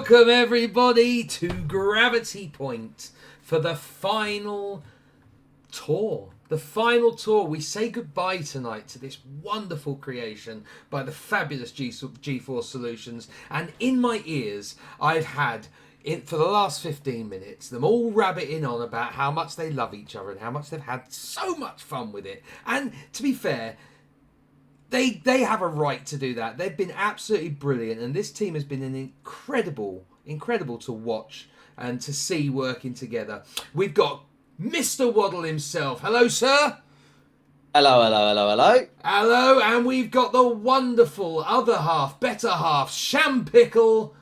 Welcome everybody to Gravity Point for the final tour. The final tour. We say goodbye tonight to this wonderful creation by the fabulous G-Force Solutions. And in my ears, I've had, for the last 15 minutes, them all rabbiting on about how much they love each other and how much they've had so much fun with it. And to be fair, They have a right to do that. They've been absolutely brilliant, and this team has been an incredible to watch and to see working together. We've got Mr. Waddle himself. Hello, sir. Hello, hello, hello, hello. Hello, and we've got the wonderful other half, better half, Sham-Pickle.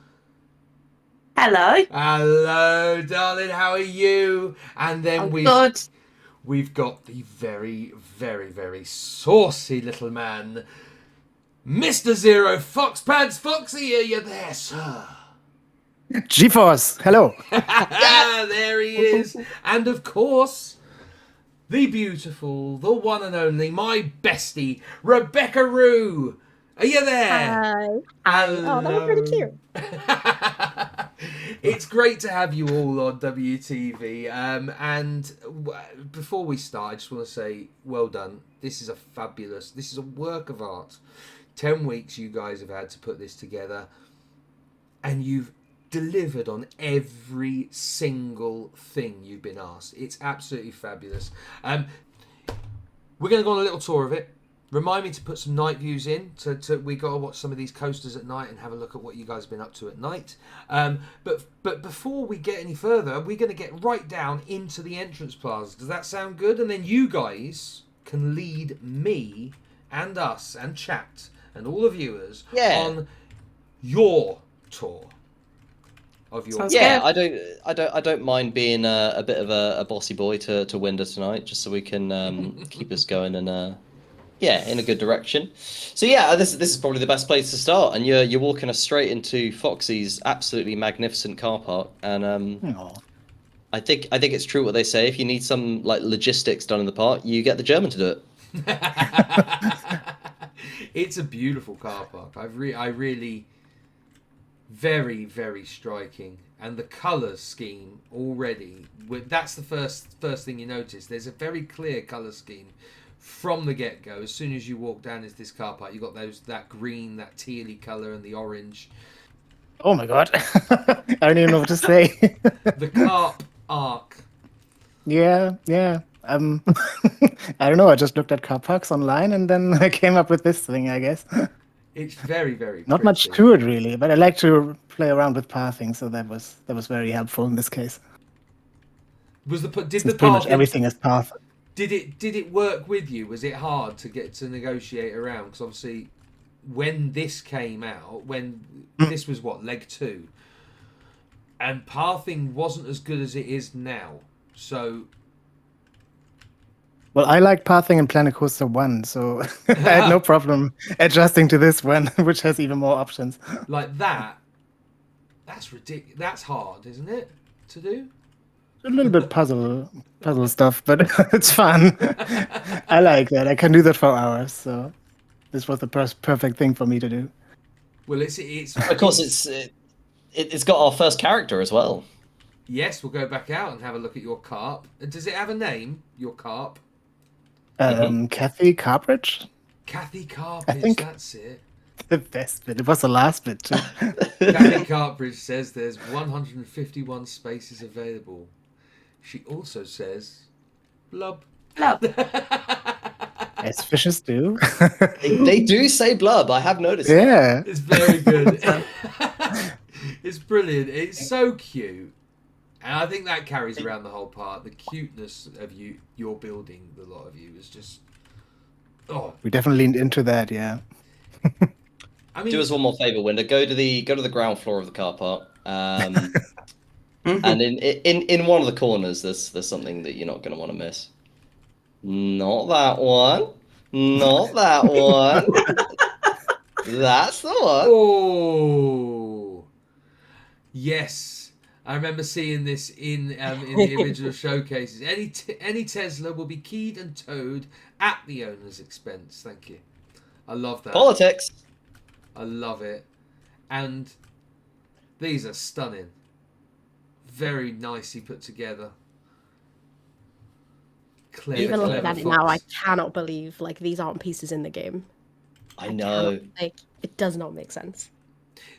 Hello. Hello, darling. How are you? And then We've got the very, very, very saucy little man, Mr. Zero Foxpads. Foxy, are you there, sir? G-Force, hello. There he is. And of course, the beautiful, the one and only, my bestie, Rebeccarooo. Are you there? Hi. Oh, that was pretty cute. It's great to have you all on WTV. And before we start, I just want to say, well done. This is a work of art. 10 weeks you guys have had to put this together, and you've delivered on every single thing you've been asked. It's absolutely fabulous. We're going to go on a little tour of it. Remind me to put some night views in. We got to watch some of these coasters at night and have a look at what you guys have been up to at night. But before we get any further, we're going to get right down into the entrance plaza. Does that sound good? And then you guys can lead me and us and chat and all the viewers on your tour of your. Yeah, I don't mind being a bit of a bossy boy to Winder tonight, just so we can keep us going and. Yeah, in a good direction. So yeah, this is probably the best place to start, and you're walking us straight into Foxy's absolutely magnificent car park. And I think it's true what they say. If you need some like logistics done in the park, you get the German to do it. It's a beautiful car park. I really, very, very striking, and the colour scheme already. That's the first thing you notice. There's a very clear colour scheme. From the get-go, as soon as you walk down into this car park, you've got that green, that tealy colour, and the orange. Oh my god. I don't even know what to say. The carp arc. Yeah. I don't know, I just looked at car parks online and then I came up with this thing, I guess. It's very, very Not pretty. much to it really, but I like to play around with pathing, so that was very helpful in this case. Pretty much everything is path. Did it work with you? Was it hard to get to negotiate around? Because obviously, when this came out, this was leg 2, and pathing wasn't as good as it is now. So, well, I like pathing in Planet Coaster 1, so I had no problem adjusting to this one, which has even more options. Like that. That's ridiculous. That's hard, isn't it, to do? A little bit puzzle stuff, but it's fun. I like that. I can do that for hours, so this was the perfect thing for me to do. Well, it's of course it's got our first character as well. Yes, we'll go back out and have a look at your carp. Does it have a name? Your carp? Kathy Carpridge. Kathy Carpridge. I think that's it. The best bit. It was the last bit too. Kathy Carpridge says there's 151 spaces available. She also says, blub. Blub. As fishes do. They do say blub. I have noticed. Yeah. It's very good. It's brilliant. It's so cute. And I think that carries around the whole part. The cuteness of you're building, the lot of you, is just... Oh. We definitely leaned into that, yeah. I mean, do us one more favour, Winder. Go to the ground floor of the car park. And in one of the corners, there's something that you're not going to want to miss. Not that one. Not that one. That's the one. Oh, yes. I remember seeing this in the original showcases. Any Tesla will be keyed and towed at the owner's expense. Thank you. I love that. Politics. I love it. And These are stunning. Very nicely put together. Clever, Even looking clever at it now, I fox. cannot believe like these aren't pieces in the game. I know. Like, it does not make sense.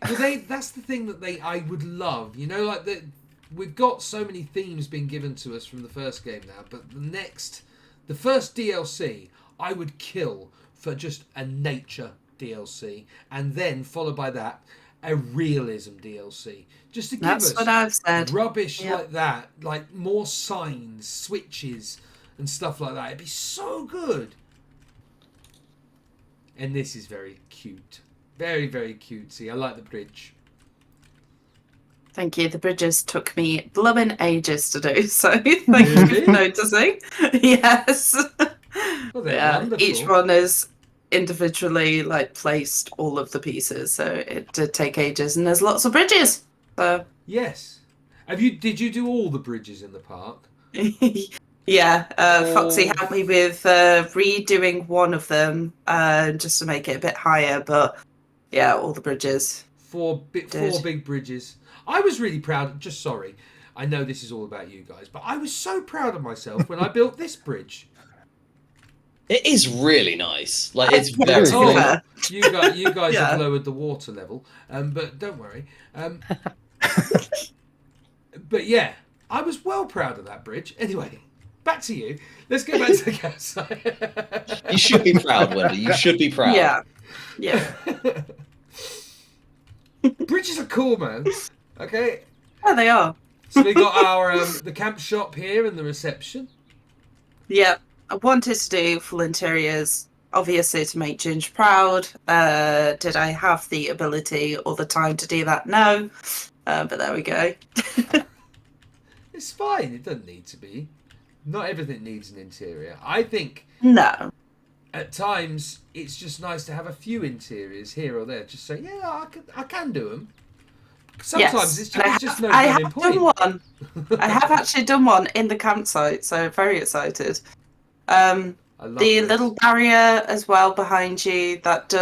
Well, that's the thing that I would love. You know, like we've got so many themes being given to us from the first game now, but the first DLC, I would kill for just a nature DLC, and then followed by that, a realism DLC, just to give That's us what I've said. rubbish Yep. like that, like more signs, switches, and stuff like that. It'd be so good. And this is very cute. Very, very cutesy. I like the bridge. Thank you. The bridges took me blooming ages to do, so thank you Really? for noticing. Yes. Well, they're wonderful. Each one is individually like placed all of the pieces, so it did take ages, and there's lots of bridges. So Yes. Did you do all the bridges in the park? yeah, Foxy Oh. had me with redoing one of them just to make it a bit higher, but yeah, all the bridges. Four big bridges. I was really proud. Just sorry. I know this is all about you guys, but I was so proud of myself when I built this bridge. It is really nice. Like, it's very Oh, good. you guys Yeah. have lowered the water level, but don't worry. But yeah, I was well proud of that bridge. Anyway, back to you. Let's go back to the campsite. You should be proud, Wendy. You should be proud. Yeah. Bridges are cool, man. Okay, Yeah, they are. so we got our the camp shop here and the reception. Yeah, I wanted to do full interiors, obviously to make Ginge proud. Did I have the ability or the time to do that? No, but there we go. It's fine. It doesn't need to be. Not everything needs an interior. I think No. at times it's just nice to have a few interiors here or there. Just say, yeah, I can do them. Sometimes Yes. it's just no I blooming have point. done one. I have actually done one in the campsite, so very excited. I love The this. little barrier as well behind you that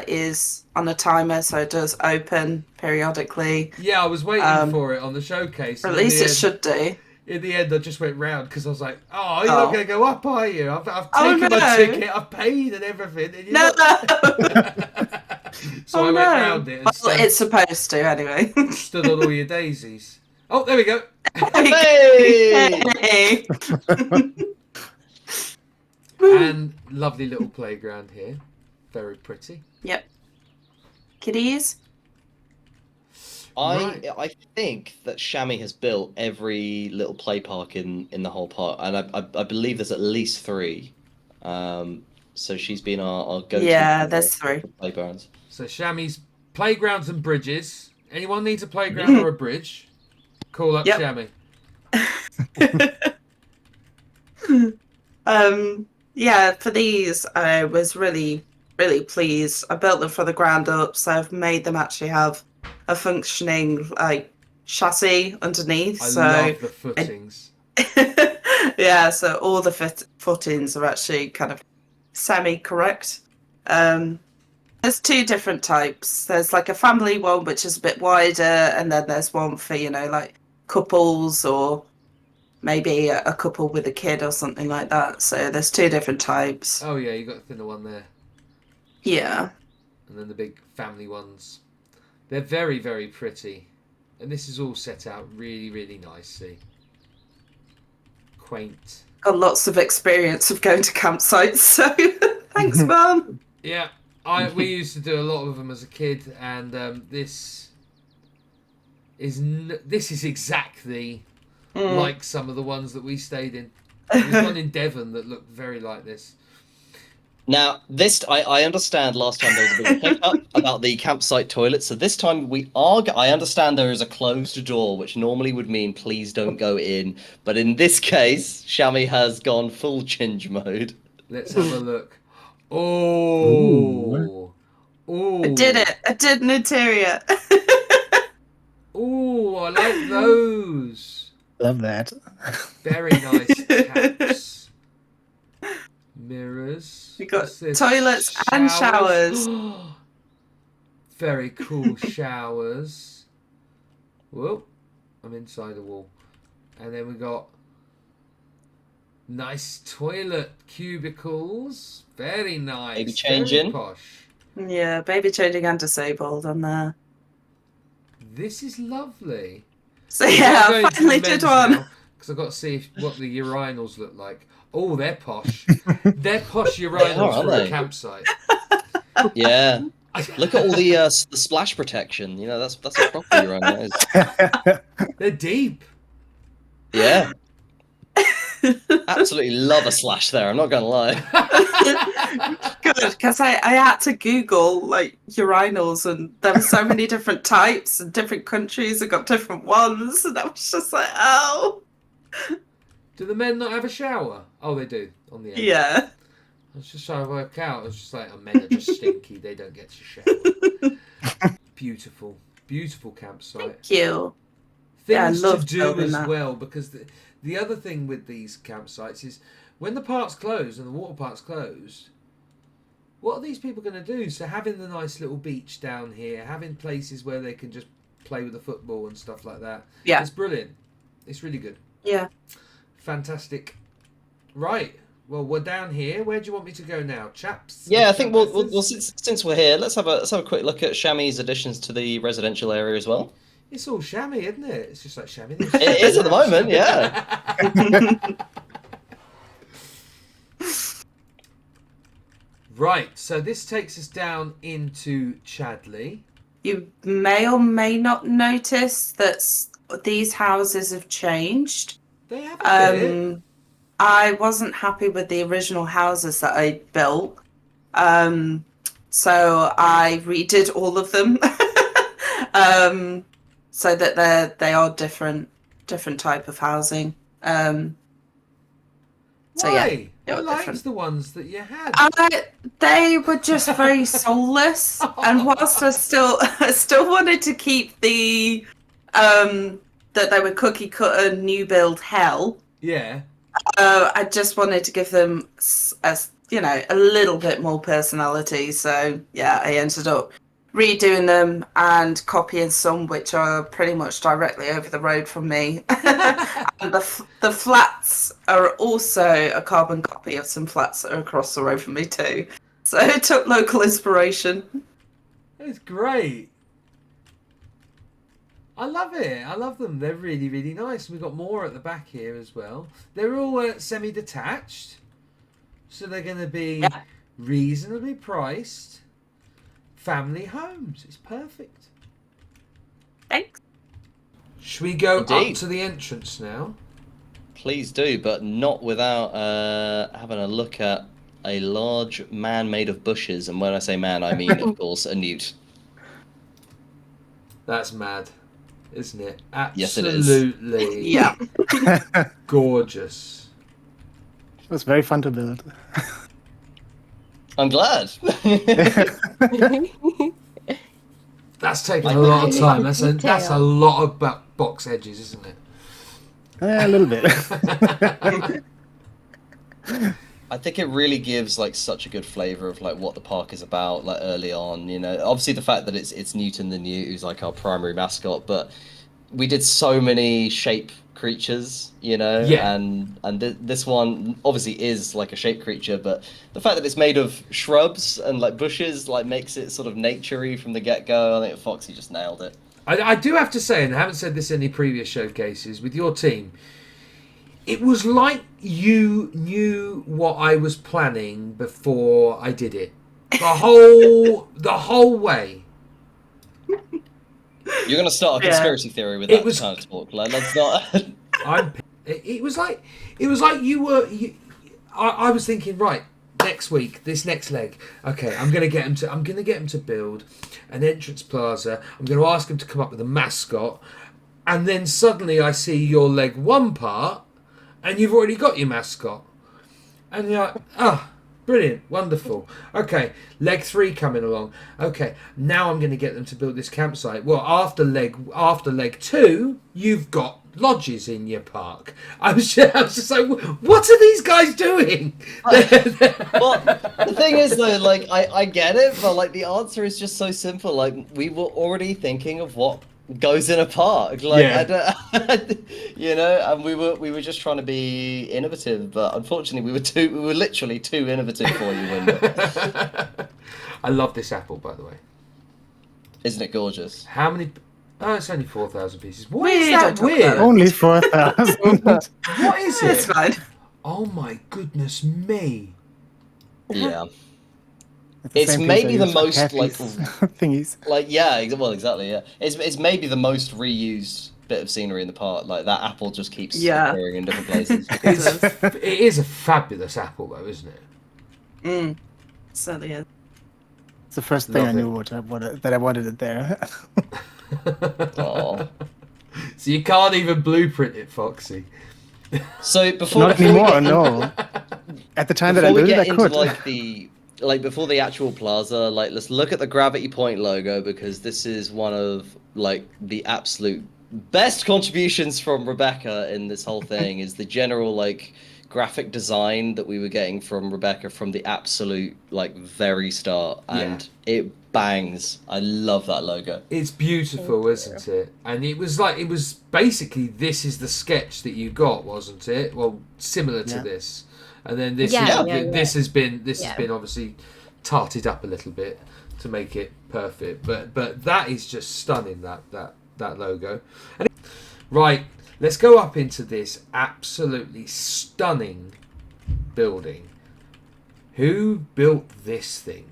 is on a timer, so it does open periodically. Yeah, I was waiting for it on the showcase. Or at and least in the it end- should do. In the end, I just went round because I was like, "Oh, you're not going to go up, are you? I've Oh, taken my no. ticket, I've paid and everything." And you're No! not... So I went round it and Well, it's supposed to anyway. stood on all your daisies. Oh, there we go. Hey! Hey. And lovely little playground here. Very pretty. Yep. Kitties. Right. I think that Shammy has built every little play park in the whole park, and I believe there's at least 3. So she's been our go-to. Yeah, for there's 3. playgrounds. So Shammy's playgrounds and bridges. Anyone needs a playground or a bridge? Call up Yep. Shammy. Yeah, for these, I was really, really pleased. I built them from the ground up, so I've made them actually have a functioning like chassis underneath. I so love the footings. yeah, so all the footings are actually kind of semi-correct. There's 2 different types. There's like a family one, which is a bit wider, and then there's one for, like couples or maybe a couple with a kid or something like that. So there's 2 different types. Oh yeah, you got the thinner one there. Yeah. And then the big family ones. They're very, very pretty. And this is all set out really, really nicely. Quaint. Got lots of experience of going to campsites, so thanks, Mum. Yeah, we used to do a lot of them as a kid, and this is exactly like some of the ones that we stayed in. There's one in Devon that looked very like this. Now, I understand last time there was a bit of hiccup about the campsite toilet, so this time I understand there is a closed door, which normally would mean please don't go in, but in this case, Shammy has gone full Ginge mode. Let's have a look. Oh, oh! I did it. I did an interior. Oh, I like those. Love that. Very nice caps. Mirrors. We got What's this? toilets and showers. Very cool showers. Whoa, I'm inside the wall. And then we got nice toilet cubicles. Very nice. Maybe Very changing. posh. Yeah, baby changing and disabled on there. This is lovely. So yeah, I I'm finally did one. because I've got to see what the urinals look like. Oh, they're posh. They're posh urinals aren't for a they? campsite. Yeah. Look at all the splash protection. You know, that's a proper urinal. That is. They're deep. Yeah. Absolutely love a slash there. I'm not gonna lie. Good, because I had to Google like urinals, and there were so many different types and different countries have got different ones, and I was just like, oh, Do the men not have a shower? Oh, they do on the end. yeah. I was just trying to work out. I was just like, oh, men are just stinky. They don't get to shower. Beautiful, beautiful campsite. Thank you. Things Yeah, I love to do building as that. well, because the other thing with these campsites is when the park's closed and the water park's closed, what are these people going to do? So having the nice little beach down here, having places where they can just play with the football and stuff like that, Yeah. it's brilliant. It's really good. Yeah. Fantastic. Right. Well, we're down here. Where do you want me to go now, chaps? Yeah, I think we'll Chappesses? since we're here, let's have a quick look at Shami's additions to the residential area as well. It's all chamois, isn't it? It's just like chamois. It is at the moment, yeah. Right, so this takes us down into Chadley. You may or may not notice that these houses have changed. They have a bit. I wasn't happy with the original houses that I built, so I redid all of them, so that they are different type of housing. So Why? they I were liked different. the ones that you had. They were just very soulless, and whilst I still wanted to keep the that they were cookie cutter new build hell. Yeah. I just wanted to give them a little bit more personality. So yeah, I ended up redoing them and copying some which are pretty much directly over the road from me. And the flats are also a carbon copy of some flats that are across the road from me too. So it took local inspiration. It's great. I love it. I love them. They're really, really nice. We've got more at the back here as well. They're all semi-detached. So they're going to be reasonably priced. Family homes. It's perfect. Thanks. Should we go Indeed. up to the entrance now? Please do, but not without having a look at a large man made of bushes. And when I say man, I mean, of course, a newt. That's mad, isn't it? Yes, it is. Absolutely. Yeah. Gorgeous. It was very fun to build. I'm glad. That's taken a lot of time. That's a Detail. lot of box edges, isn't it? A little bit. I think it really gives like such a good flavor of like what the park is about. Like early on, you know, obviously the fact that it's Newton the Newt, who's like our primary mascot, but we did so many shape creatures, you know, Yeah. and this one obviously is like a shape creature, but the fact that it's made of shrubs and like bushes like makes it sort of naturey from the get-go. I think Foxy just nailed it. I do have to say, and I haven't said this in any previous showcases, with your team, it was like you knew what I was planning before I did it. The whole way. You're gonna start a conspiracy theory with that kind of talk. Like, let's not. It was like you were. I was thinking, right, next week, this next leg. Okay, I'm gonna get him to build an entrance plaza. I'm gonna ask him to come up with a mascot, and then suddenly I see your leg one part, and you've already got your mascot, and you're like, Brilliant, wonderful. Okay, leg 3 coming along. Okay, now I'm going to get them to build this campsite. Well, after leg 2, you've got lodges in your park. I was just like, what are these guys doing? Well, the thing is though, like I get it, but like the answer is just so simple. Like we were already thinking of what goes in a park. Like Yeah. I don't, and we were just trying to be innovative, but unfortunately we were literally too innovative for you, Winder. I love this apple, by the way. Isn't it gorgeous? How many? Oh, it's only 4,000 pieces. What We is don't that talk weird? about it. Only 4,000. What is It's it? fine. Oh my goodness me! Yeah. the It's same maybe piece I the use for most, cafes thingies. Like yeah, well exactly, yeah. It's maybe the most reused bit of scenery in the park. Like that apple just keeps Yeah. appearing in different places. It is a fabulous apple, though, isn't it? Certainly is. It's the first thing Love I it. knew that I wanted it there. Aw. So you can't even blueprint it, Foxy. So before Not we anymore, get no. At the time that I before we built it, get I into could. before the actual plaza, like let's look at the Gravity Point logo because this is one of like the absolute best contributions from Rebecca in this whole thing is the general like graphic design that we were getting from Rebecca from the absolute like very start, and it bangs. I love that logo. It's beautiful, isn't it? And it was basically this is the sketch that you got, wasn't it? Well, similar to Yeah. this, and then this this has been obviously tarted up a little bit to make it perfect. But that is just stunning. That logo. Right, let's go up into this absolutely stunning building. Who built this thing?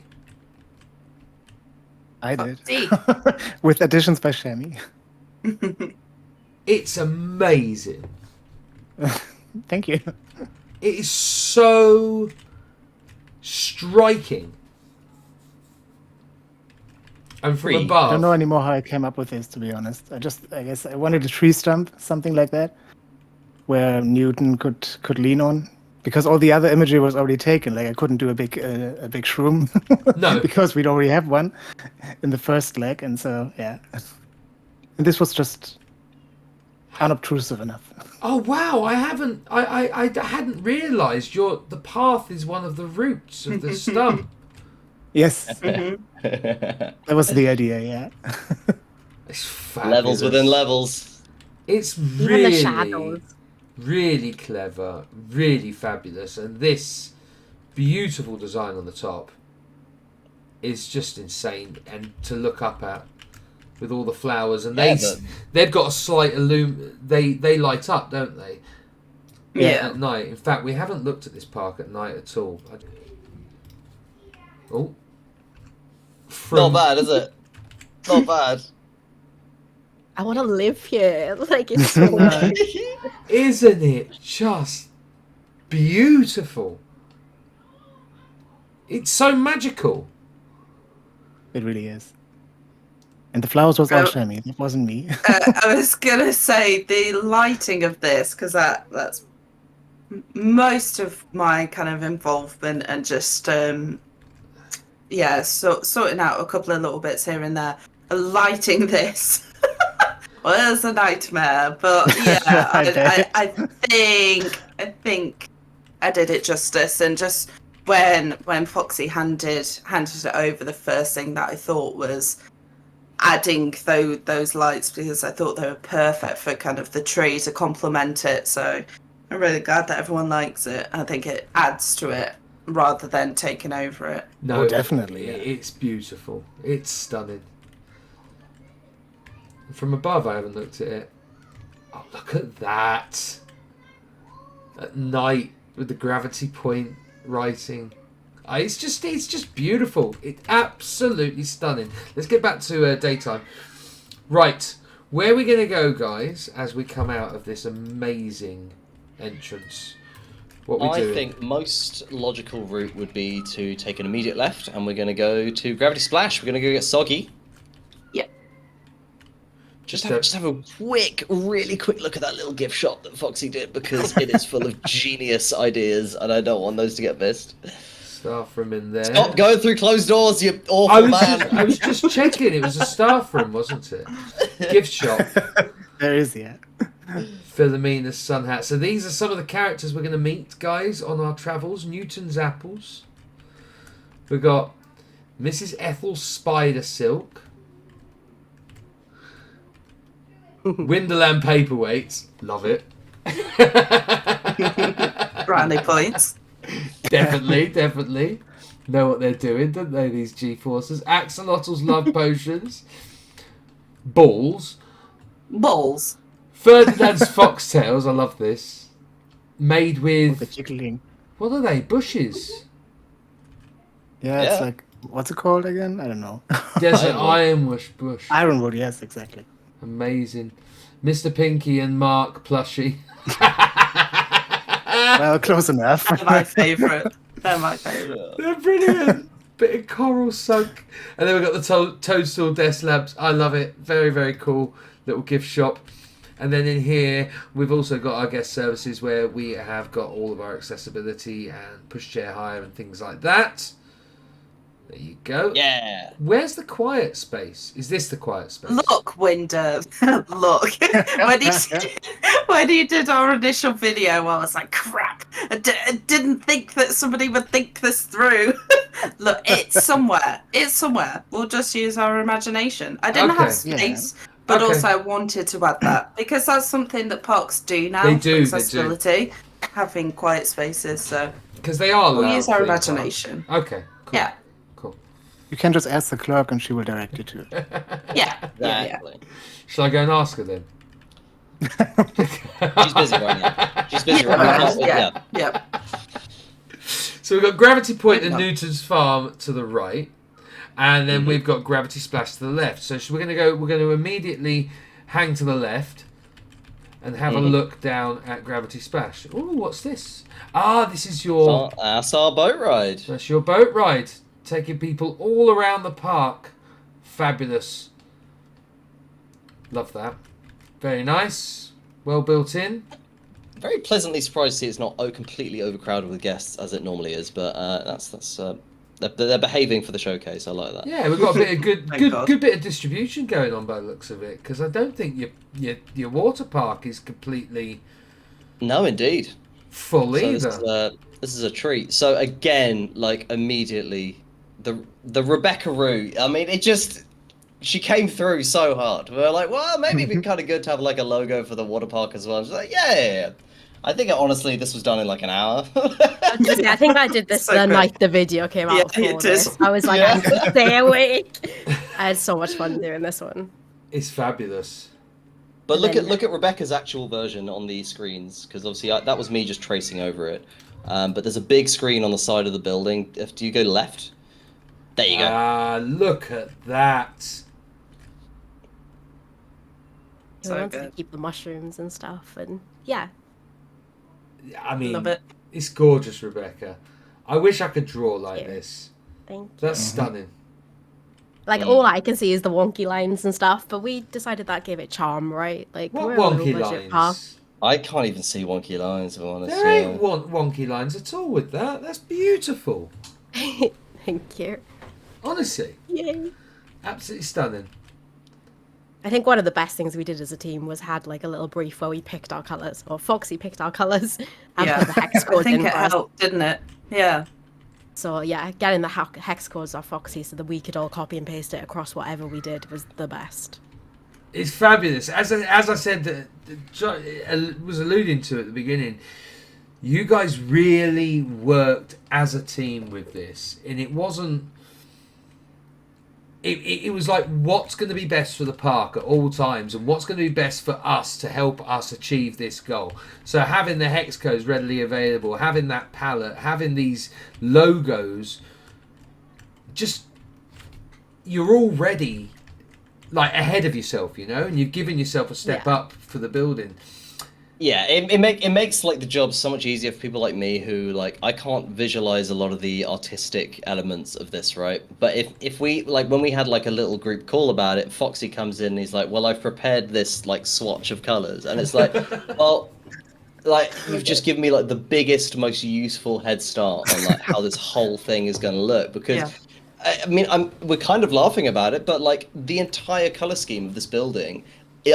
I did. Deep. With additions by Shammy. It's amazing. Thank you. It is so striking. And from Free. I above, don't know anymore how I came up with this, to be honest. I guess I wanted a tree stump, something like that, where Newton could lean on, because all the other imagery was already taken. Like I couldn't do a big shroom, No. because we'd already have one in the first leg, and so yeah. And this was just unobtrusive enough. oh wow! I hadn't realised the path is one of the roots of the stump. Yes, Mhm. that was the idea. Yeah. It's fabulous. Levels within levels. It's Even the really, shadows. really clever, really fabulous, and this beautiful design on the top is just insane, and to look up at with all the flowers, and they've got a slight they light up, don't they? Yeah. At night. In fact, we haven't looked at this park at night at all. Oh. Not bad, is it? Not bad. I want to live here. Like it's so nice. Isn't it just beautiful? It's so magical. It really is. And the flowers was all Oh. Shammy. That wasn't me. I was gonna say the lighting of this, because that's most of my kind of involvement and just sorting out a couple of little bits here and there. Lighting this was a nightmare, but yeah, I think I did it justice. And just when Foxy handed it over, the first thing that I thought was adding those lights, because I thought they were perfect for kind of the tree to complement it. So I'm really glad that everyone likes it. I think it adds to it rather than taking over it. No, Oh, definitely, yeah. It's beautiful. It's stunning. From above, I haven't looked at it. Oh, look at that! At night with the gravity point writing. It's just beautiful. It's absolutely stunning. Let's get back to daytime. Right, where are we going to go, guys, as we come out of this amazing entrance? What we I doing? think most logical route would be to take an immediate left, and we're going to go to Gravity Splash. We're going to go get Soggy. Yeah. Just have a really quick look at that little gift shop that Foxy did, because it is full of genius ideas, and I don't want those to get missed. Staff room in there. Stop going through closed doors, you I awful was, man. I was just checking. It was a staff room, wasn't it? Gift shop. There is, yeah. Philomena's sun hat. So these are some of the characters we're going to meet, guys, on our travels. Newton's apples. We've got Mrs. Ethel Spider Silk. Winderland paperweights. Love it. Brownie points. Definitely. Know what they're doing, don't they, these G-Forces? Axolotl's love potions. Balls. Balls. Ferdinand's foxtails. I love this. Made With the with... jiggling. What are they? Bushes. Yeah, Yeah. it's like, what's it called again? I don't know. Desert Ironwood. ironwood bush. Ironwood, yes, exactly. Amazing. Mr. Pinky and Mark plushie. Well, close enough. They're my favourite. They're my favourite. They're brilliant. Bit of coral sunk. And then we've got the toadstool desk lamps. I love it. Very, very cool little gift shop. And then in here, we've also got our guest services where we have got all of our accessibility and pushchair hire and things like that. There you go. Yeah. Where's the quiet space? Is this the quiet space? Look, Winder. Look. When you did our initial video, I was like, crap. I didn't think that somebody would think this through. Look, it's somewhere. It's somewhere. We'll just use our imagination. I didn't Okay. have space, but Okay. also I wanted to add that because that's something that parks do now. They do, for accessibility, having quiet spaces. So Because they are we'll loud use our theme parks. imagination. Okay. Cool. Yeah. Cool. You can just ask the clerk and she will direct you to it. Yeah. Yeah. Exactly. Shall I go and ask her then? She's busy right now. She's busy right now. Yeah. Yeah. So we've got Gravity Point and Yeah. Newton's Farm to the right, and then we've got Gravity Splash to the left. So we're going to immediately hang to the left and have a look down at Gravity Splash. Oh, what's this? Ah, this is your That's our boat ride. that's your boat ride, taking people all around the park. Fabulous. Love that. Very nice. Well built in. Very pleasantly surprised to see it's not completely overcrowded with guests as it normally is, but they're behaving for the showcase. I like that. Yeah, we've got a bit of Thank God. good bit of distribution going on by the looks of it. Because I don't think your water park is completely No, indeed. full So either. this is a treat. So again, like immediately, the Rebeccarooo. I mean, she came through so hard. We were like, well, maybe it'd be kind of good to have like a logo for the water park as well. She's like, yeah. I think honestly, this was done in like an hour. I think I did this So the good. night the video came out. Yeah, you for did. this. I was like, Yeah. I'm gonna stay awake. I had so much fun doing this one. It's fabulous. But And look then- at Rebecca's actual version on these screens, because obviously that was me just tracing over it. But there's a big screen on the side of the building. Do you go left? There you go. Ah, look at that. We So wanted to good. keep the mushrooms and stuff, and yeah. I mean, Love it. it's gorgeous, Rebecca. I wish I could draw like Thank you. this. Thank you. That's stunning. Like all I can see is the wonky lines and stuff, but we decided that gave it charm, right? Like What we're a wonky low-budget park. lines? I can't even see wonky lines, if I'm honest. There yeah. ain't wonky lines at all with that. That's beautiful. Thank you. Honestly, Yay. absolutely stunning. I think one of the best things we did as a team was had like a little brief where we picked our colours, or Foxy picked our colours, and Yeah. put the hex I codes think in it for us. helped, didn't it? Yeah. So yeah, getting the hex codes off Foxy so that we could all copy and paste it across whatever we did was the best. It's fabulous. As I said, was alluding to at the beginning, you guys really worked as a team with this, and it wasn't. It was like, what's going to be best for the park at all times, and what's going to be best for us to help us achieve this goal. So having the hex codes readily available, having that palette, having these logos, just you're already like ahead of yourself, and you've given yourself a step Yeah. up for the building. Yeah, it makes like the job so much easier for people like me who like I can't visualize a lot of the artistic elements of this, right? But if we like when we had like a little group call about it, Foxy comes in and he's like, "Well, I've prepared this like swatch of colors," and it's like, well, Like, you've just given me like the biggest, most useful head start on like how this whole thing is going to look. Because Yeah. I mean, we're kind of laughing about it, but like the entire color scheme of this building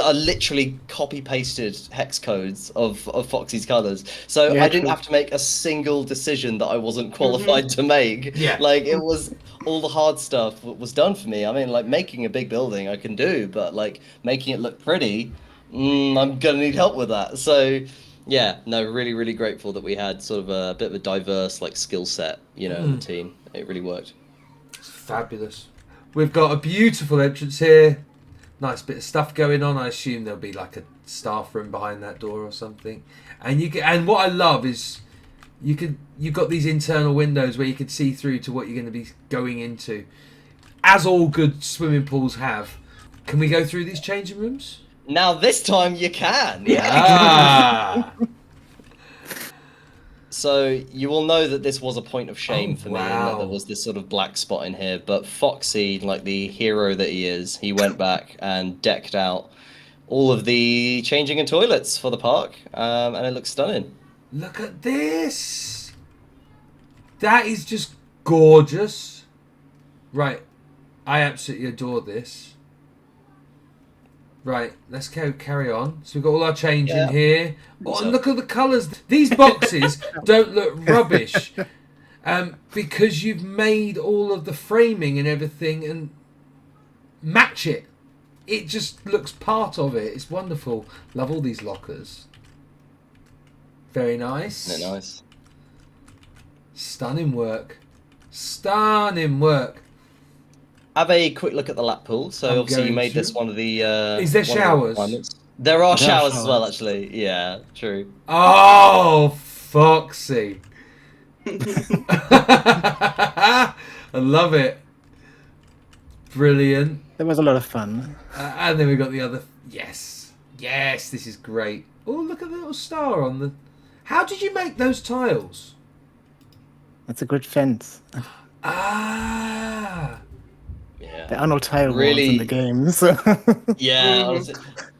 are literally copy pasted hex codes of Foxy's colors. So Yeah, I didn't true. have to make a single decision that I wasn't Mm-hmm. qualified to make. Yeah. Like, it was all the hard stuff was done for me. I mean, like, making a big building I can do, but like making it look pretty, I'm gonna need help with that. So yeah, no, really, really grateful that we had sort of a bit of a diverse like skill set, you know, in the team. It really worked. It's fabulous. We've got a beautiful entrance here. Nice bit of stuff going on. I assume there'll be like a staff room behind that door or something. And and what I love is you've got these internal windows where you can see through to what you're going to be going into, as all good swimming pools have. Can we go through these changing rooms? Now this time you can. Yeah. Ah. So you will know that this was a point of shame Oh, for me, in that there wow. was this sort of black spot in here. But Foxy, like the hero that he is, he went back and decked out all of the changing and toilets for the park, and it looks stunning. Look at this. That is just gorgeous. Right. I absolutely adore this. Right, let's carry on. So we've got all our change in Yeah. here. Oh, So- and look at the colours. These boxes don't look rubbish because you've made all of the framing and everything and match it. It just looks part of it. It's wonderful. Love all these lockers. Very nice. Isn't it nice? Stunning work. Stunning work. Have a quick look at the lap pool. So I'm obviously you going made to. this one of the. Is there one of the showers? requirements. There are There are showers as well, showers. actually. Yeah, true. Oh, Foxy. I love it. Brilliant. That was a lot of fun. And then we got the other. Yes. Yes, this is great. Oh, look at the little star on the. How did you make those tiles? That's a good fence. Ah. Yeah. There are no tile walls Really- in the game, so Yeah, Mhm. honestly,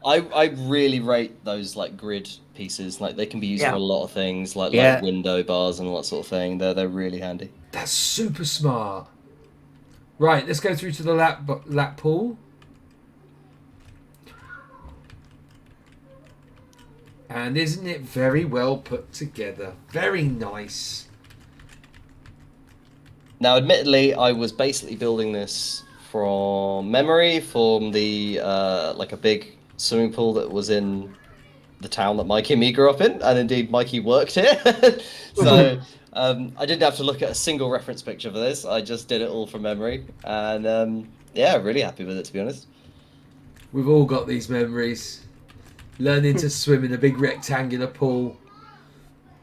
I really rate those like grid pieces. Like they can be used Yeah. for a lot of things, like Yeah. window bars and all that sort of thing. They're really handy. That's super smart. Right, let's go through to the lap pool. And isn't it very well put together? Very nice. Now, admittedly, I was basically building this from memory from the like a big swimming pool that was in the town that Mikey and me grew up in, and indeed Mikey worked here. So I didn't have to look at a single reference picture for this. I just did it all from memory, and yeah, really happy with it, to be honest. We've all got these memories. Learning to swim in a big rectangular pool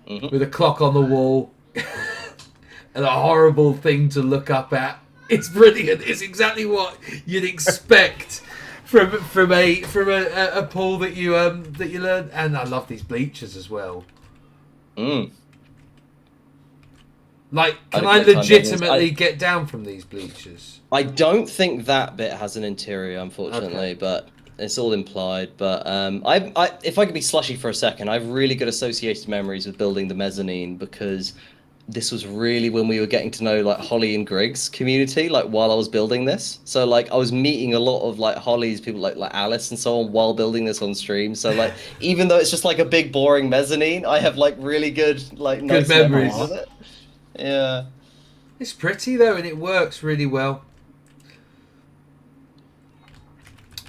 Mhm. with a clock on the wall and a horrible thing to look up at. It's brilliant. It's exactly what you'd expect from a pool that you learn. And I love these bleachers as well. Mm. Like, can I I had a great time doing this. legitimately get down from these bleachers? I don't think that bit has an interior, unfortunately, Okay. but it's all implied. But if I could be slushy for a second, I have really good associated memories with building the mezzanine, because this was really when we were getting to know like Holly and Grig's community, like while I was building this. So like I was meeting a lot of like Holly's people, like Alice and so on, while building this on stream. So like even though it's just like a big boring mezzanine, I have like really good like nice memories. memories with it. Yeah. It's pretty though, and it works really well.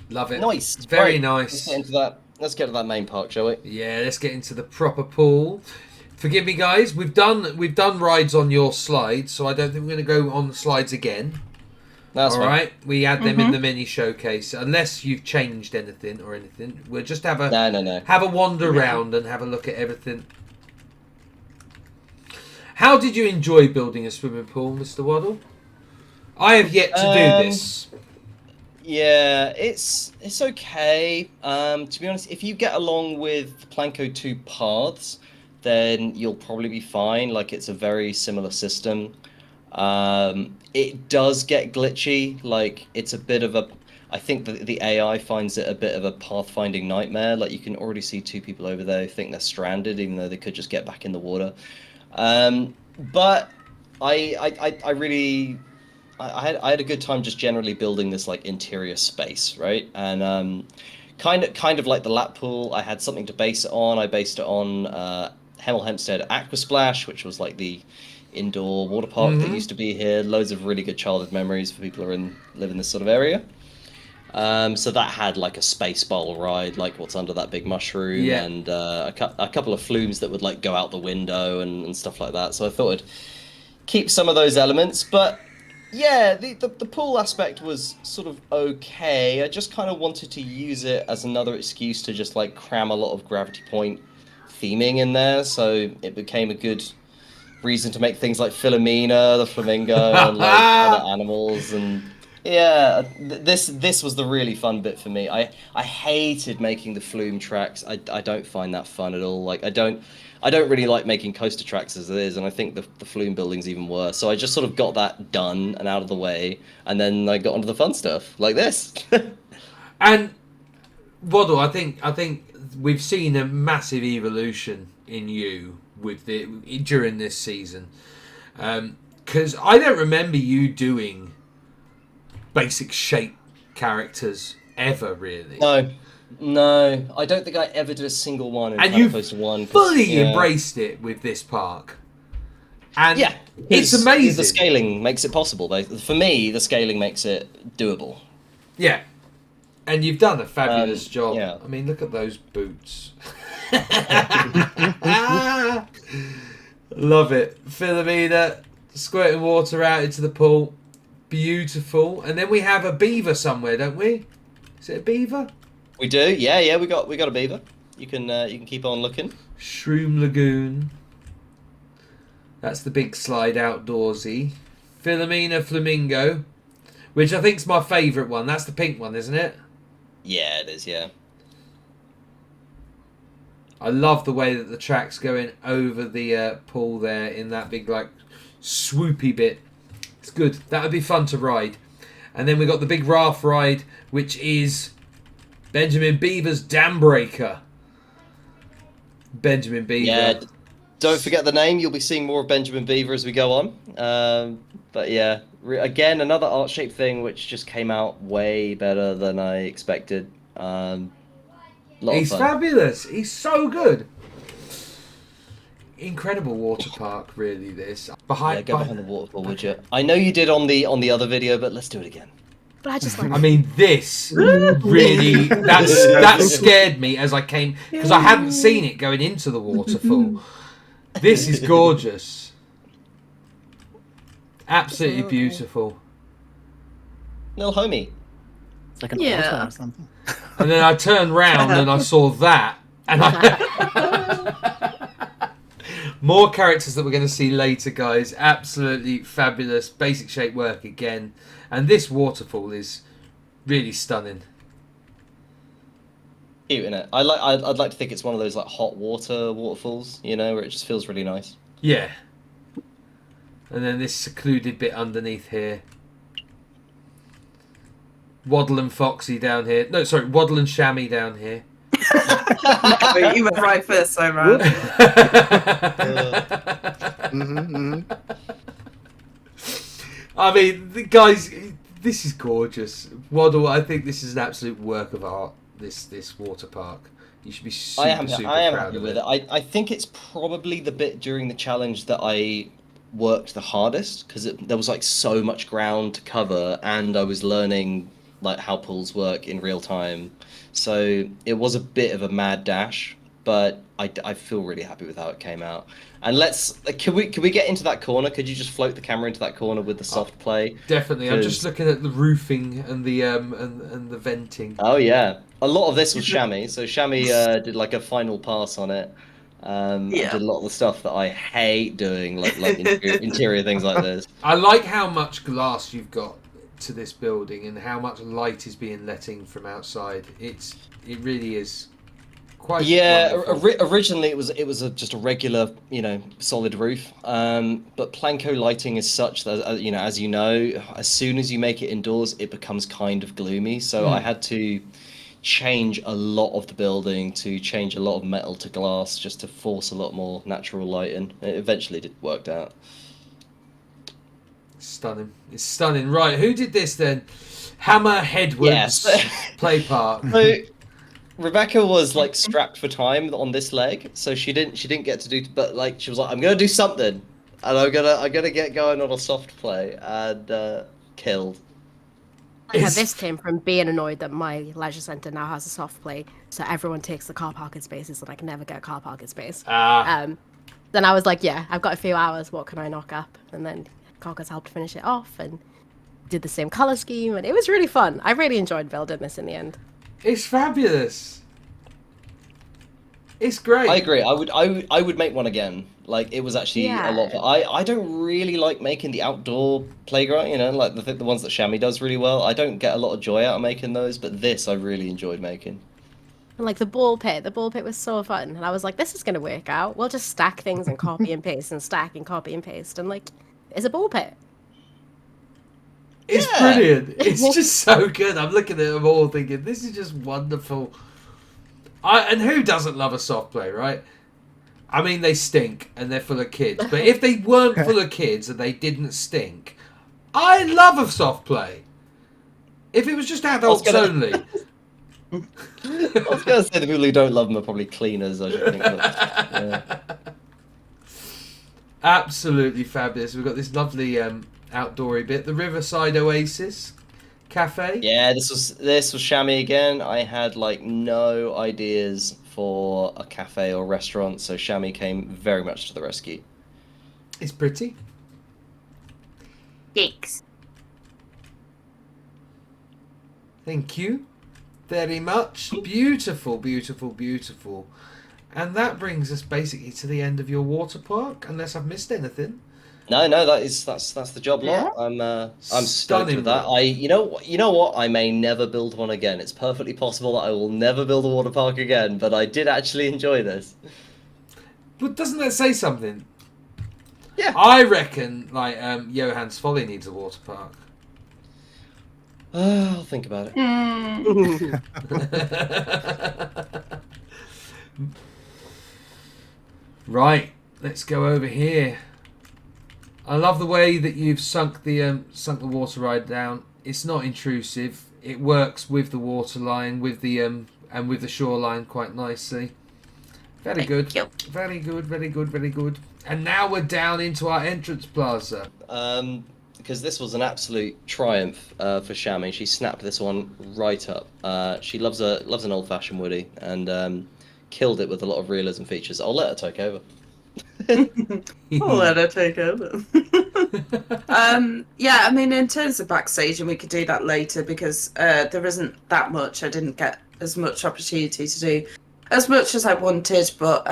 Love it. Nice. Very Right, nice. Let's get into that. Let's get to that main part, shall we? Yeah, let's get into the proper pool. Forgive me, guys. We've done rides on your slides, so I don't think we're going to go on the slides again. That's All fine. right, we had them in the mini showcase. Unless you've changed anything or anything, we'll just have a No. have a wander around and have a look at everything. How did you enjoy building a swimming pool, Mr. Waddle? I have yet to do this. Yeah, it's okay. To be honest, if you get along with Planko 2 paths, then you'll probably be fine. Like, it's a very similar system. It does get glitchy. Like, it's a bit of a... I think that the AI finds it a bit of a pathfinding nightmare. Like, you can already see two people over there who think they're stranded, even though they could just get back in the water. But I really I had a good time just generally building this like interior space, right? And kind of like the lap pool, I had something to base it on. I based it on Hemel Hempstead Aquasplash, which was like the indoor water park that used to be here. Loads of really good childhood memories for people who live in this sort of area. So that had like a space bowl ride, like what's under that big mushroom, Yeah. and a couple of flumes that would like go out the window and stuff like that. So I thought I'd keep some of those elements, but yeah, the pool aspect was sort of okay. I just kind of wanted to use it as another excuse to just like cram a lot of Gravity Point theming in there, so it became a good reason to make things like Philomena, the flamingo, and like other animals. And yeah, this was the really fun bit for me. I hated making the flume tracks. I don't find that fun at all. Like I don't really like making coaster tracks as it is, and I think the flume building's even worse. So I just sort of got that done and out of the way, and then I got onto the fun stuff like this. And Waddle, I think we've seen a massive evolution in you with during this season, because I don't remember you doing basic shape characters ever, really. No, I don't think I ever did a single one in And Planet you've Coaster 1. fully embraced it with this park. And yeah, it's amazing. The scaling makes it possible. For me, the scaling makes it doable. Yeah. And you've done a fabulous job. Yeah. I mean, look at those boots. Love it. Philomena squirting water out into the pool. Beautiful. And then we have a beaver somewhere, don't we? Is it a beaver? We do. Yeah. We got a beaver. You can keep on looking. Shroom Lagoon. That's the big slide outdoorsy. Philomena Flamingo, which I think's my favourite one. That's the pink one, isn't it? Yeah, it is. Yeah. I love the way that the track's going over the pool there in that big like swoopy bit. It's good. That would be fun to ride. And then we got the big raft ride, which is Benjamin Beaver's Dam Breaker. Benjamin Beaver. Yeah. Don't forget the name. You'll be seeing more of Benjamin Beaver as we go on. But yeah, again, another art-shaped thing which just came out way better than I expected. He's fabulous. He's so good. Incredible water park, really. This behind the waterfall, would you? I know you did on the other video, but let's do it again. But I just like. I mean, this really that scared me as I came because I hadn't seen it going into the waterfall. This is gorgeous. Absolutely beautiful. Little homie. It's like an altar or something. And then I turned round and I saw that, and more characters that we're going to see later, guys. Absolutely fabulous. Basic shape work again, and this waterfall is really stunning. Cute, isn't it? I'd like to think it's one of those like hot water waterfalls, you know, where it just feels really nice. Yeah. And then this secluded bit underneath here. Waddle and Foxy down here. No, sorry, Waddle and Shammy down here. No, you were right first time round. I mean, guys, this is gorgeous. Waddle, I think this is an absolute work of art. This water park. You should be super I am proud happy of with it. it. I think it's probably the bit during the challenge that I worked the hardest because there was like so much ground to cover, and I was learning like how pools work in real time. So it was a bit of a mad dash, but I feel really happy with how it came out. And can we get into that corner? Could you just float the camera into that corner with the soft play? Definitely. I'm just looking at the roofing and the and the venting. Oh yeah, a lot of this was Shammy. So Shammy did like a final pass on it. And did a lot of the stuff that I hate doing, like interior things like this. I like how much glass you've got to this building and how much light is being let in from outside. It really is Quite Yeah, wonderful. originally it was just a regular, solid roof. But Planko lighting is such that, as you know, as soon as you make it indoors, it becomes kind of gloomy. So I had to change a lot of the building, to change a lot of metal to glass, just to force a lot more natural light in. It eventually worked out. Stunning. It's stunning. Right, who did this then? Hammer Yes. Hedward's Play Park. So Rebecca was like strapped for time on this leg, so she didn't get to do, but like she was like, I'm gonna do something, and I'm gonna get going on a soft play, and killed. Yeah, this came from being annoyed that my leisure centre now has a soft play, so everyone takes the car parking spaces and I can never get a car parking space. Then I was like, yeah, I've got a few hours, what can I knock up? And then Cockers helped finish it off and did the same colour scheme, and it was really fun. I really enjoyed building this in the end. It's fabulous. It's great. I agree. I would make one again. Like it was actually a lot. I don't really like making the outdoor playground. Like the ones that Shammy does really well. I don't get a lot of joy out of making those, but this I really enjoyed making. And like the ball pit was so fun. And I was like, this is going to work out. We'll just stack things and copy and paste and stack and copy and paste. And like, it's a ball pit. It's brilliant. It's just so good. I'm looking at them all thinking, this is just wonderful. And who doesn't love a soft play, right? I mean, they stink and they're full of kids. But if they weren't full of kids and they didn't stink, I love a soft play. If it was just adults only. I was going to say the people who don't love them are probably cleaners, I should think. Yeah. Absolutely fabulous. We've got this lovely outdoory bit. The Riverside Oasis Cafe. Yeah, this was Shammy again. I had like no ideas for a cafe or restaurant, so Shammy came very much to the rescue. It's pretty. Thanks. Thank you very much. Beautiful, beautiful, beautiful. And that brings us basically to the end of your water park, unless I've missed anything. No, that's the job lot. I'm stoked with that. You know what? I may never build one again. It's perfectly possible that I will never build a water park again, but I did actually enjoy this. But doesn't that say something? Yeah. I reckon like Johann's Folly needs a water park. I'll think about it. Right, let's go over here. I love the way that you've sunk the water ride down. It's not intrusive. It works with the water line, with the and with the shoreline quite nicely. Very good. Very good. Very good. Very good. And now we're down into our entrance plaza. Because this was an absolute triumph for Shammy. She snapped this one right up. She loves an old-fashioned woody and killed it with a lot of realism features. I'll let her take over. I'll let her take over. Yeah, I mean, in terms of backstage, and we could do that later because there isn't that much. I didn't get as much opportunity to do as much as I wanted, but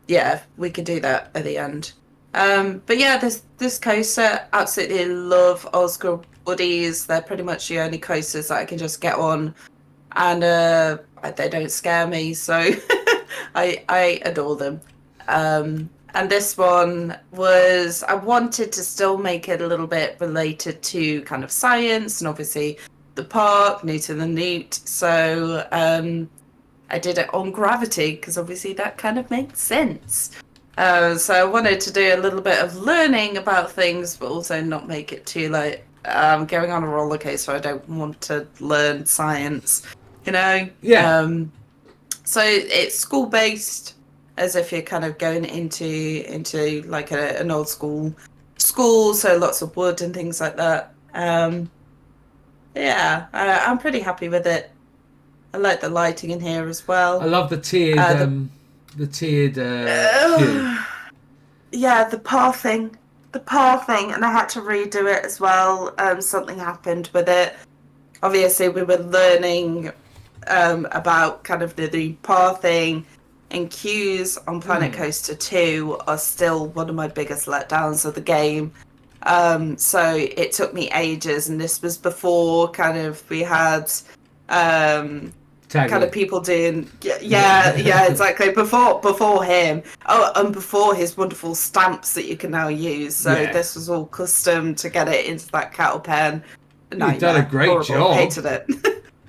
yeah, we could do that at the end. But yeah, this coaster, absolutely love old school woodies. They're pretty much the only coasters that I can just get on, and they don't scare me, so I adore them. And this one was, I wanted to still make it a little bit related to kind of science and obviously the park, Newton and Newt. So I did it on gravity because obviously that kind of makes sense. So I wanted to do a little bit of learning about things, but also not make it too like going on a roller coaster. I don't want to learn science, Yeah. So it's school based, as if you're kind of going into like an old school, so lots of wood and things like that. Yeah, I'm pretty happy with it. I like the lighting in here as well. I love the tiered queue. Yeah, the pathing, and I had to redo it as well. Something happened with it. Obviously, we were learning about kind of the pathing, and queues on Planet Coaster 2 are still one of my biggest letdowns of the game. So it took me ages, and this was before kind of we had kind of people doing yeah exactly before him. Oh, and before his wonderful stamps that you can now use. So this was all custom to get it into that cattle pen. Nightmare. You've done a great Horrible. job. Hated it.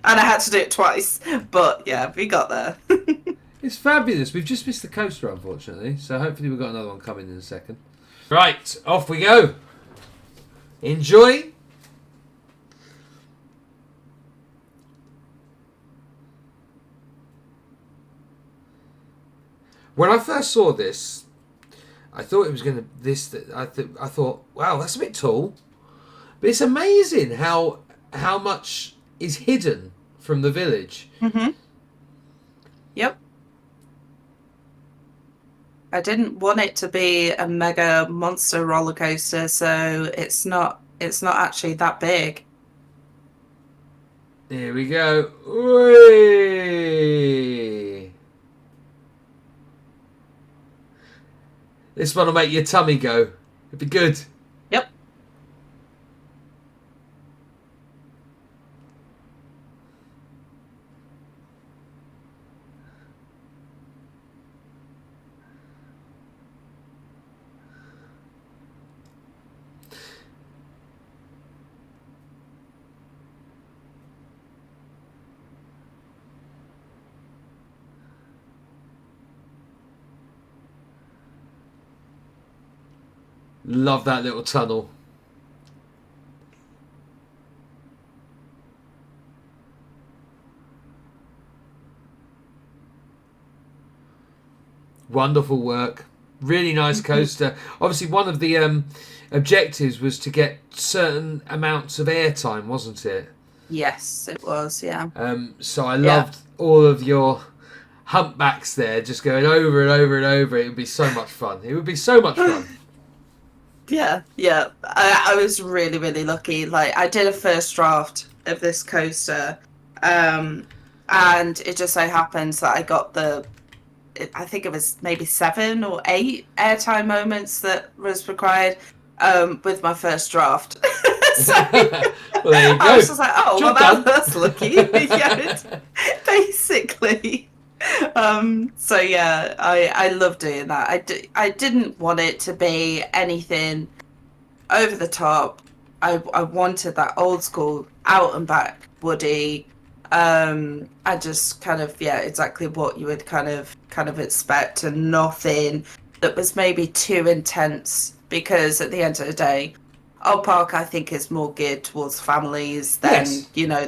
And I had to do it twice, but yeah, we got there. It's fabulous. We've just missed the coaster, unfortunately, so hopefully we've got another one coming in a second. Right, off we go. Enjoy. When I first saw this, I thought it was going to I thought, wow, that's a bit tall. But it's amazing how much is hidden from the village. Mm-hmm. Yep. I didn't want it to be a mega monster roller coaster, so it's not actually that big. Here we go. Whee! This one will make your tummy go. It'd be good. Yep. Love that little tunnel. Wonderful work. Really nice coaster. Obviously, one of the objectives was to get certain amounts of airtime, wasn't it? Yes, it was. Yeah. So I loved all of your humpbacks there, just going over and over and over. It would be so much fun. It would be so much fun. Yeah. I was really, really lucky. Like, I did a first draft of this coaster, and it just so happens that I got I think it was maybe 7 or 8 airtime moments that was required with my first draft. So Well, there you go. I was just like, oh, Job well, done. that's lucky. Yeah, basically. So yeah, I love doing that. I didn't want it to be anything over the top. I wanted that old school out and back Woody. I just kind of exactly what you would kind of expect, and nothing that was maybe too intense, because at the end of the day, our park I think is more geared towards families than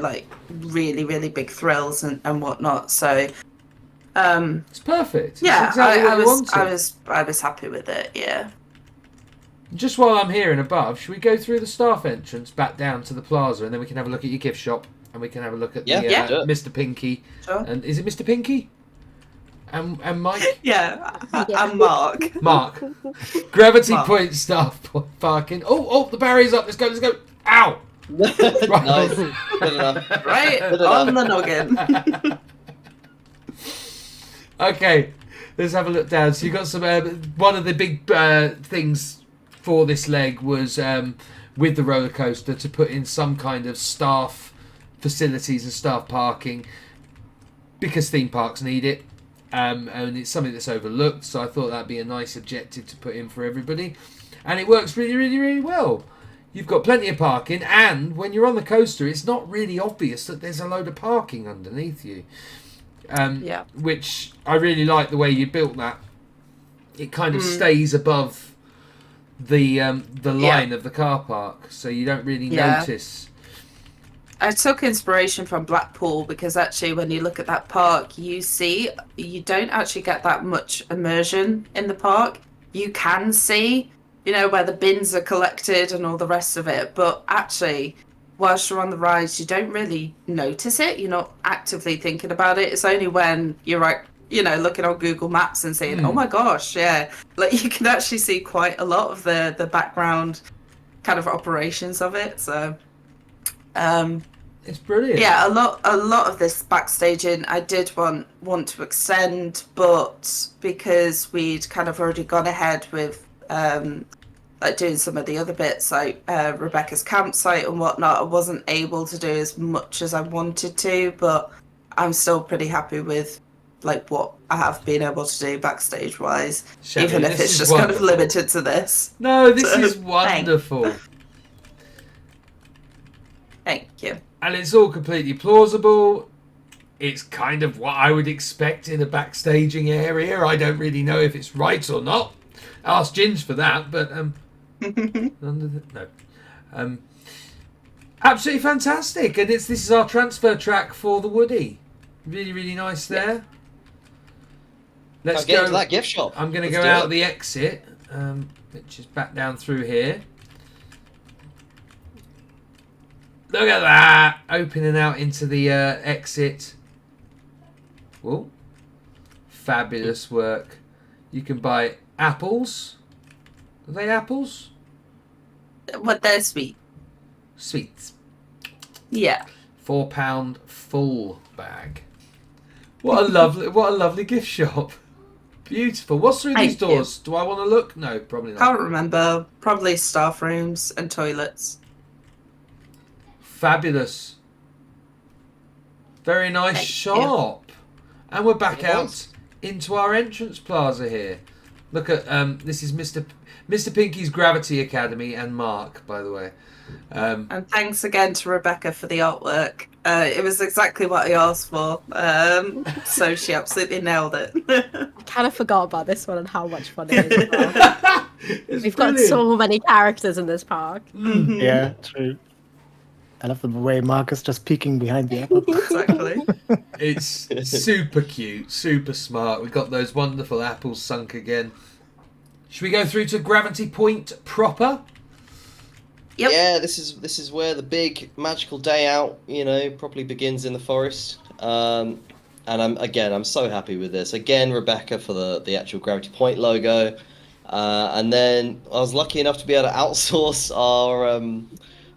like really, really big thrills and whatnot. So It's perfect. yeah, It's exactly what you wanted. I was happy with it. Yeah. Just while I'm here and above, should we go through the staff entrance back down to the plaza, and then we can have a look at your gift shop, and we can have a look at the Mr. Pinky. Sure. And is it Mr. Pinky? And Mike? Yeah, and Mark. Mark. Gravity Point staff parking. Oh, the barrier's up. Let's go. Ow! Nice. Good enough. Right on the noggin. Okay, let's have a look down. So you got some. One of the big things for this leg was with the roller coaster to put in some kind of staff facilities and staff parking, because theme parks need it. And it's something that's overlooked, so I thought that'd be a nice objective to put in for everybody, and it works really, really, really well. You've got plenty of parking, and when you're on the coaster, it's not really obvious that there's a load of parking underneath you. Which I really like the way you built that. It kind of stays above the line of the car park, so you don't really notice. I took inspiration from Blackpool, because actually when you look at that park, you don't actually get that much immersion in the park. You can see, where the bins are collected and all the rest of it, but actually whilst you're on the rides, you don't really notice it. You're not actively thinking about it. It's only when you're looking on Google Maps and saying, oh my gosh, like you can actually see quite a lot of the background kind of operations of it. So it's brilliant. Yeah, a lot of this backstaging I did want to extend, but because we'd kind of already gone ahead with like doing some of the other bits, like Rebecca's campsite and whatnot, I wasn't able to do as much as I wanted to. But I'm still pretty happy with like what I have been able to do backstage wise, Shami, even if this it's is just kind of wonderful. limited to this. No, this So, is wonderful. Thank you. And it's all completely plausible. It's kind of what I would expect in a backstaging area. I don't really know if it's right or not. Ask Ginge for that, but no. Absolutely fantastic, and this is our transfer track for the Woody. Really, really nice there. Let's Get go into that gift shop. I'm going to Let's go do out it. the exit, which is back down through here. Look at that! Opening out into the exit. Whoa. Fabulous work. You can buy apples. Are they apples? But they're sweet. Sweets. Yeah. £4 full bag. What a lovely gift shop. Beautiful. What's through these Thank you. doors? Do I want to look? No, probably not. Can't remember. Probably staff rooms and toilets. Fabulous. Very nice Thank shop. And we're back Very out nice. into our entrance plaza here. Look at this is Mr. Pinky's Gravity Academy and Mark, by the way. And thanks again to Rebecca for the artwork. It was exactly what I asked for. So she absolutely nailed it. I kind of forgot about this one and how much fun it is. As well. We've got so many characters in this park. Yeah, true. I love the way Mark is just peeking behind the apple. Exactly. It's super cute, super smart. We've got those wonderful apples sunk again. Should we go through to Gravity Point proper? Yep. Yeah, this is where the big magical day out, properly begins in the forest. And I'm so happy with this. Again, Rebecca for the actual Gravity Point logo. And then I was lucky enough to be able to outsource our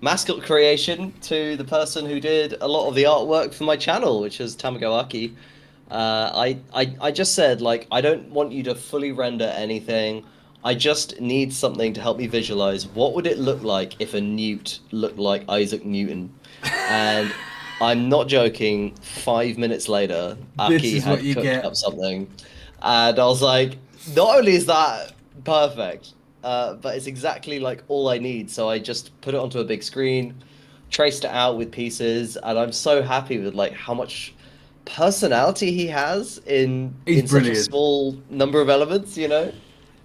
mascot creation to the person who did a lot of the artwork for my channel, which is Tamago Aki. I just said, like, I don't want you to fully render anything. I just need something to help me visualize what would it look like if a newt looked like Isaac Newton. And I'm not joking, 5 minutes later, Aki had cooked up something. And I was like, not only is that perfect, but it's exactly like all I need. So I just put it onto a big screen, traced it out with pieces, and I'm so happy with like how much personality he has in such a small number of elements,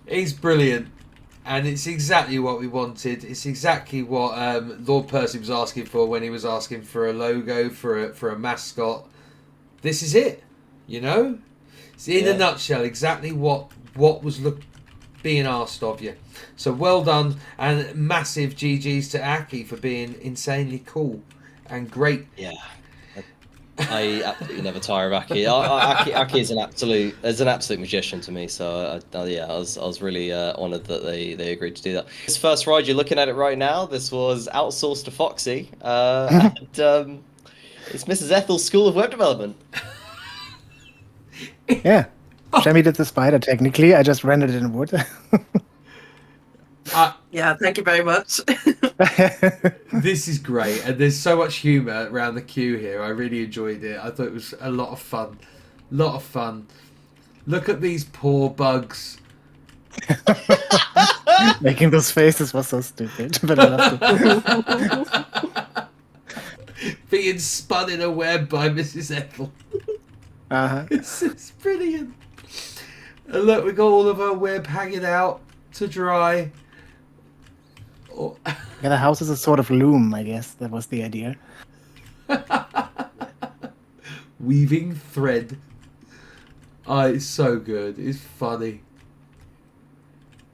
He's brilliant, and it's exactly what we wanted. It's exactly what Lord Percy was asking for when he was asking for a logo for a mascot. This is it, It's in a nutshell exactly what was being asked of you. So well done, and massive GGs to Aki for being insanely cool and great. Yeah. I absolutely never tire of Aki. Aki is an absolute magician to me. So I was really honoured that they agreed to do that. This first ride, you're looking at it right now. This was outsourced to Foxy, and it's Mrs. Ethel's School of Web Development. Yeah, Shami did the spider. Technically, I just rendered it in wood. Yeah, thank you very much. This is great, and there's so much humour around the queue here. I really enjoyed it. I thought it was a lot of fun. Look at these poor bugs. Making those faces was so stupid, but I loved it. Being spun in a web by Mrs. Ethel. Uh-huh. It's brilliant. And look, we got all of our web hanging out to dry. Yeah, the house is a sort of loom, I guess. That was the idea. Weaving thread. Oh, it's so good. It's funny.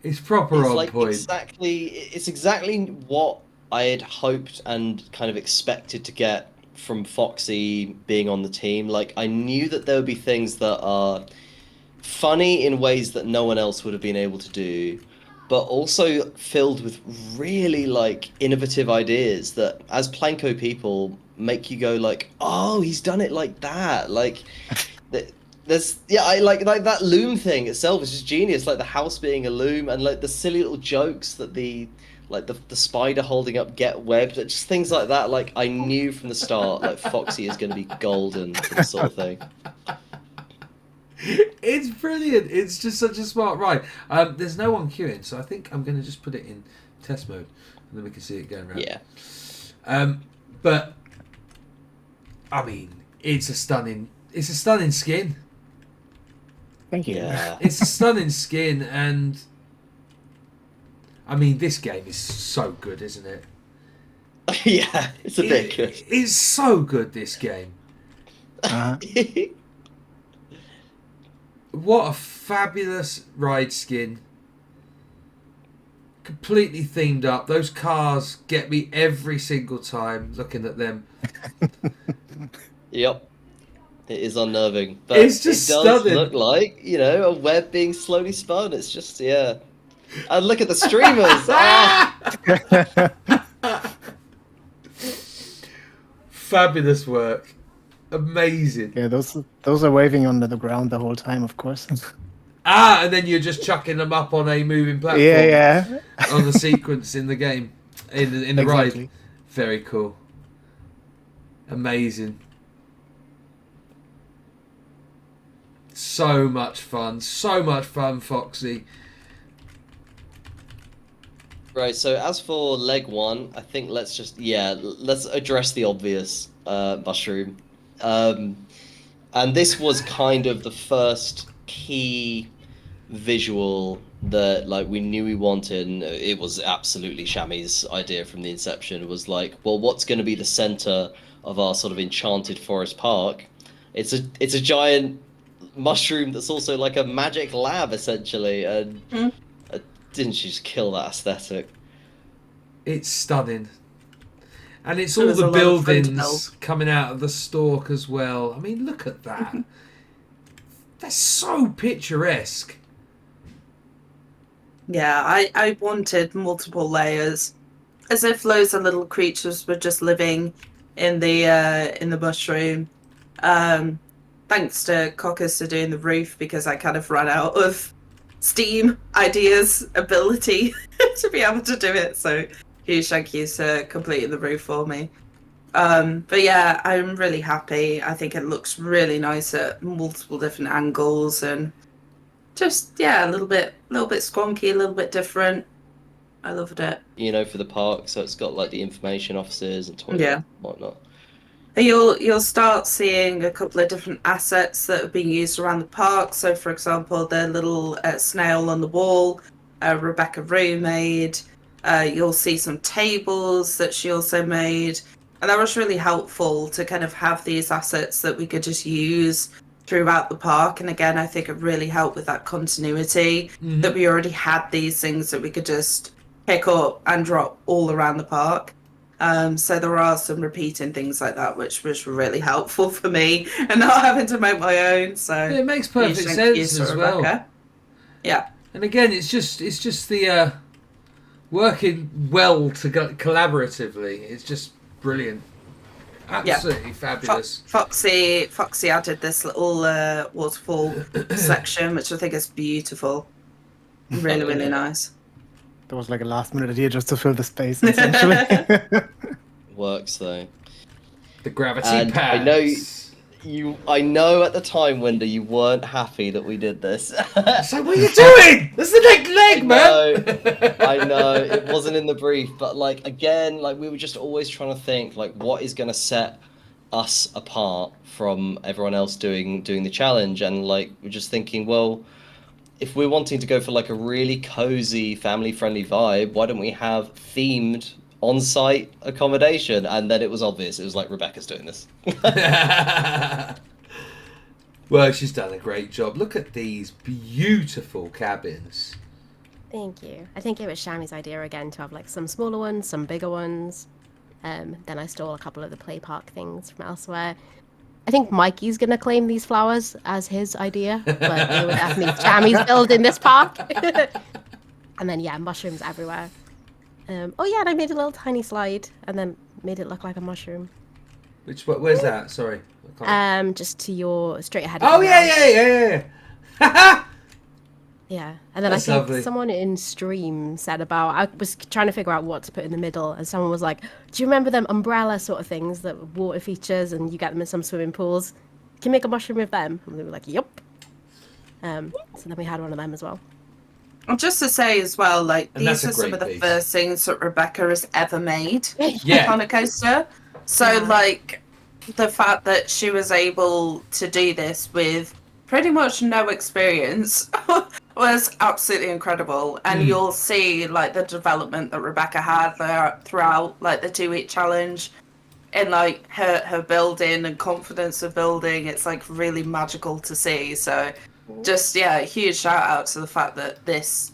It's proper on point. It's exactly what I had hoped and kind of expected to get from Foxy being on the team. Like, I knew that there would be things that are funny in ways that no one else would have been able to do, but also filled with really like innovative ideas that as Planko people make you go like, oh, he's done it like that. Like I like that loom thing itself is just genius. Like the house being a loom and like the silly little jokes that the like the spider holding up get webbed, just things like that. Like I knew from the start, like Foxy is going to be golden for this sort of thing. It's brilliant. It's just such a smart ride. There's no one queuing, so I think I'm going to just put it in test mode, and then we can see it going around. Yeah. But I mean, it's a stunning skin. Thank you. Yeah. It's a stunning skin, and I mean, this game is so good, isn't it? Yeah, it's a bit good. It's so good, this game. Uh-huh. What a fabulous ride skin. Completely themed up. Those cars get me every single time looking at them. Yep. It is unnerving. But It's just it does stunning. look like, a web being slowly spun. It's just, yeah. And look at the streamers. Fabulous work. Amazing. Yeah, those are waving under the ground the whole time, of course. And then you're just chucking them up on a moving platform. Yeah. On the sequence in the game. In the Exactly. ride. Very cool. Amazing. So much fun. So much fun, Foxy. Right, so as for leg one, I think let's address the obvious, mushroom. And this was kind of the first key visual that we knew we wanted, and it was absolutely Shammy's idea from the inception. It was like, well, what's going to be the center of our sort of enchanted forest park? It's a giant mushroom that's also like a magic lab, essentially, and didn't she just kill that aesthetic? It's stunning. And it's There all was the a lot of fun to buildings coming out of the stalk as well. I mean, look at that. That's so picturesque. Yeah, I wanted multiple layers, as if loads of little creatures were just living in the mushroom. Thanks to Caucus for doing the roof, because I kind of ran out of Steam ideas ability to be able to do it. So huge thank you for completing the roof for me. But yeah, I'm really happy. I think it looks really nice at multiple different angles, and just a little bit squonky, a little bit different. I loved it. For the park, so it's got like the information offices and toilets and whatnot. You'll start seeing a couple of different assets that are being used around the park. So, for example, the little snail on the wall, Rebeccarooo made. You'll see some tables that she also made. And that was really helpful to kind of have these assets that we could just use throughout the park. And again, I think it really helped with that continuity, that we already had these things that we could just pick up and drop all around the park. So there are some repeating things like that, which was really helpful for me, and not having to make my own. So It makes perfect sense as well. Rebecca. Yeah. And again, it's just the working well collaboratively. It's just brilliant. Absolutely fabulous. Foxy added this little waterfall section, which I think is beautiful. Really, really nice. That was like a last minute idea just to fill the space, essentially. Works though. The gravity And pads. I know at the time, Winder, you weren't happy that we did this. So what are you doing? That's the next leg, man. I know it wasn't in the brief, but again, we were just always trying to think what is going to set us apart from everyone else doing the challenge, and we're just thinking, well, if we're wanting to go for a really cozy, family-friendly vibe, why don't we have themed on-site accommodation? And then it was obvious. It was Rebecca's doing this. Well, she's done a great job. Look at these beautiful cabins. Thank you. I think it was Shammy's idea again to have some smaller ones, some bigger ones. Then I stole a couple of the play park things from elsewhere. I think Mikey's going to claim these flowers as his idea, but it was definitely Shammy's build in this park. And then, mushrooms everywhere. And I made a little tiny slide and then made it look like a mushroom. Where's that? Sorry. Just to your straight ahead. Oh, yeah. Yeah, and then That's I think lovely. someone in stream said about, I was trying to figure out what to put in the middle, and someone was like, "Do you remember them umbrella sort of things that were water features, and you get them in some swimming pools? Can you make a mushroom with them?" And we were like, "Yup." So then we had one of them as well. And just to say as well, like And that's these a are some of great the piece. first things that Rebecca has ever made Yeah. on a coaster. So Yeah. like the fact that she was able to do this with pretty much no experience was absolutely incredible. And you'll see like the development that Rebecca had there throughout like the 2-week challenge, and like her building and confidence of building. It's like really magical to see. So just a huge shout out to the fact that this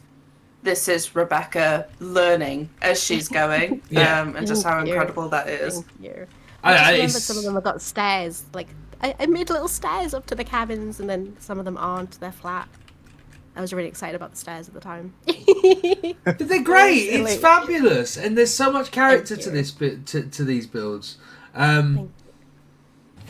is Rebecca learning as she's going. Yeah. And just how Thank you. incredible that is. Thank you. I just remembered it's- some of them have got stairs. Like I made little stairs up to the cabins, and then some of them aren't. They're flat. I was really excited about the stairs at the time. But they're great. Silly. It's fabulous, and there's so much character Thank to you. this bit to these builds.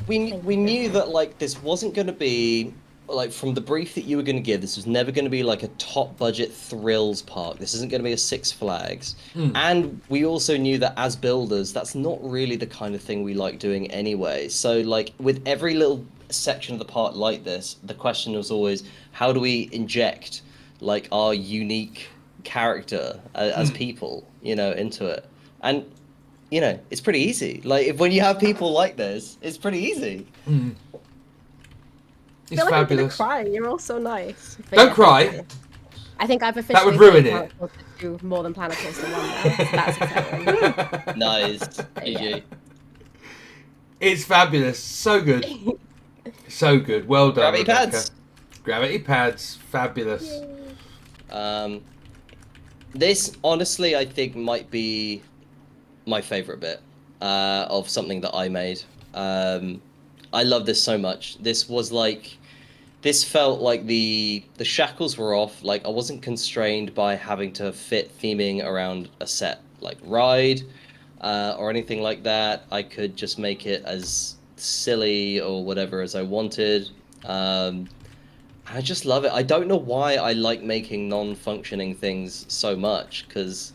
We knew that like this wasn't going to be like from the brief that you were going to give. This was never going to be like a top budget thrills park. This isn't going to be a Six Flags. And we also knew that as builders, that's not really the kind of thing we like doing anyway. So like with every little section of the park like this, the question was always, how do we inject like our unique character as people, you know, into it? And you know, it's pretty easy. Like when you have people like this, it's pretty easy. I It's feel like I'm gonna fabulous. cry. You're all so nice. But Don't yeah, cry. thank you. I think I've officially would ruin made it. Planet Coaster 2 more than Planet Coaster 1 now. So that's exciting. Nice, GG. It's fabulous. So good. So good. Well done, Gravity Rebecca. pads. Gravity pads. Fabulous. This honestly, I think, might be my favorite bit of something that I made. I love this so much. This felt like the shackles were off. Like I wasn't constrained by having to fit theming around a set like ride or anything like that. I could just make it as silly or whatever as I wanted. I just love it. I don't know why I like making non-functioning things so much, because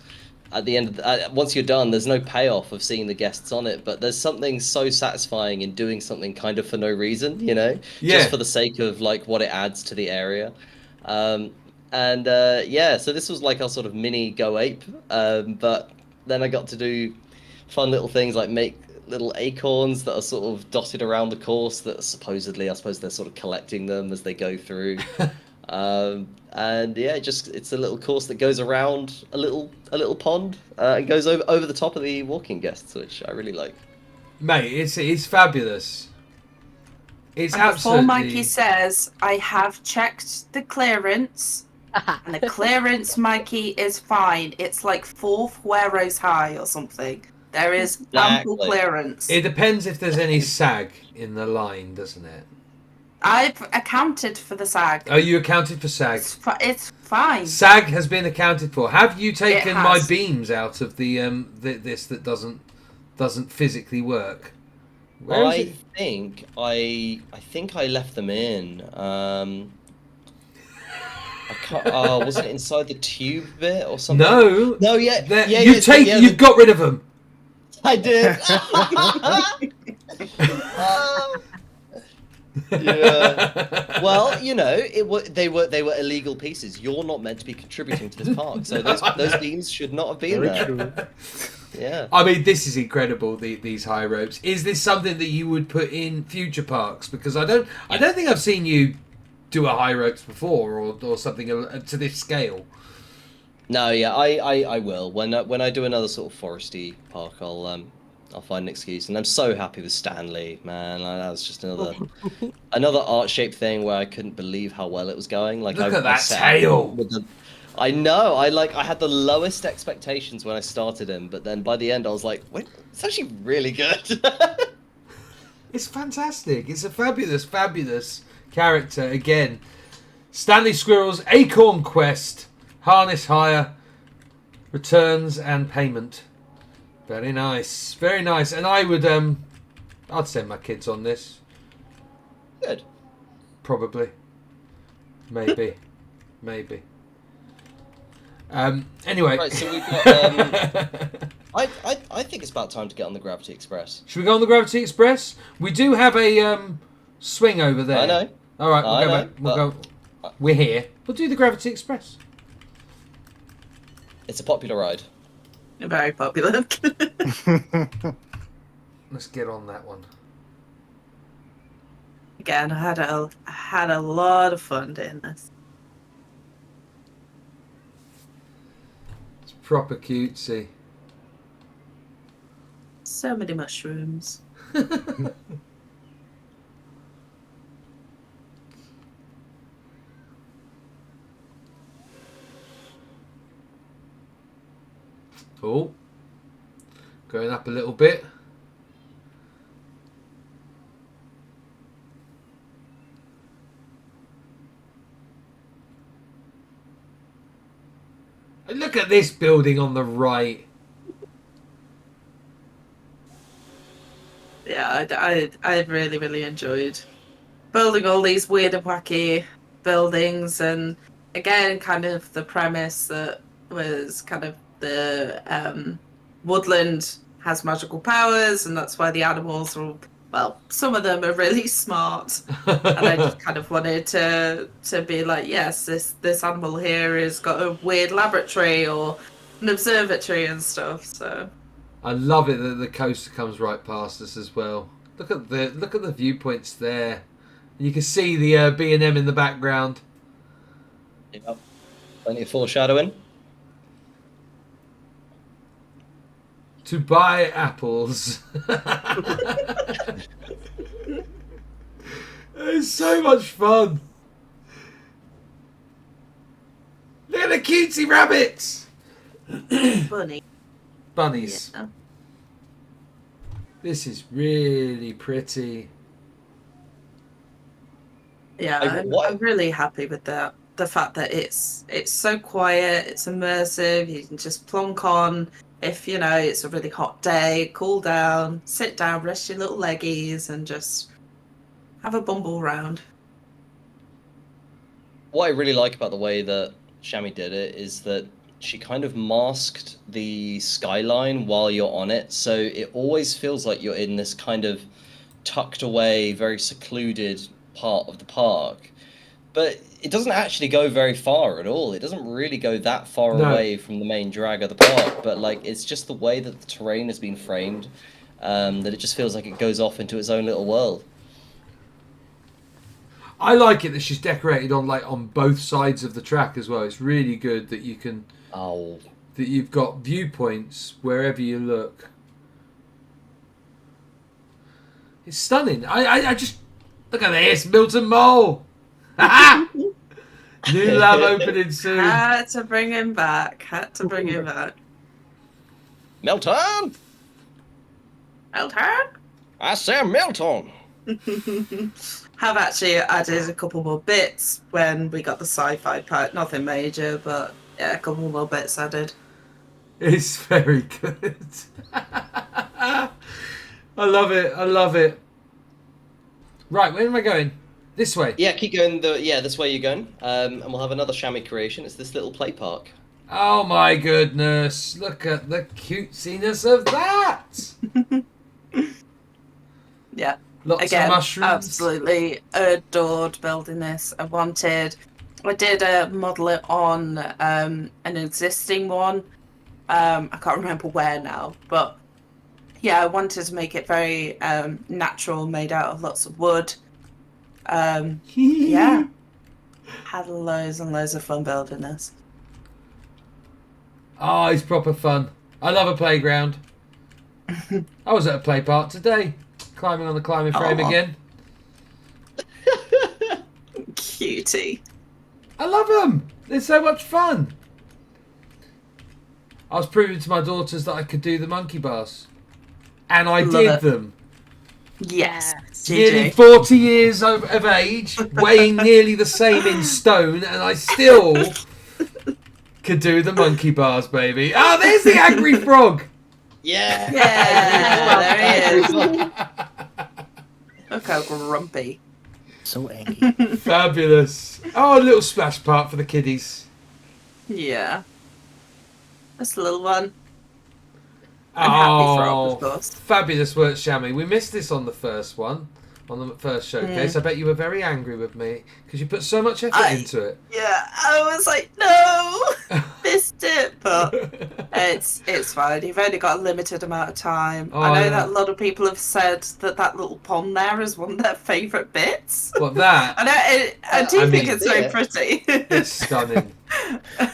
at the end of once you're done, there's no payoff of seeing the guests on it, but there's something so satisfying in doing something kind of for no reason, you know, just for the sake of like what it adds to the area. So this was like our sort of mini Go Ape, but then I got to do fun little things like make little acorns that are sort of dotted around the course that supposedly, I suppose they're sort of collecting them as they go through. It's a little course that goes around a little pond and goes over the top of the walking guests, which I really like. Mate, it's fabulous. It's And before absolutely. Mikey says, I have checked the clearance, and the clearance, Mikey, is fine. It's like 4 Fueros high or something. There is ample Exactly. clearance. It depends if there's any sag in the line, doesn't it? I've accounted for the sag. Oh, you accounted for sag. It's fine. Sag has been accounted for. Have you taken It my has. beams out of the this that doesn't physically work? Where is I it? think I left them in. I can't, was it inside the tube bit or something? No. No, You've got rid of them. I did. Yeah. Well, you know, they were illegal pieces. You're not meant to be contributing to this park, so those beams should not have been Very there. true. Yeah. I mean, this is incredible. These high ropes. Is this something that you would put in future parks? Because I don't think I've seen you do a high ropes before or something to this scale. No, yeah, I will. When I do another sort of foresty park, I'll find an excuse. And I'm so happy with Stanley, man. That was just another art-shaped thing where I couldn't believe how well it was going. Like, Look I at that set tail. with I know. I had the lowest expectations when I started him, but then by the end I was like, wait, it's actually really good. It's fantastic. It's a fabulous, fabulous character. Again, Stanley Squirrel's Acorn Quest, Harness Hire, Returns and Payment. Very nice. Very nice. And I would, I'd send my kids on this. Good. Probably. Maybe. Maybe. Anyway. Right, so we've got. I think it's about time to get on the Gravity Express. Should we go on the Gravity Express? We do have a swing over there. I know. All right, we'll go back. We'll go. We're here. We'll do the Gravity Express. It's a popular ride. Very popular. Let's get on that one. Again, I had a lot of fun doing this. It's proper cutesy. So many mushrooms. Oh, going up a little bit. And look at this building on the right. Yeah, I really, really enjoyed building all these weird and wacky buildings, and again, kind of the premise that was kind of the woodland has magical powers, and that's why the animals are all, well, some of them are really smart, and I just kind of wanted to be like, yes, this animal here has got a weird laboratory or an observatory and stuff. So I love it that the coaster comes right past us as well. Look at the viewpoints there. You can see the B&M in the background. Yep. Plenty of foreshadowing. To buy apples. It's so much fun. Look at the cutesy rabbits. Bunnies. Yeah. This is really pretty. Yeah, I'm really happy with that. The fact that it's so quiet, it's immersive. You can just plonk on. If, you know, it's a really hot day, cool down, sit down, rest your little leggies, and just have a bumble round. What I really like about the way that Shami did it is that she kind of masked the skyline while you're on it, so it always feels like you're in this kind of tucked away, very secluded part of the park. But it doesn't actually go very far at all. It doesn't really go that far away from the main drag of the park. But like, it's just the way that the terrain has been framed, that it just feels like it goes off into its own little world. I like it that she's decorated on both sides of the track as well. It's really good that you can. Oh. That you've got viewpoints wherever you look. It's stunning. I just look at this, Milton Mole. New lab opening soon. Had to bring him back. Milton! Milton? I say Milton! Have actually added a couple more bits when we got the sci-fi part. Nothing major, but yeah, a couple more bits added. It's very good. I love it. Right, where am I going? This way. Yeah, keep going. This way you're going. And we'll have another Shami creation. It's this little play park. Oh my goodness. Look at the cutesiness of that. Yeah. Lots of mushrooms. Absolutely adored building this. I did model it on an existing one. I can't remember where now, but yeah, I wanted to make it very natural, made out of lots of wood. Yeah, had loads and loads of fun building this. Oh, it's proper fun. I love a playground. I was at a play park today, climbing on the climbing frame again. Cutie. I love them. They're so much fun. I was proving to my daughters that I could do the monkey bars, and I did them. Yes. Nearly 40 years of age, weighing nearly the same in stone, and I still could do the monkey bars, baby. Oh, there's the angry frog. Yeah. Yeah, there he is. Look how grumpy. So angry. Fabulous. Oh, a little splash part for the kiddies. Yeah. That's a little one. I'm happy for Rob, of course. Fabulous work, Shammy. We missed this on the first one, on the first showcase. I bet you were very angry with me because you put so much effort into it. Yeah, I was like, no, missed it, but it's fine. You've only got a limited amount of time. Oh, I know that a lot of people have said that little pond there is one of their favourite bits. What, that? I do think it's very pretty. It's stunning.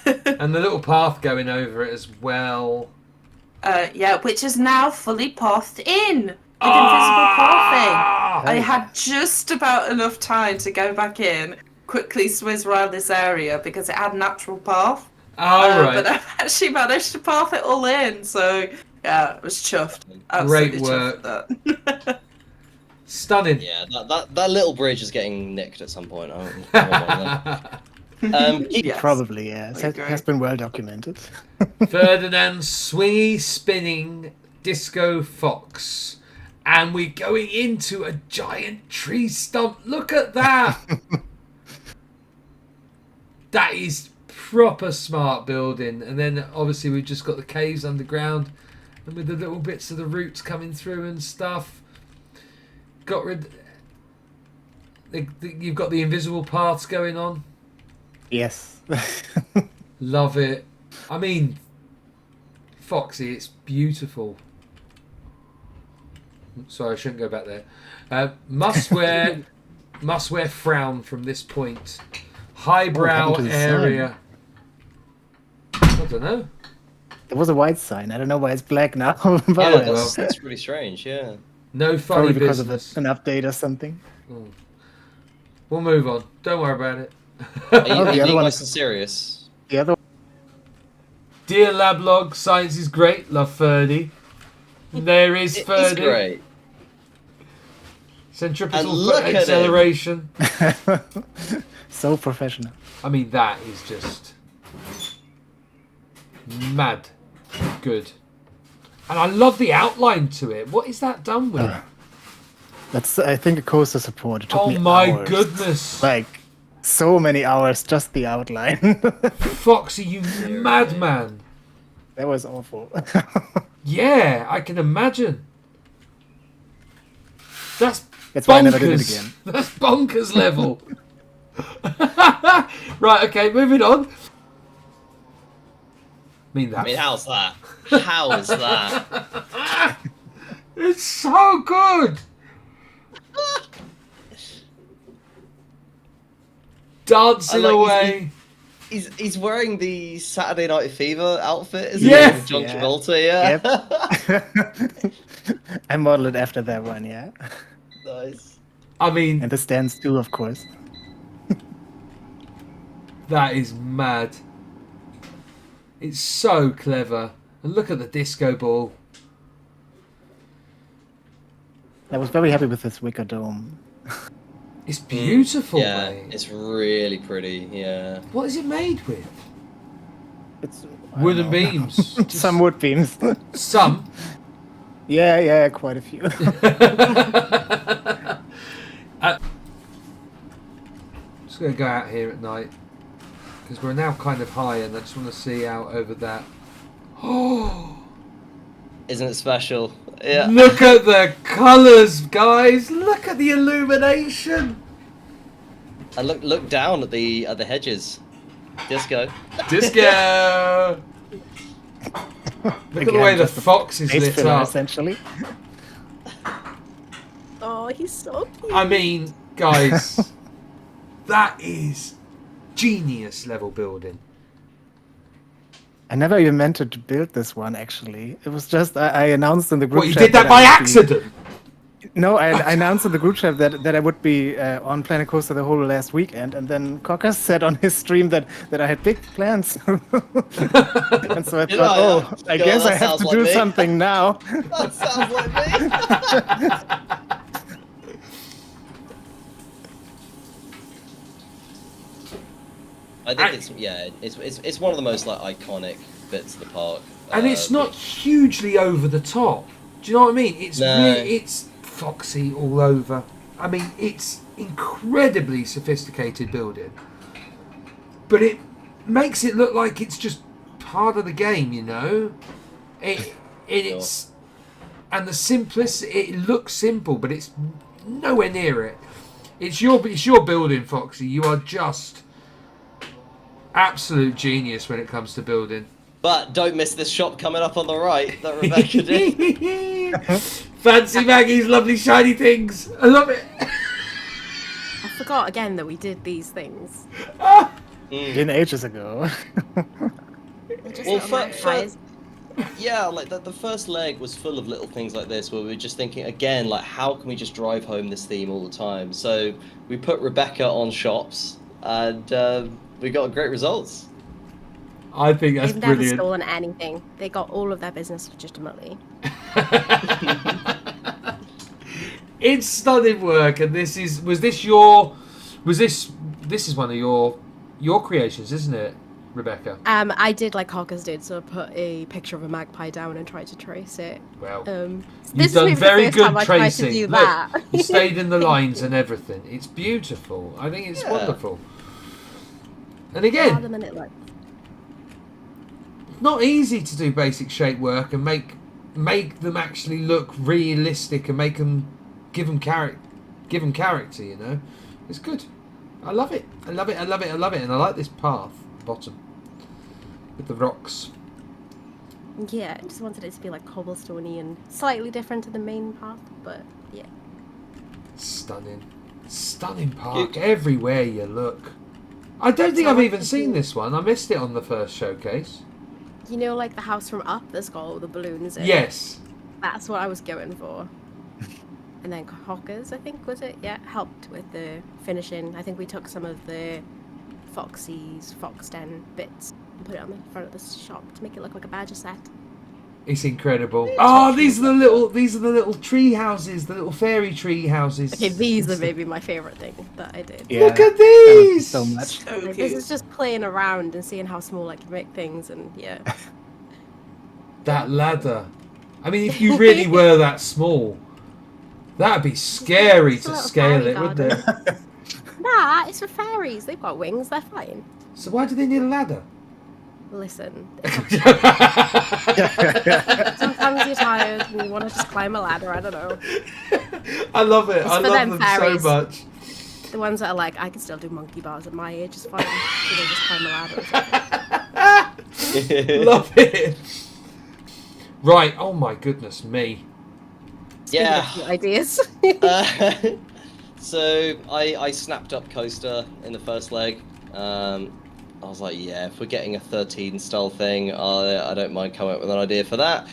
And the little path going over it as well. Yeah, which is now fully pathed in with invisible pathing. I had just about enough time to go back in, quickly swizz around this area because it had natural path. Right. But I've actually managed to path it all in, so yeah, I was chuffed. Great work. Chuffed with that. Stunning. Yeah, that little bridge is getting nicked at some point. I Yes. Probably, yeah. It has been well documented. Ferdinand's swingy spinning disco fox. And we're going into a giant tree stump. Look at that. That is proper smart building. And then obviously we've just got the caves underground. And with the little bits of the roots coming through and stuff. You've got the invisible paths going on. Yes. Love it. I mean, Foxy, it's beautiful. Sorry, I shouldn't go back there. Must wear frown from this point. Highbrow area. I don't know. There was a white sign. I don't know why it's black now. Yeah, that's really strange. Yeah. No funny probably because business. of an update or something. We'll move on. Don't worry about it. Are you the other one is serious? The other. Dear Lablog, science is great. Love Ferdy. There is Ferdy. It's great. Centripetal acceleration. So professional. I mean, that is just mad good. And I love the outline to it. What is that done with? That's, I think, a coaster support. It took me my hours. goodness. Like, so many hours, just the outline. Foxy, you madman. That was awful. Yeah, I can imagine. That's why I never did it bonkers. again. That's bonkers level. Right, okay, moving on. I mean, how's that? How is that? It's so good. Dancing away. He's wearing the Saturday Night Fever outfit, isn't Yes. he? With John Travolta, yeah. Yep. I modeled it after that one, yeah. Nice. I mean, And the stands too, of course. that is mad. It's so clever. And look at the disco ball. I was very happy with this wicker dome. It's beautiful, Yeah, mate. it's really pretty. Yeah. What is it made with? It's Wooden beams. Some wood beams. Some. Yeah, quite a few. Just going to go out here at night. Because we're now kind of high and I just want to see out over that. Oh! Isn't it special? Yeah. Look at the colours, guys! Look at the illumination! And look down at the hedges. Disco. Disco! Look at the way the fox is lit filler, up. essentially. Oh, he's so cute. I mean, guys, that is genius level building. I never even meant to build this one, actually. It was just, I announced in the group What, you chat did that by I would accident? No, I announced in the group chat that I would be on Planet Coaster the whole last weekend, and then Cocker said on his stream that I had big plans. And so I thought, I guess I have to do something now. That sounds like me. I think it's one of the most like iconic bits of the park. And it's not hugely over the top. Do you know what I mean? It's No. it's foxy all over. I mean, it's incredibly sophisticated building, but it makes it look like it's just part of the game, you know. It's and the simplicity. It looks simple, but it's nowhere near it. It's your building, Foxy. You are just absolute genius when it comes to building. But don't miss this shop coming up on the right that Rebecca did. Fancy Maggie's lovely shiny things. I love it. I forgot again that we did these things. In ages ago. Well, yeah, like the first leg was full of little things like this, where we were just thinking again, like, how can we just drive home this theme all the time? So we put Rebecca on shops, and we got great results. I think that's They've never brilliant. stolen anything. They got all of their business legitimately. It's stunning work, and this is one of your creations, isn't it, Rebecca? I did like Hawkers did, so I put a picture of a magpie down and tried to trace it. Well, This you've is done maybe the very first good time I tried to tracing. do Look, that. you stayed in the lines and everything. It's beautiful. I think it's wonderful. And again, Harder than it looks. not easy to do basic shape work and make them actually look realistic and give them character, you know. It's good. I love it. I love it. And I like this path bottom with the rocks. Yeah, I just wanted it to be like cobblestoney and slightly different to the main path, but yeah. Stunning park everywhere you look. I don't think I've even seen this one. I missed it on the first showcase. You know, like the house from Up that's got all the balloons in? Yes. That's what I was going for. And then Hawkers, I think, was it? Yeah, helped with the finishing. I think we took some of the Foxy's Fox Den bits and put it on the front of the shop to make it look like a badger set. It's incredible. Oh, these are the little tree houses, the little fairy tree houses. Okay, these are maybe my favourite thing that I did. Yeah, Look at these! So much. So Like, cute. this is just playing around and seeing how small I can make things, and yeah. That ladder. I mean, if you really were that small, that'd be scary It's a to little scale fairy it, wouldn't it? Nah, it's for fairies. They've got wings. They're fine. So why do they need a ladder? Listen, sometimes you're tired and you want to just climb a ladder. I don't know. I love it. I for love them them fairies. so much. The ones that are like, I can still do monkey bars at my age. It's fine. So they just climb a ladder. Or something. Love it. Right. Oh my goodness me. Speaking Yeah. of cute ideas. So I snapped up Coaster in the first leg. I was like, yeah, if we're getting a 13 style thing, I don't mind coming up with an idea for that.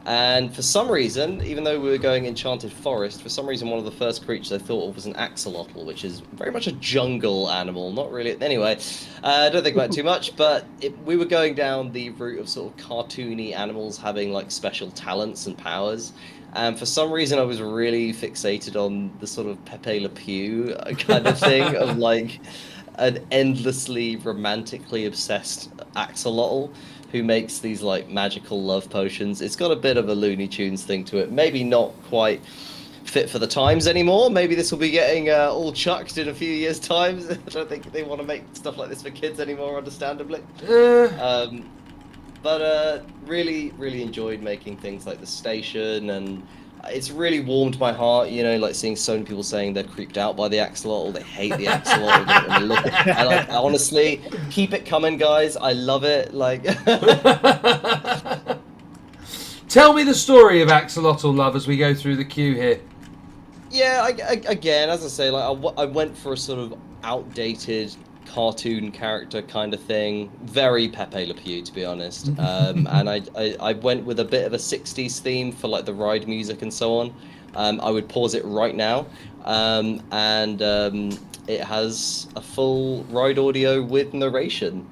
And for some reason, even though we were going Enchanted Forest, for some reason one of the first creatures I thought of was an axolotl, which is very much a jungle animal. Not really. Anyway, I don't think about it too much, but we were going down the route of sort of cartoony animals having like special talents and powers. And for some reason, I was really fixated on the sort of Pepe Le Pew kind of thing of like an endlessly romantically obsessed axolotl who makes these like magical love potions. It's got a bit of a Looney Tunes thing to it. Maybe not quite fit for the times anymore. Maybe this will be getting all chucked in a few years' time. I don't think they want to make stuff like this for kids anymore, understandably. But really, really enjoyed making things like the station, and it's really warmed my heart, you know, like seeing so many people saying they're creeped out by the axolotl, they hate the axolotl. They don't really look at it. I honestly, keep it coming, guys. I love it. Like, Tell me the story of axolotl love as we go through the queue here. yeah, again, as I say, like I went for a sort of outdated cartoon character kind of thing, very Pepe Le Pew, to be honest. And I went with a bit of a 60s theme for like the ride music and so on. I would pause it right now, and it has a full ride audio with narration.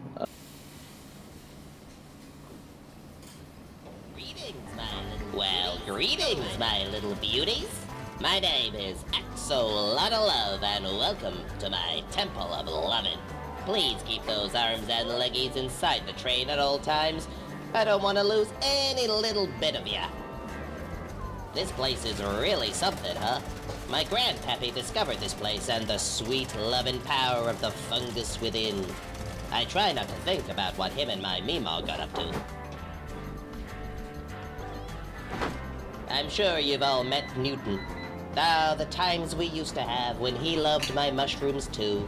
Greetings, my little beauties. My name is Axolotl Love, and welcome to my Temple of Lovin'. Please keep those arms and leggies inside the train at all times. I don't want to lose any little bit of ya. This place is really something, huh? My grandpappy discovered this place and the sweet loving power of the fungus within. I try not to think about what him and my Meemaw got up to. I'm sure you've all met Newton. Ah, the times we used to have when he loved my mushrooms too,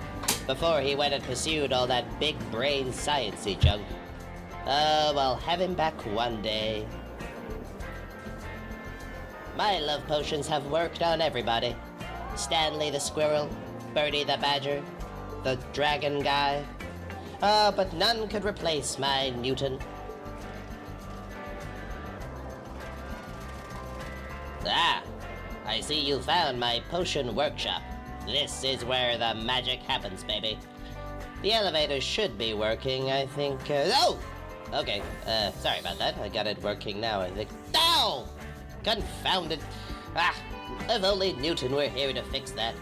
before he went and pursued all that big brain science-y junk. I'll have him back one day. My love potions have worked on everybody. Stanley the squirrel, Birdie the badger, the dragon guy. But none could replace my Newton. Ah, I see you found my potion workshop. This is where the magic happens, baby. The elevator should be working, I think. Oh! Okay, sorry about that. I got it working now, I think. Ow! Confounded. Ah, if only Newton were here to fix that.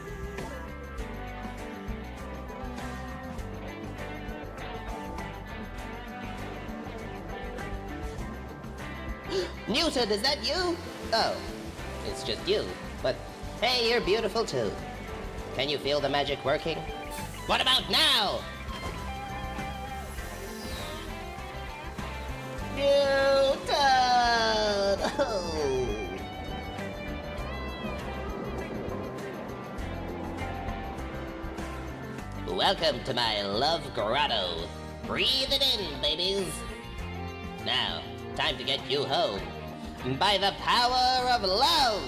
Newton, is that you? Oh, it's just you. But hey, you're beautiful too. Can you feel the magic working? What about now? Newton! Oh. Welcome to my love grotto. Breathe it in, babies. Now, time to get you home. By the power of love!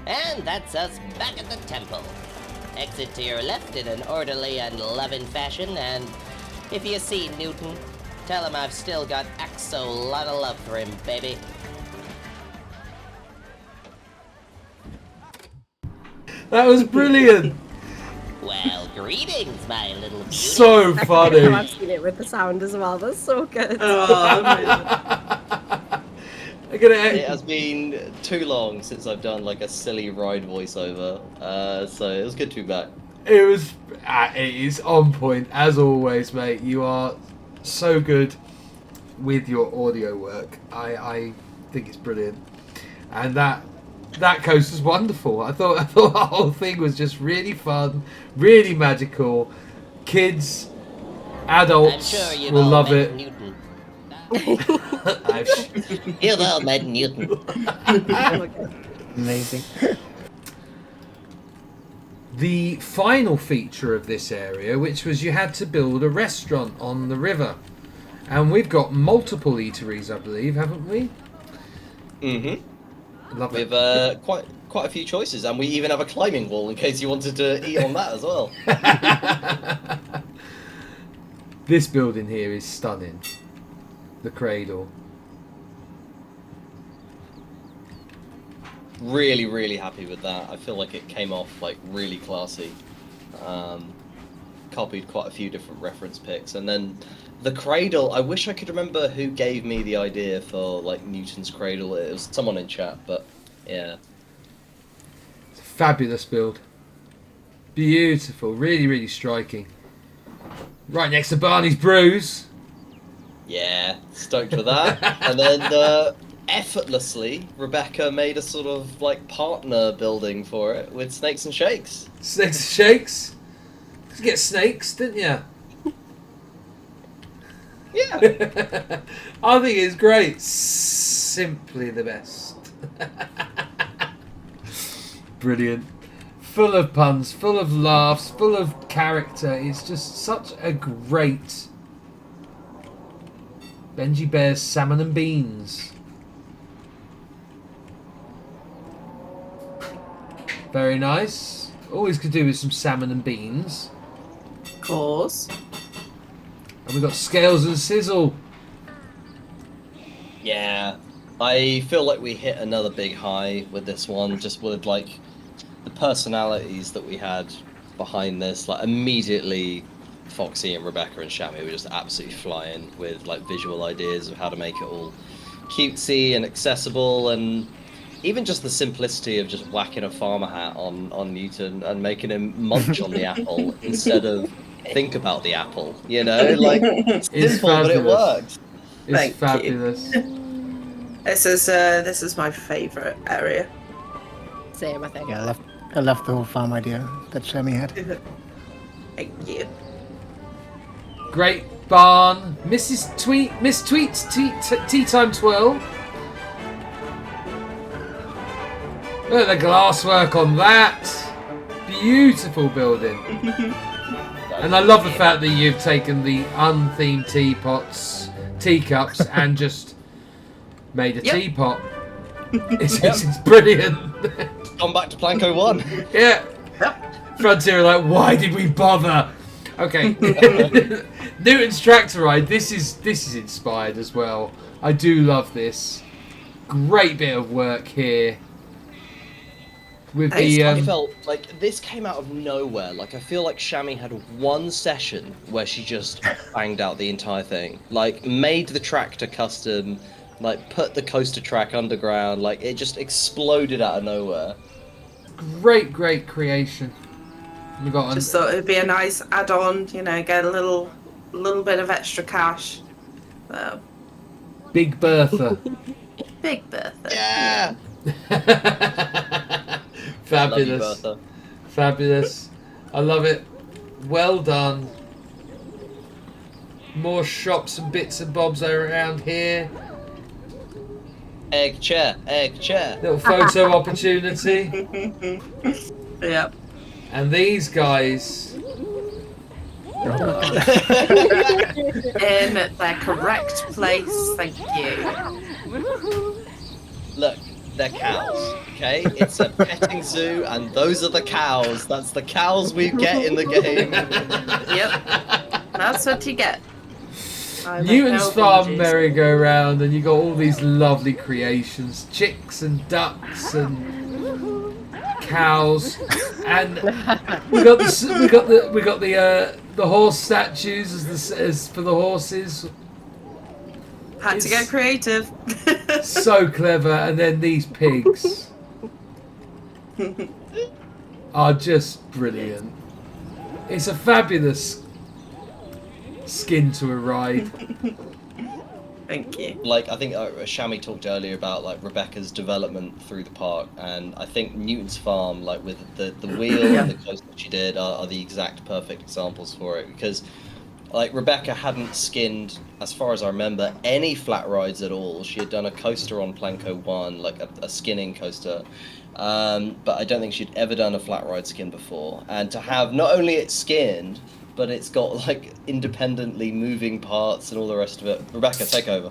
And that's us back at the temple. Exit to your left in an orderly and loving fashion, and if you see Newton, tell him I've still got a lot of love for him, baby. That was brilliant. Well, greetings, my little beauty. So funny. I've seen it with the sound as well. That's so good. It has been too long since I've done like a silly ride voiceover, so it was good to be back. It is on point as always, mate. You are so good with your audio work. I think it's brilliant, and that coast was wonderful. I thought the whole thing was just really fun, really magical. Kids, adults will love it. Newton. You've all met Newton. Amazing. The final feature of this area, which was you had to build a restaurant on the river, and we've got multiple eateries, I believe, haven't we? Mm-hmm. Love it. We've quite a few choices, and we even have a climbing wall in case you wanted to eat on that as well. This building here is stunning. The cradle. Really, really happy with that. I feel like it came off like really classy. Copied quite a few different reference pics, and then the cradle. I wish I could remember who gave me the idea for like Newton's cradle. It was someone in chat, but yeah. It's a fabulous build. Beautiful. Really, really striking. Right next to Barney's Brews. Yeah, stoked with that. And then effortlessly, Rebecca made a sort of like partner building for it with Snakes and Shakes. Snakes and Shakes? You get snakes, didn't you? Yeah. I think it's great. Simply the best. Brilliant. Full of puns, full of laughs, full of character. It's just such a great Benji Bear's Salmon and Beans. Very nice. Always could do with some salmon and beans. Of course. And we've got Scales and Sizzle. Yeah. I feel like we hit another big high with this one, just with like the personalities that we had behind this. Like immediately Foxy and Rebecca and Shammy were just absolutely flying with like visual ideas of how to make it all cutesy and accessible, and even just the simplicity of just whacking a farmer hat on Newton and making him munch on the apple instead of think about the apple, you know, like simple, but it worked. It's fabulous. This is my favourite area. Same, I think. Yeah, I love the whole farm idea that Shammy had. Thank you. Great barn. Miss Tweet's tea time twirl. Look at the glasswork on that. Beautiful building. And I love the fact that you've taken the unthemed teacups, and just made a teapot. It's brilliant. Gone back to Planko 1. Yeah. Frontier are like, why did we bother? Okay. Newton's tractor ride. This is inspired as well. I do love this. Great bit of work here. With I felt like this came out of nowhere. Like I feel like Shammy had one session where she just banged out the entire thing. Like made the tractor custom, like put the coaster track underground. Like it just exploded out of nowhere. Great creation. We got just thought it'd be a nice add-on. You know, get a little bit of extra cash. So. Big Bertha. Big Bertha. Yeah. Fabulous. You, fabulous. I love it. Well done. More shops and bits and bobs around here. Egg chair. Little photo opportunity. Yep. And these guys. In their correct place. Thank you. Look. They're cows, okay? It's a petting zoo, and those are the cows. That's the cows we get in the game. Yep, that's what you get. Newton's Farm merry-go-round, and you got all these lovely creations: chicks and ducks and cows, and we got the horse statues as for the horses. Had to get creative. So clever, and then these pigs are just brilliant. It's a fabulous skin to a ride. Thank you. Like I think Shammy talked earlier about like Rebecca's development through the park, and I think Newton's Farm, like with the wheel and the coaster that she did, are the exact perfect examples for it, because like Rebecca hadn't skinned, as far as I remember, any flat rides at all. She had done a coaster on Planko 1, like a skinning coaster, but I don't think she'd ever done a flat ride skin before. And to have not only it skinned, but it's got like independently moving parts and all the rest of it. Rebecca, take over.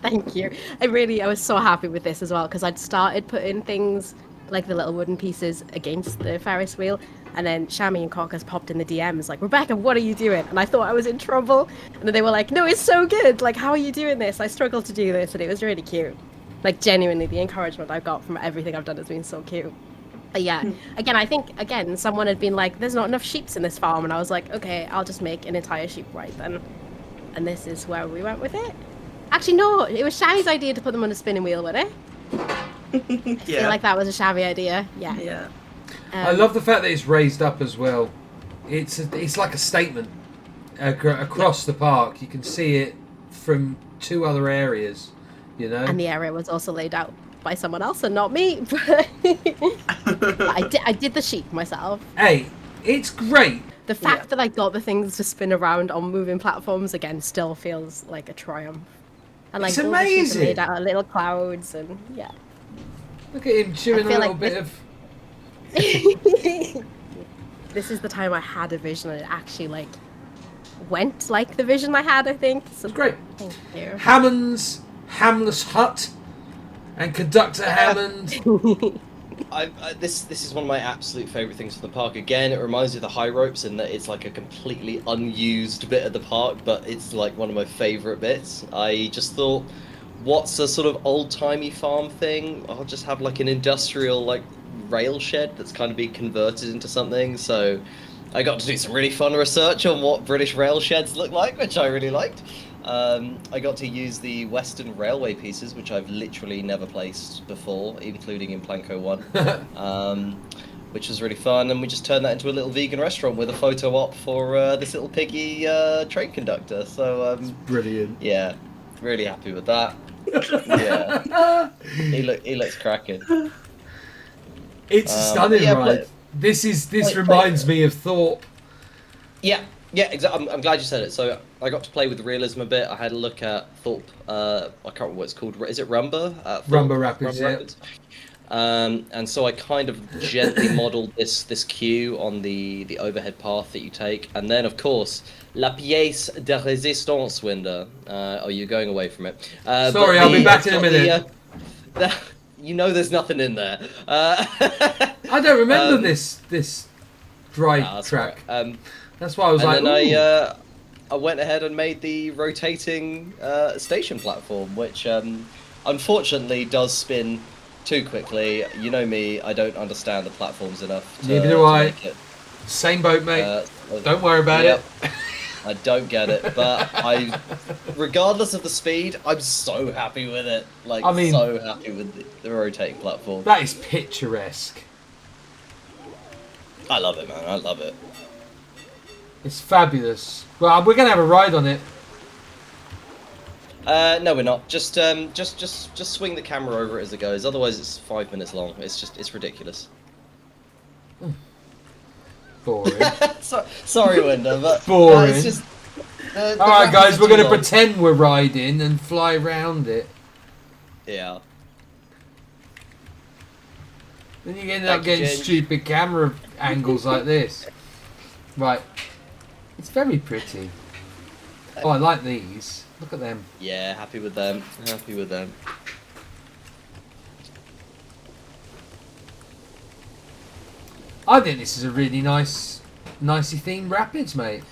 Thank you. I was so happy with this as well, because I'd started putting things like the little wooden pieces against the Ferris wheel, and then Shammy and Caucus popped in the DMs like, Rebecca, what are you doing? And I thought I was in trouble, and then they were like, no, it's so good, like, how are you doing this? I struggled to do this, and it was really cute. Like, genuinely, the encouragement I've got from everything I've done has been so cute. But yeah, again, I think, someone had been like, there's not enough sheeps in this farm, and I was like, okay, I'll just make an entire sheep ride then. And this is where we went with it. Actually, no, it was Shammy's idea to put them on a spinning wheel, wasn't it? I feel like that was a Shammy idea. Yeah. I love the fact that it's raised up as well. It's like a statement across the park. You can see it from 2 other areas, you know. And the area was also laid out by someone else and not me. But I did the sheep myself. Hey, it's great. The fact that I got the things to spin around on moving platforms again still feels like a triumph. And like it's all amazing. The sheep are made out of little clouds and yeah. Look at him chewing a little bit of. This is the time I had a vision and it actually like went like the vision I had, I think. So it's great. Thank you. Hammond's Hamless Hut and Conductor Hammond. This is one of my absolute favourite things for the park. Again, it reminds me of the high ropes in that it's like a completely unused bit of the park, but it's like one of my favourite bits. I just thought, what's a sort of old-timey farm thing? I'll just have like an industrial like rail shed that's kind of being converted into something. So I got to do some really fun research on what British rail sheds look like, which I really liked. I got to use the Western Railway pieces, which I've literally never placed before, including in Planko 1, which was really fun. And we just turned that into a little vegan restaurant with a photo op for this little piggy train conductor. So, Brilliant. Yeah, really happy with that. Yeah, he looks cracking. It's a stunning ride. This reminds me of Thorpe. Yeah, exactly. I'm glad you said it. So I got to play with realism a bit. I had a look at Thorpe. I can't remember what it's called. Is it Rumba? Rumba Rapids. Rapids. And so I kind of gently modelled this queue on the overhead path that you take, and then of course la pièce de résistance window. Oh, you're going away from it. Sorry, I'll be back in a minute. You know, there's nothing in there. I don't remember this dry track. Right. That's why I was like. Then I went ahead and made the rotating station platform, which unfortunately does spin too quickly. You know me, I don't understand the platforms enough. Neither do I. Same boat, mate. Don't worry about it. I don't get it, but regardless of the speed, I'm so happy with it. Like, so happy with the rotating platform. That is picturesque. I love it, man. I love it. It's fabulous. Well, we're gonna have a ride on it. No, we're not. Just swing the camera over it as it goes. Otherwise, it's 5 minutes long. It's ridiculous. Boring. Sorry, Winder, but boring. It's just, all right, guys, we're gonna pretend we're riding and fly around it. Yeah. Then you end up getting stupid camera angles like this. Right. It's very pretty. Oh, I like these. Look at them. Yeah, happy with them. Happy with them. I think this is a really nicely themed rapids, mate.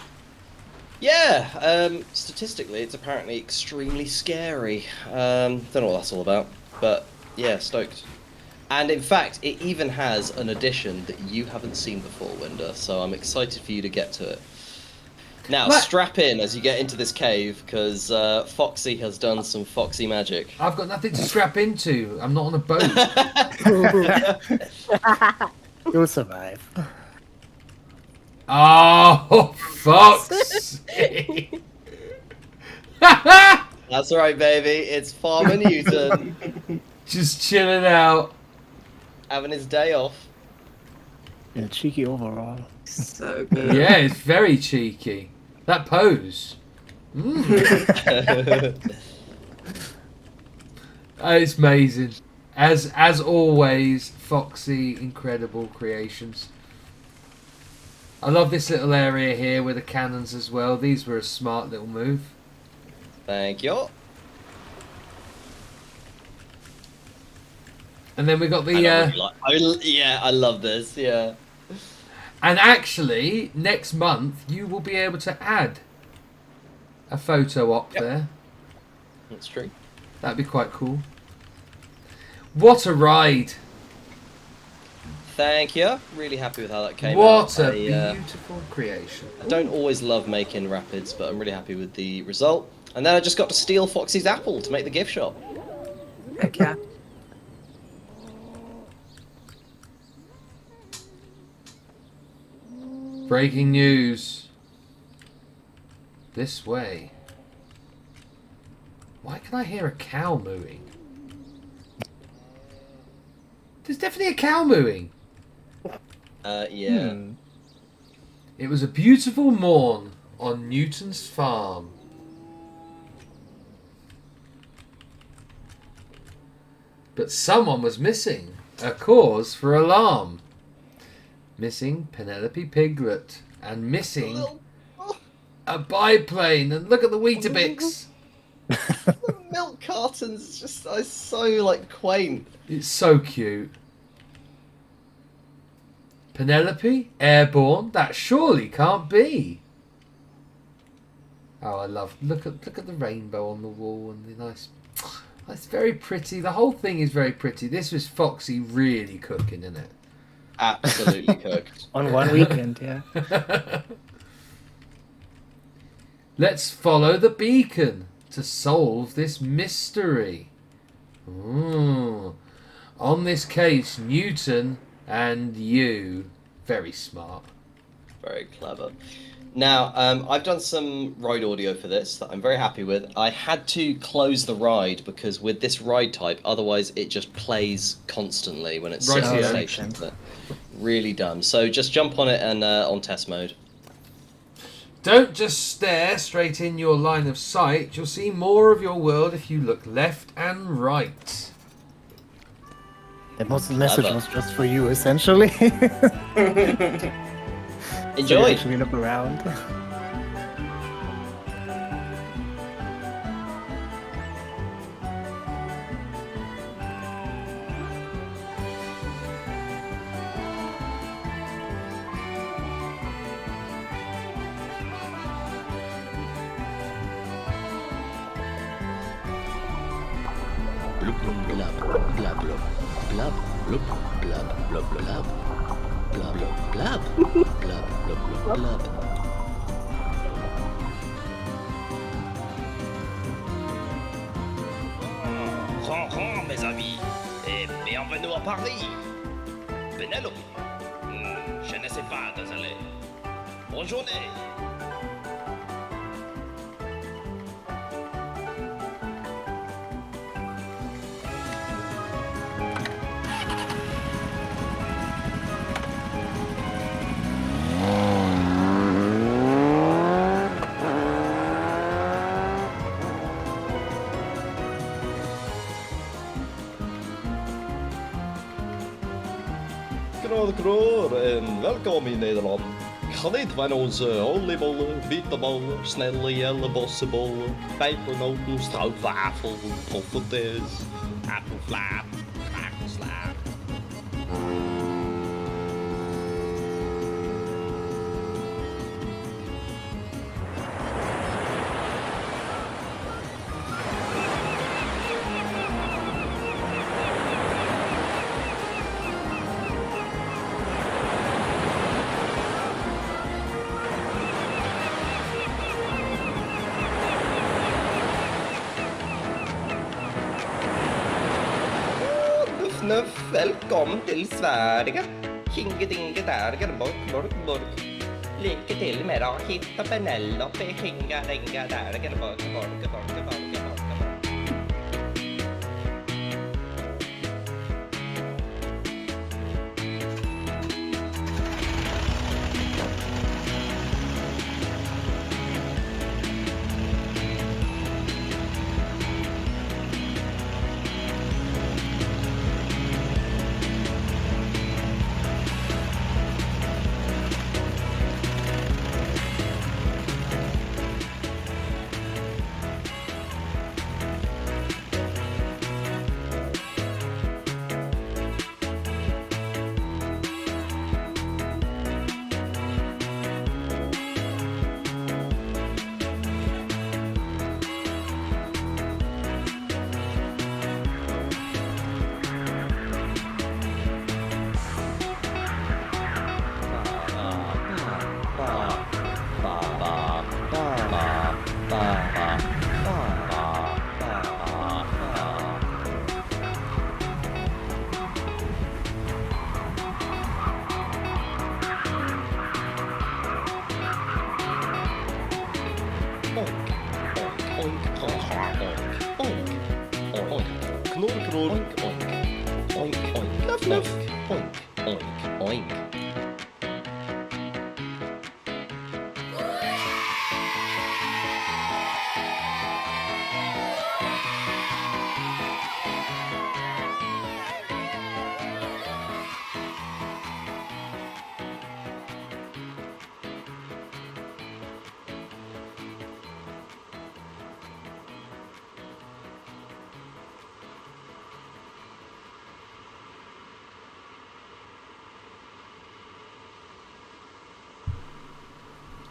Yeah, statistically, it's apparently extremely scary. Don't know what that's all about, but yeah, stoked. And in fact, it even has an addition that you haven't seen before, Winder, so I'm excited for you to get to it. Now, strap in as you get into this cave, because Foxy has done some Foxy magic. I've got nothing to strap into. I'm not on a boat. You'll survive. Oh, Fox! That's right, baby. It's Farmer Newton. Just chilling out. Having his day off. Yeah, cheeky overall. So good. Yeah, it's very cheeky. That pose. It's amazing. As always, Foxy, incredible creations. I love this little area here with the cannons as well. These were a smart little move. Thank you. And then we got the... I love this, yeah. And actually, next month, you will be able to add a photo op there. That's true. That'd be quite cool. What a ride. Thank you. Really happy with how that came out. What a beautiful creation. I don't always love making rapids, but I'm really happy with the result. And then I just got to steal Foxy's apple to make the gift shop. Heck yeah. Breaking news. This way. Why can I hear a cow mooing? There's definitely a cow mooing. Yeah. It was a beautiful morn on Newton's farm. But someone was missing. A cause for alarm. Missing Penelope Piglet. And missing a biplane. And look at the Weetabix. The milk cartons, it's so like quaint. It's so cute. Penelope, airborne. That surely can't be. Oh, I love. Look at the rainbow on the wall and the nice. It's very pretty. The whole thing is very pretty. This was Foxy really cooking, isn't it? Absolutely cooked. On one weekend, yeah. Let's follow the beacon to solve this mystery. Ooh. On this case, Newton and you. Very smart. Very clever. Now, I've done some ride audio for this that I'm very happy with. I had to close the ride because with this ride type, otherwise it just plays constantly when it's sitting on the station. But really dumb. So just jump on it and on test mode. Don't just stare straight in your line of sight. You'll see more of your world if you look left and right. That message was just for you, essentially. Enjoy. So actually look around. Blub, blub, blub, blub, blub, blub, blub, blub, blub, blub, blub, blub, blub, blub. Mes amis, et bienvenue à Paris. Penelope, je ne sais pas, désolé. Bonne journée. Kroor en welkom in Nederland. Geniet van onze oliebollen, bitterballen, snelle jelle bossenbollen, pepernoten, stroopwafel, profiteers, appelflaap, krakelslaap. Nuff, velkommen til Sverige. Kinge-dinge-der-ge-bork-bork-bork. Lykke til med da hitta Penelope. Kinga-dinge-der-ge-bork-bork-bork-bork-bork.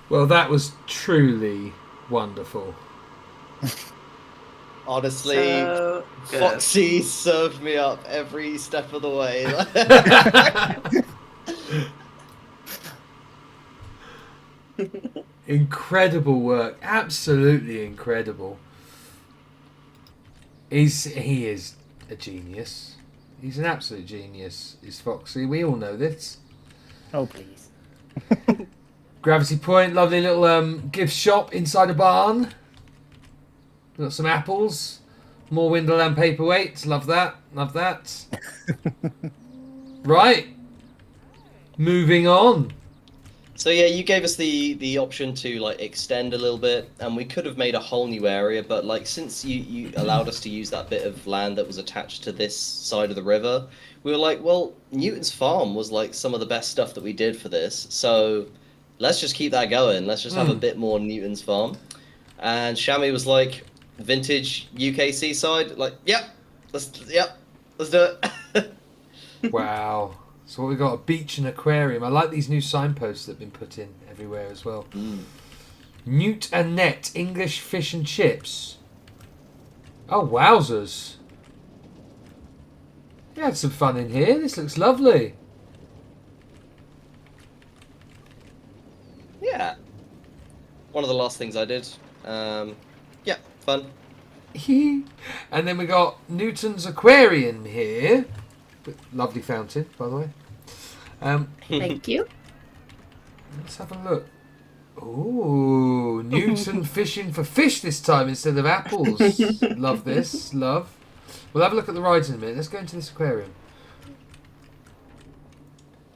Well, that was truly wonderful. Honestly, So good. Foxy served me up every step of the way. Incredible work. Absolutely incredible. He is a genius. He's an absolute genius, is Foxy. We all know this. Oh, please. Gravity Point, lovely little gift shop inside a barn. Got some apples. More Wonderland paperweights. Love that. Love that. Right. Moving on. So yeah, you gave us the option to like extend a little bit, and we could have made a whole new area, but like since you allowed us to use that bit of land that was attached to this side of the river, we were like, well, Newton's farm was like some of the best stuff that we did for this, so let's just keep that going. Let's just have a bit more Newton's farm. And Shammy was like, vintage UK seaside, like, yep, let's do it. Wow. So what we got? A beach and aquarium. I like these new signposts that have been put in everywhere as well. Newt and Net, English fish and chips. Oh, wowzers. You had some fun in here. This looks lovely. Yeah. One of the last things I did. Yeah, fun. And then we got Newton's Aquarium here. Lovely fountain, by the way. Thank you. Let's have a look. Ooh, Newton fishing for fish this time instead of apples. Love this. Love. We'll have a look at the rides in a minute. Let's go into this aquarium.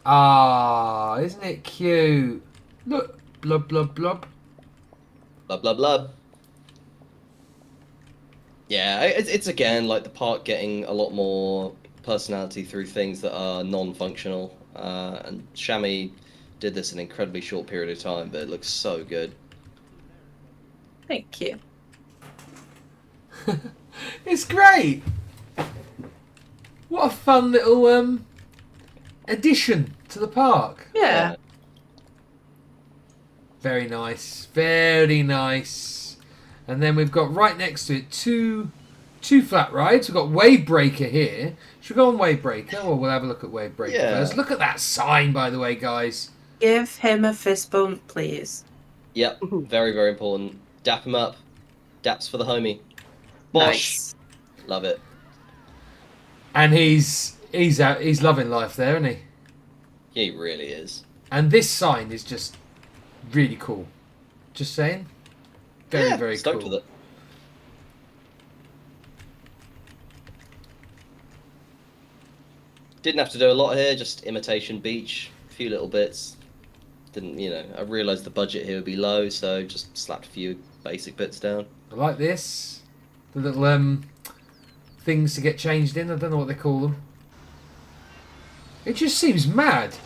Ah, isn't it cute? Look. Blub, blub, blub. Blub, blub, blub. Yeah, it's again like the park getting a lot more personality through things that are non-functional. And Shammy did this in an incredibly short period of time, but it looks so good. Thank you. It's great. What a fun little addition to the park. Yeah. Very nice. Very nice. And then we've got right next to it two flat rides. We've got Wave Breaker here. Should we go on Wave Breaker? Or we'll have a look at Wave Breaker first. Look at that sign, by the way, guys. Give him a fist bump, please. Yep, very, very important. Dap him up. Daps for the homie. Bosh. Nice. Love it. And he's loving life there, isn't he? He really is. And this sign is just really cool. Just saying. Very, very stoked cool. with it. Didn't have to do a lot here, just imitation beach, a few little bits. Didn't, I realised the budget here would be low, so just slapped a few basic bits down. I like this. The little things to get changed in. I don't know what they call them. It just seems mad.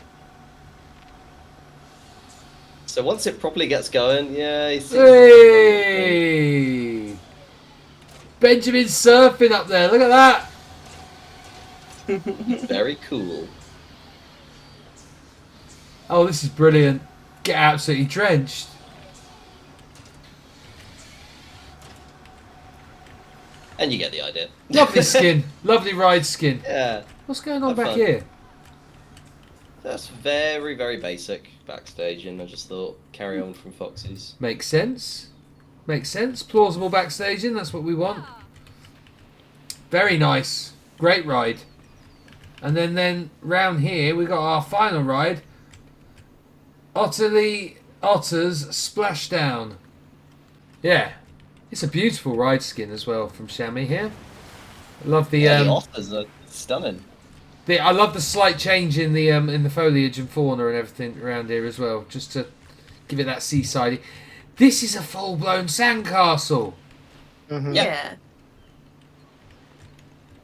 So once it properly gets going, yeah, he seems Hey! Benjamin's surfing up there. Look at that. very cool. Oh, this is brilliant. Get absolutely drenched. And you get the idea. Lovely skin. Lovely ride skin. Yeah. What's going on Have back fun. here? That's very, very basic backstage, and I just thought carry on from Foxy's. Makes sense. Makes sense. Plausible backstaging. That's what we want. Very nice. Great ride. And then round here we got our final ride. Otter's Splashdown. Yeah. It's a beautiful ride skin as well from Shammy here. I love the The otters are stunning. I love the slight change in the foliage and fauna and everything around here as well, just to give it that seaside. This is a full-blown sandcastle. Mm-hmm. Yeah.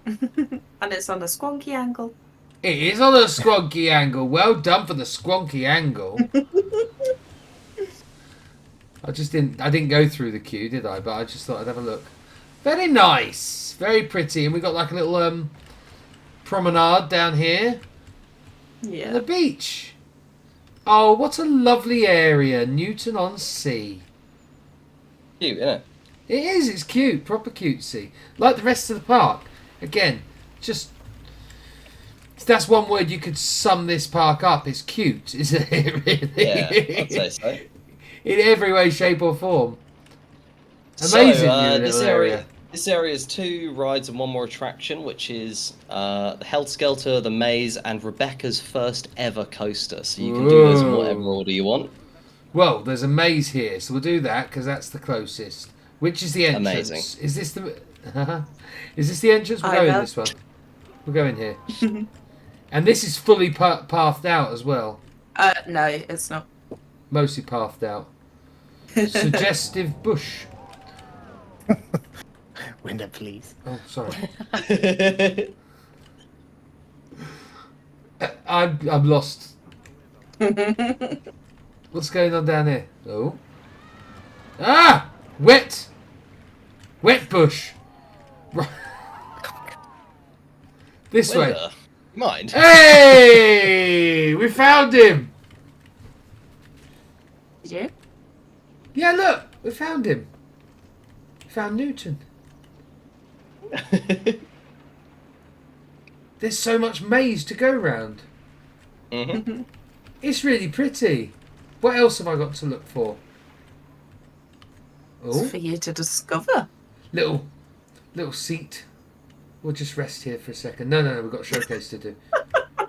And it's on a squonky angle. It is on a squonky angle. Well done for the squonky angle. I didn't go through the queue, did I? But I just thought I'd have a look. Very nice, very pretty, and we got like a little promenade down here. Yeah. And the beach. Oh, what a lovely area, Newton-on-Sea. Cute, isn't it? It is. It's cute, proper cutesy, like the rest of the park. Again, just that's one word you could sum this park up. It's cute, isn't it? Really? Yeah, I'd say so. in every way, shape, or form. Amazing So, new little area. This area is 2 rides and 1 more attraction, which is the Hell Skelter, the Maze, and Rebecca's first ever coaster. So you can do those in whatever order you want. Well, there's a maze here, so we'll do that because that's the closest. Which is the entrance? Amazing. Is this the? Is this the entrance? We'll go in this one. We'll go in here. And this is fully pathed out as well. No, it's not. Mostly pathed out. Suggestive bush. Window, please. Oh, sorry. I'm lost. What's going on down here? Oh. Ah! Wet bush. Right. This way. Mind. Hey! We found him! Did you? Yeah, look! We found him. We found Newton. There's so much maze to go round. Mm-hmm. It's really pretty. What else have I got to look for? It's Oh, for you to discover. little seat. We'll just rest here for a second. No, we've got a showcase to do.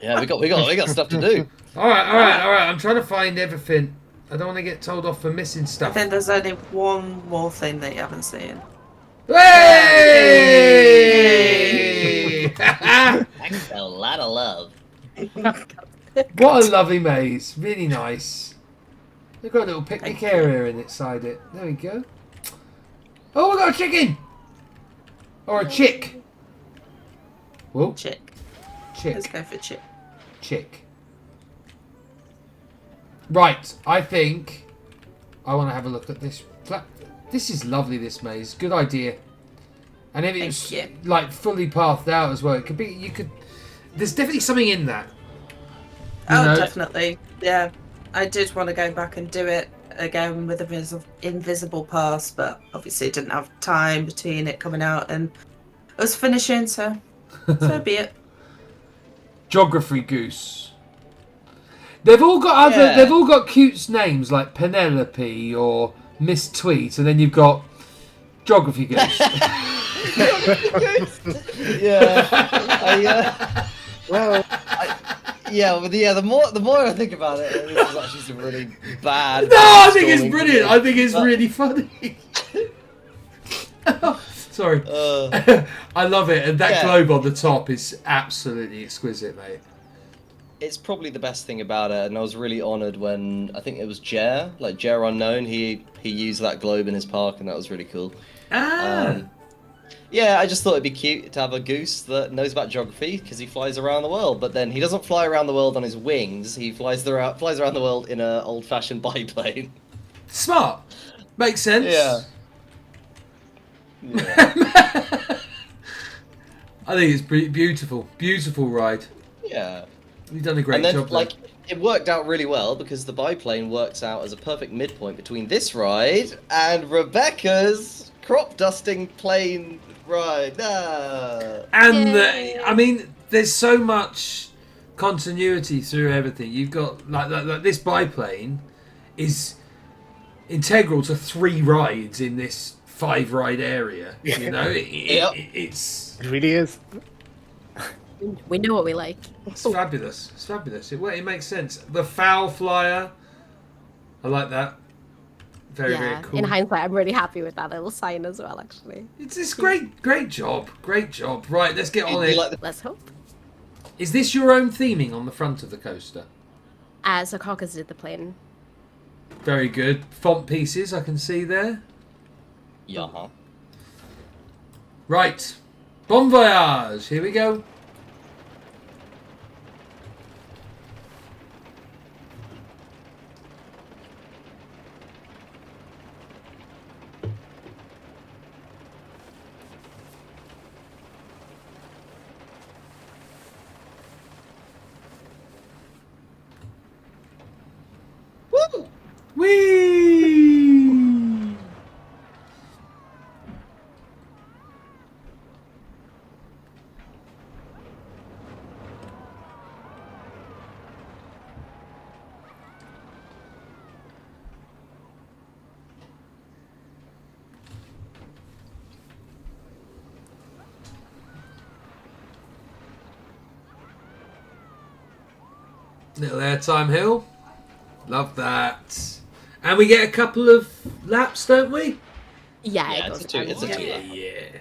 Yeah, we got stuff to do. All right. I'm trying to find everything. I don't want to get told off for missing I stuff. think there's only one more thing that you haven't seen. Hey! That's a lot of love. What a lovely maze. Really nice. They've got a little picnic area inside it. There we go. Oh, we got a chicken! Or a chick. Whoa. Chick. Chick. Let's go for chick. Chick. Right, I think I want to have a look at this. This is lovely, this maze. Good idea. And if it's like fully pathed out as well, it could be. You could. There's definitely something in that. Oh, know? definitely. Yeah. I did want to go back and do it again with invisible pass, but obviously didn't have time between it coming out and us finishing, so be it. Geography Goose. They've all got other. Yeah. They've all got cute names like Penelope or Miss Tweet, and then you've got Geography Goose. Yeah. The more I think about it, this is actually some really bad. No, I think it's brilliant. I think it's really funny. Sorry. I love it, and that globe on the top is absolutely exquisite, mate. It's probably the best thing about it, and I was really honoured when I think it was Jer Unknown. He used that globe in his park, and that was really cool. Yeah, I just thought it'd be cute to have a goose that knows about geography because he flies around the world. But then he doesn't fly around the world on his wings. He flies around the world in an old-fashioned biplane. Smart. Makes sense. Yeah. I think it's beautiful. Beautiful ride. Yeah. You've done a great And then, job there. it worked out really well because the biplane works out as a perfect midpoint between this ride and Rebecca's crop dusting plane ride. And I mean, there's so much continuity through everything. You've got like this biplane is integral to 3 rides in this 5-ride area. You know, It really is. We know what we like. It's fabulous. It's fabulous. It makes sense. The foul flyer. I like that. Very, very cool. In hindsight, I'm really happy with that little sign as well, actually. It's great. Great job. Great job. Right, let's get on it. Let's hope. Is this your own theming on the front of the coaster? So Cockers did the plane. Very good. Font pieces I can see there. Yeah. Right. Bon voyage. Here we go. Woo! Whee! Little airtime hill. Love that. And we get a couple of laps, don't we? Yeah, Yeah, it it's goes a two. down. It's a two. Yeah.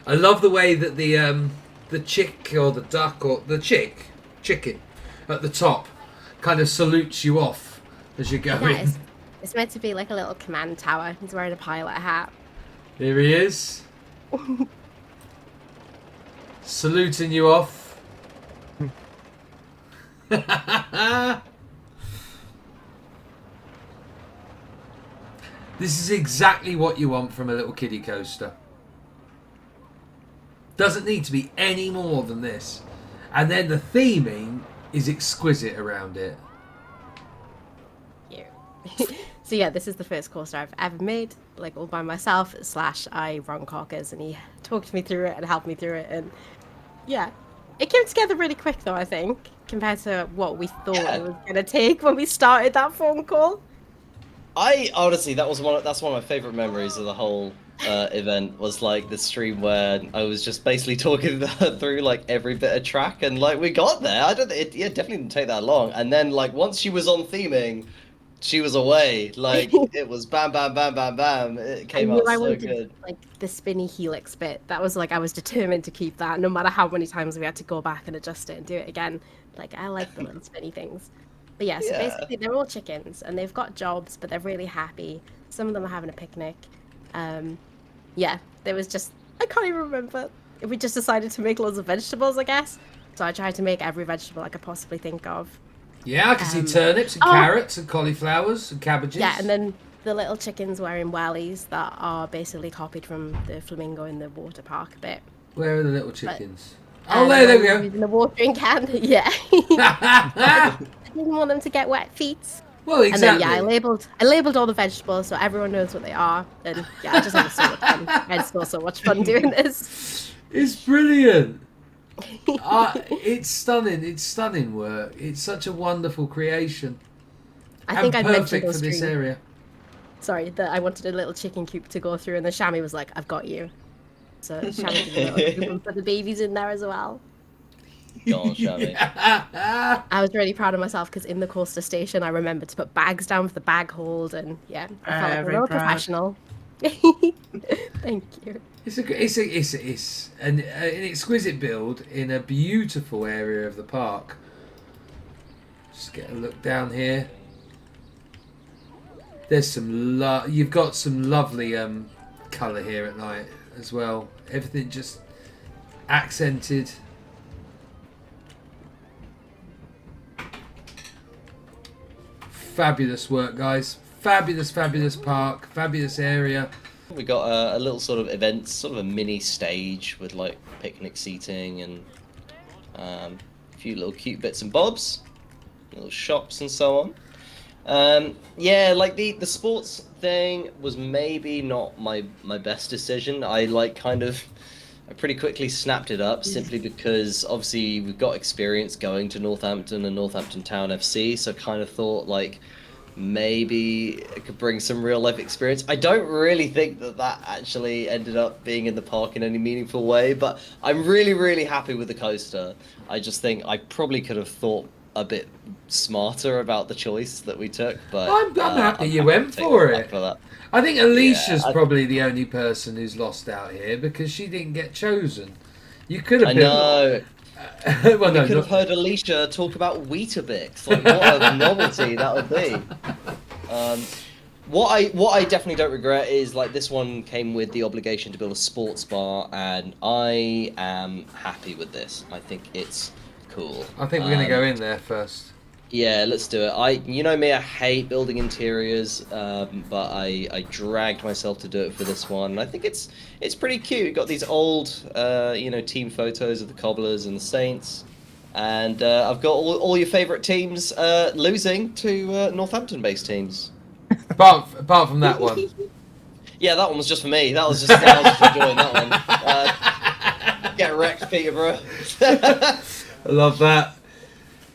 I love the way that the chick or the duck or the chicken at the top kind of salutes you off as you're going. Yeah, it's meant to be like a little command tower. He's wearing a pilot hat. Here he is. Saluting you off. This is exactly what you want from a little kiddie coaster. Doesn't need to be any more than this. And then the theming is exquisite around it. Yeah. So yeah, this is the first coaster I've ever made, like all by myself. / I run Cockers, and he talked me through it and helped me through it, and yeah, it came together really quick though. I think compared to what we thought it was gonna take when we started that phone call. I honestly, that's one of my favorite memories of the whole event. Was like the stream where I was just basically talking through like every bit of track, and like we got there. It definitely didn't take that long. And then like once she was on theming, she was away. Like it was bam, bam, bam, bam, bam. It came out so good. Like the spinny helix bit. That was like I was determined to keep that, no matter how many times we had to go back and adjust it and do it again. Like I like the little spinny things. But yeah, so basically they're all chickens and they've got jobs, but they're really happy. Some of them are having a picnic. Yeah, there was just, I can't even remember. We just decided to make loads of vegetables, I guess. So I tried to make every vegetable I could possibly think of. Yeah, I can see turnips and carrots and cauliflowers and cabbages. Yeah, and then the little chickens wearing wellies that are basically copied from the flamingo in the water park a bit. Where are the little chickens? There we go. In the watering can, yeah. I didn't want them to get wet feet. Well, exactly. And then I labeled all the vegetables so everyone knows what they are. And yeah, I just had so much fun. I had so much fun doing this. It's brilliant. It's stunning. It's stunning work. It's such a wonderful creation. I think I mentioned perfect for this area. Sorry, that I wanted a little chicken coop to go through, and then Shammy was like, "I've got you." So Shammy did a little coop and put the babies in there as well. Go on, Shammy. I was really proud of myself because in the coaster station, I remembered to put bags down for the bag hold, and yeah, I felt like a real professional. Thank you. It's an exquisite build in a beautiful area of the park. Just get a look down here. There's some you've got some lovely colour here at night as well. Everything just accented. Fabulous work, guys. Fabulous park. Fabulous area. We got a little sort of event, sort of a mini stage with like picnic seating and a few little cute bits and bobs, little shops and so on. Yeah, like the sports thing was maybe not my best decision. I pretty quickly snapped it up simply because obviously we've got experience going to Northampton and Northampton Town FC, so kind of thought like maybe it could bring some real life experience. I don't really think that actually ended up being in the park in any meaningful way, but I'm really happy with the coaster. I just think I probably could have thought a bit smarter about the choice that we took, but I'm happy you went for it. I think Alicia's probably the only person who's lost out here because she didn't get chosen. You could have been. I know. Well, no, you could have heard Alicia talk about Weetabix. Like, what a novelty that would be. What I definitely don't regret is like this one came with the obligation to build a sports bar, and I am happy with this. I think it's cool. I think we're gonna go in there first. Yeah, let's do it. You know me, I hate building interiors, but I dragged myself to do it for this one. I think it's pretty cute. You've got these old, team photos of the Cobblers and the Saints, and I've got all your favourite teams losing to Northampton-based teams. Apart from that one. Yeah, that one was just for me. I was just enjoying that one. Get wrecked, Peterborough. I love that.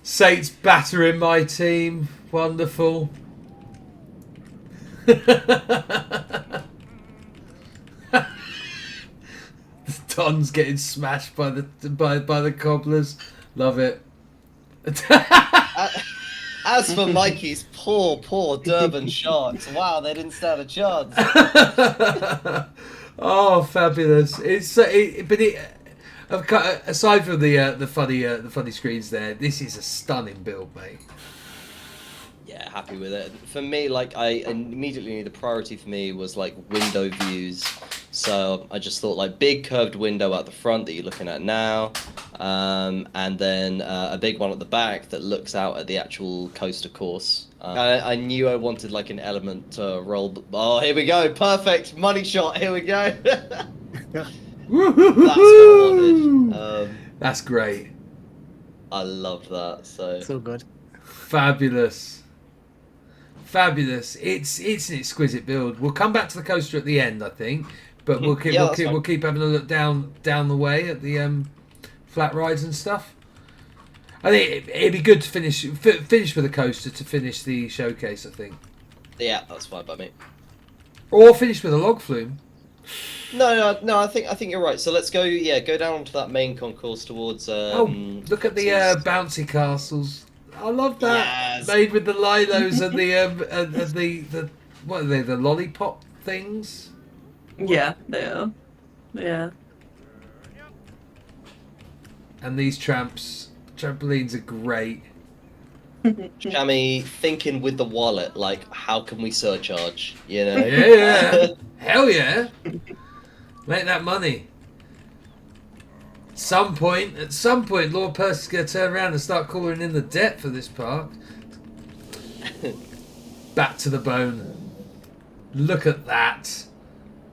Saints battering my team. Wonderful. Don's getting smashed by the Cobblers. Love it. As for Mikey's poor Durban Sharks, wow, they didn't stand a chance. Oh, fabulous! Aside from the funny screens there, this is a stunning build, mate. Yeah, happy with it. For me, like, I immediately, the priority for me was like window views. So I just thought like big curved window at the front that you're looking at now, and then a big one at the back that looks out at the actual coaster course. I knew I wanted like an element to roll. Oh, here we go! Perfect money shot. Here we go. That's what I wanted. That's great. I loved that. So good. Fabulous. It's an exquisite build. We'll come back to the coaster at the end, I think, but we'll keep having a look down the way at the flat rides and stuff. I think it'd be good to finish with a coaster to finish the showcase, I think. Yeah, that's fine by me. Or finish with a log flume. No. I think you're right. So let's go. Yeah, go down onto that main concourse towards. Look at the bouncy castles. I love that. Yes. Made with the lilos and the what are they? The lollipop things. Yeah, they are. Yeah. And these trampolines are great. Shammy thinking with the wallet, like, how can we surcharge? You know? Yeah. Hell yeah. Make that money. At some point, Lord Percy's going to turn around and start calling in the debt for this park. Back to the bone. Look at that.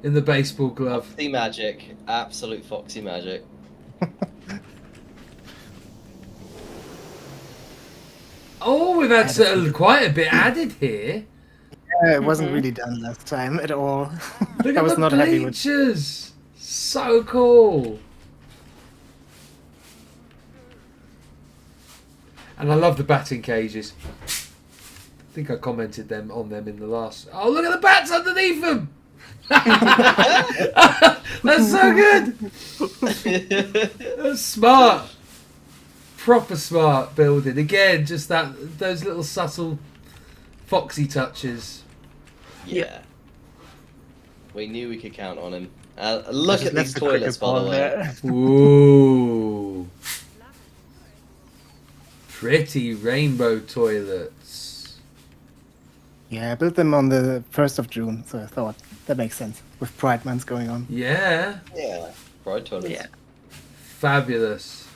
In the baseball glove. Foxy magic. Absolute foxy magic. Oh, we've had quite a bit added here. Yeah, it wasn't really done last time at all. Look I at was the not happy with. bleachers. So cool. And I love the batting cages. I think I commented on them in the last. Oh, look at the bats underneath them. That's so good. That's smart. Proper smart building. Again, just those little subtle foxy touches. Yeah. We knew we could count on him. Look at these toilets, by the way. Ooh. Pretty rainbow toilets. Yeah, I built them on the 1st of June, so I thought that makes sense with Pride Month going on. Yeah. Yeah. Right toilets. Yeah. Fabulous.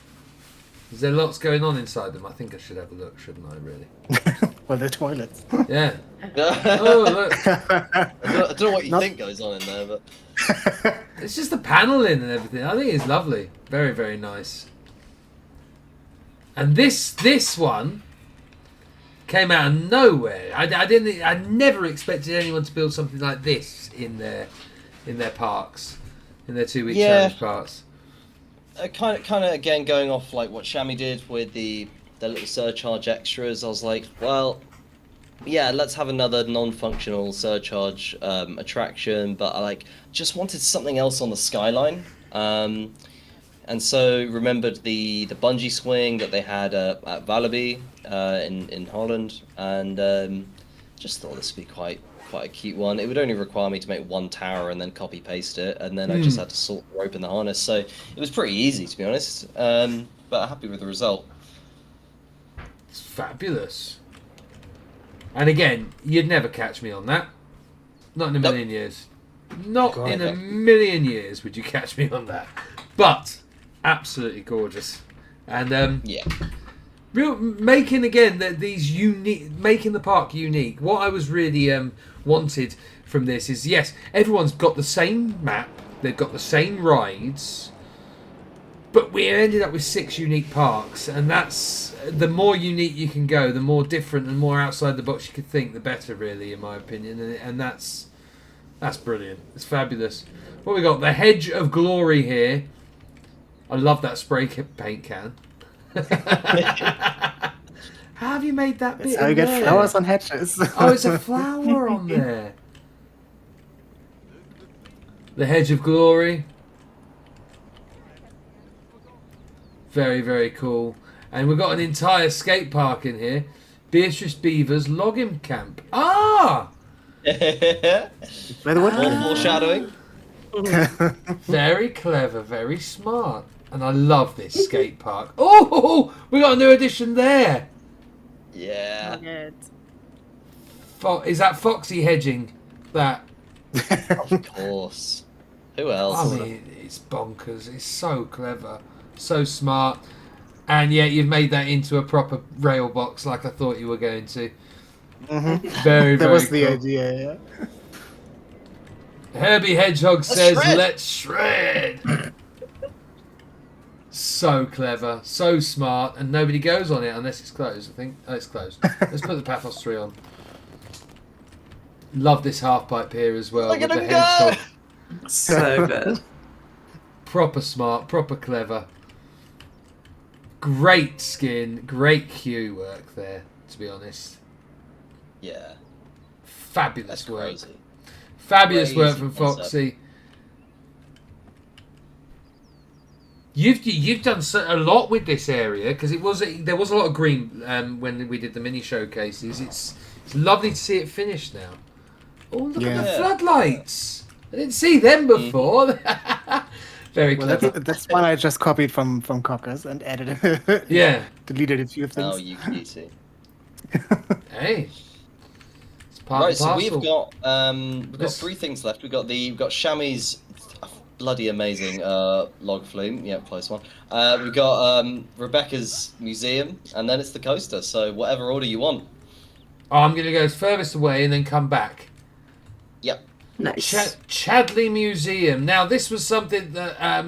Is there lots going on inside them? I think I should have a look, shouldn't I, really? Well, the toilets. Yeah. Oh, look. I don't know what you think goes on in there, but... It's just the paneling and everything. I think it's lovely. Very, very nice. And this one came out of nowhere. I never expected anyone to build something like this in their parks, in their 2-week challenge parks. Kind of again going off like what Shammy did with the little surcharge extras. I was like, well, yeah, let's have another non-functional surcharge attraction, but I just wanted something else on the skyline. And so remembered the bungee swing that they had at Walibi in Holland, and just thought this would be quite a cute one. It would only require me to make one tower and then copy paste it, and then I just had to sort the rope and the harness. So it was pretty easy, to be honest. But happy with the result. It's fabulous. And again, you'd never catch me on that. Not in a million years. Not in a million years would you catch me on that. But absolutely gorgeous. And making again these unique, making the park unique. What I was really wanted from this is, yes, everyone's got the same map, they've got the same rides, but we ended up with 6 unique parks, and that's the more unique you can go, the more different and more outside the box you could think, the better, really, in my opinion. And that's brilliant. It's fabulous. What we got? The Hedge of Glory here. I love that spray paint can. How have you made that bit? That's how you get flowers on hedges. Oh, it's a flower on there. The Hedge of Glory. Very, very cool. And we've got an entire skate park in here. Beatrice Beaver's login camp. Ah! Where the wood? More foreshadowing. Very clever, very smart. And I love this skate park. Oh, we got a new addition there. Yeah. Good. Is that Foxy hedging? That. Of course. Who else? I mean, it's bonkers. It's so clever, so smart, and yet you've made that into a proper rail box, like I thought you were going to. Mm-hmm. Very, very. That was the cool. idea. Yeah. Herbie Hedgehog says, shred. "Let's shred." So clever, so smart, and nobody goes on it unless it's closed. I think. Oh, it's closed. Let's put the Pathos 3 on. Love this half pipe here as well. Look With at the him go! hedgehog. So good. Proper smart, proper clever. Great skin, great cue work there, to be honest. Yeah. Fabulous That's work. crazy. Fabulous Crazy work from concept. Foxy. You've done a lot with this area because there was a lot of green when we did the mini showcases. It's lovely to see it finished now. Oh, look at the Yeah. floodlights! I didn't see them before. Very Well, clever. that's one I just copied from Cockers and added. Yeah. Deleted a few things. Oh, you cutie. Hey. It's part Right, and so parcel. we've got This- 3 things left. We've got Shammy's bloody amazing log flume. Yeah, close one. We've got Rebecca's museum, and then it's the coaster. So whatever order you want. Oh, I'm going to go furthest away and then come back. Yep. Nice. Chadley Museum. Now, this was something that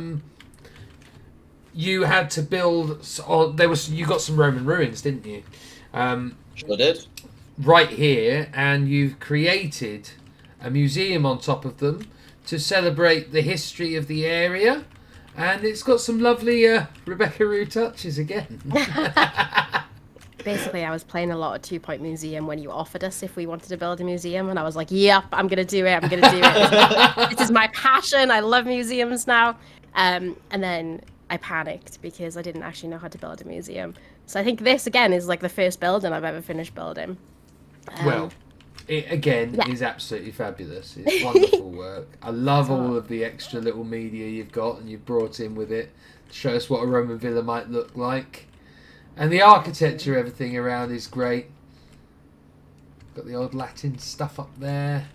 you had to build. You got some Roman ruins, didn't you? Sure did. Right here, and you've created a museum on top of them to celebrate the history of the area, and it's got some lovely Rebeccarooo touches again. Basically, I was playing a lot of 2 Point Museum when you offered us if we wanted to build a museum, and I was like, yep, I'm going to do it. I'm going to do it. This is my passion. I love museums now. And then I panicked because I didn't actually know how to build a museum. So I think this, again, is like the first building I've ever finished building. Well, it again yeah. is absolutely fabulous. It's wonderful work. I love all of the extra little media you've got and you've brought in with it to show us what a Roman villa might look like. And the architecture, everything around is great. Got the old Latin stuff up there.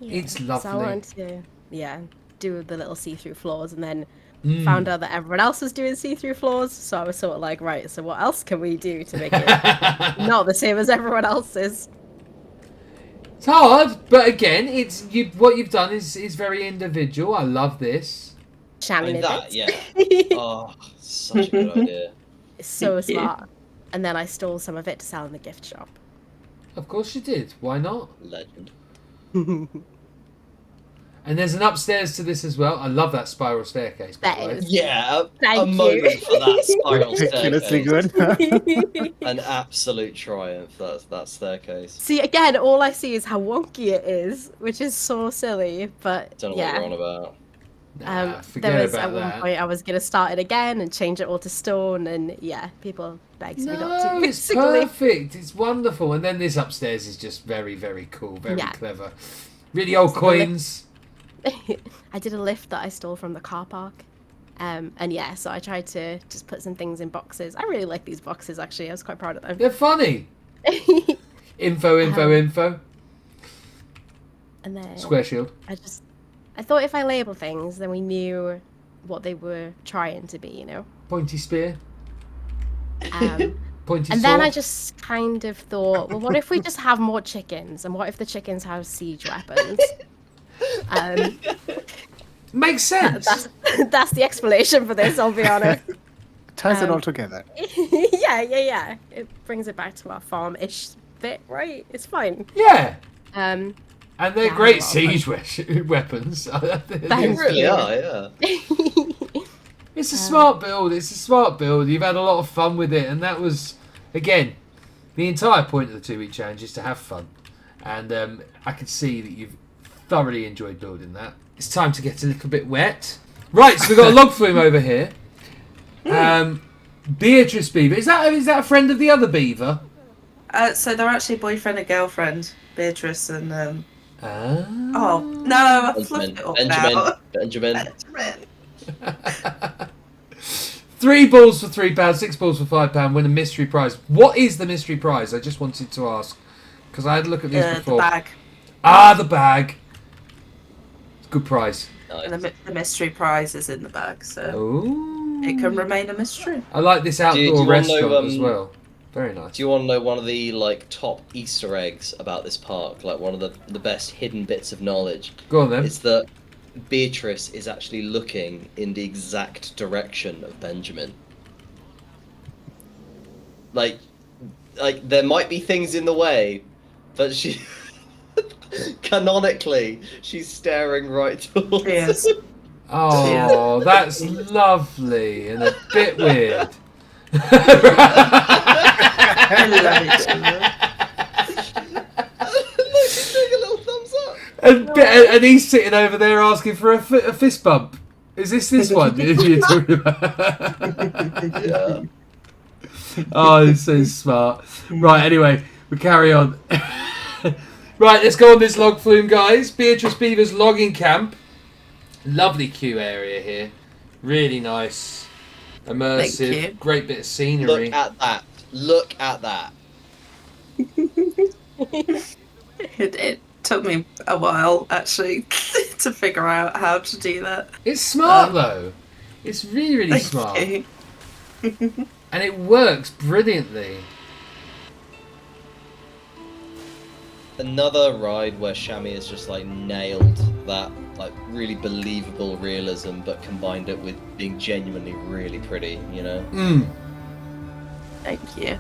Yeah. It's lovely. So I wanted to, do the little see-through floors, and then found out that everyone else was doing see-through floors. So I was sort of like, right, so what else can we do to make it not the same as everyone else's? It's hard, but again, what you've done is very individual. I love this. I Shannon mean, did that, it. yeah. Oh, such a good idea. It's so Thank you. smart. And then I stole some of it to sell in the gift shop. Of course you did. Why not? Legend. And there's an upstairs to this as well. I love that spiral staircase, by That the way. is- Yeah, a Thank you. moment for that spiral Ridiculously staircase. good. An absolute triumph, that staircase. See, again, all I see is how wonky it is, which is so silly. But Don't know what yeah, you're on about. Nah, forget there was about at one that. point I was gonna start it again and change it all to stone, and yeah, people begged me not No, to. it's Basically, perfect. It's wonderful. And then this upstairs is just very, very cool, very Yeah. clever. Really old coins. I did a lift that I stole from the car park. And yeah, so I tried to just put some things in boxes. I really like these boxes, actually. I was quite proud of them. They're funny. Info. And then Square shield. I thought if I label things, then we knew what they were trying to be, you know? Pointy spear. Pointy And sword. then I just kind of thought, well, what if we just have more chickens? And what if the chickens have siege weapons? Makes sense. That's the explanation for this, I'll be honest. Ties it all together. Yeah. It brings it back to our farm-ish bit, right? It's fine. Yeah. Um, And they're Yeah, great well, siege weapons. They Thank really you. are, yeah. It's a smart build. You've had a lot of fun with it, and that was, again, the entire point of the 2 week challenge is to have fun. And I can see that you've thoroughly enjoyed building that. It's time to get a little bit wet. Right, so we've got a log flume over here. Beatrice Beaver. Is that a friend of the other beaver? So they're actually boyfriend and girlfriend, Beatrice and Ah. Oh no, I fluffed it up now. Benjamin. 3 balls for £3, 6 balls for £5. Win a mystery prize. What is the mystery prize? I just wanted to ask because I had a look at these before. The bag. The bag. Good prize. Nice. And the mystery prize is in the bag, so Ooh. it can remain a mystery. I like this outdoor do you wanna restaurant know, as well. Very nice. Do you want to know one of the top Easter eggs about this park? Like one of the best hidden bits of knowledge. Go on then. It's that Beatrice is actually looking in the exact direction of Benjamin. Like there might be things in the way, but she canonically she's staring right towards Yes. him. Oh, that's lovely and a bit weird. I love it. Look, he's doing a little thumbs up. And he's sitting over there asking for a fist bump. Is this one you're talking about? Yeah. Oh, he's so smart. Right, anyway, we carry on. Right, let's go on this log flume, guys. Beatrice Beaver's logging camp. Lovely queue area here. Really nice. Immersive. Thank you. Great bit of scenery. Look at that. Look at that. It took me a while actually to figure out how to do that. It's smart though. It's really, really smart. Thank you. And it works brilliantly. Another ride where Shammy has just nailed that really believable realism, but combined it with being genuinely really pretty, you know? Thank you.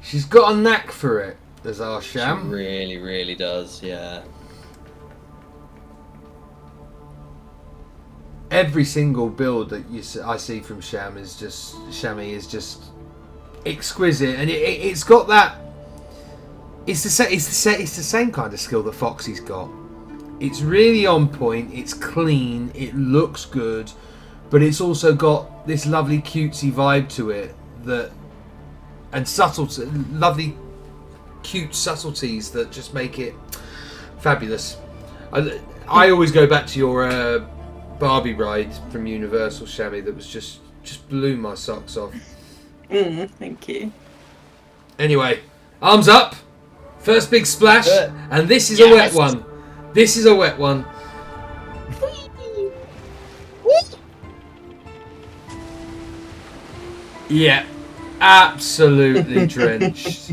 She's got a knack for it, there's our She Sham. really, really does, yeah. Every single build that I see from Shammy is just exquisite, and it's got that. It's the same kind of skill that Foxy's got. It's really on point. It's clean. It looks good, but it's also got this lovely cutesy vibe to it and lovely cute subtleties that just make it fabulous. I always go back to your Barbie ride from Universal, Shammy, that was just blew my socks off. Thank you. Anyway, arms up. First big splash, and this is a wet one. This is a wet one. Yeah, absolutely drenched.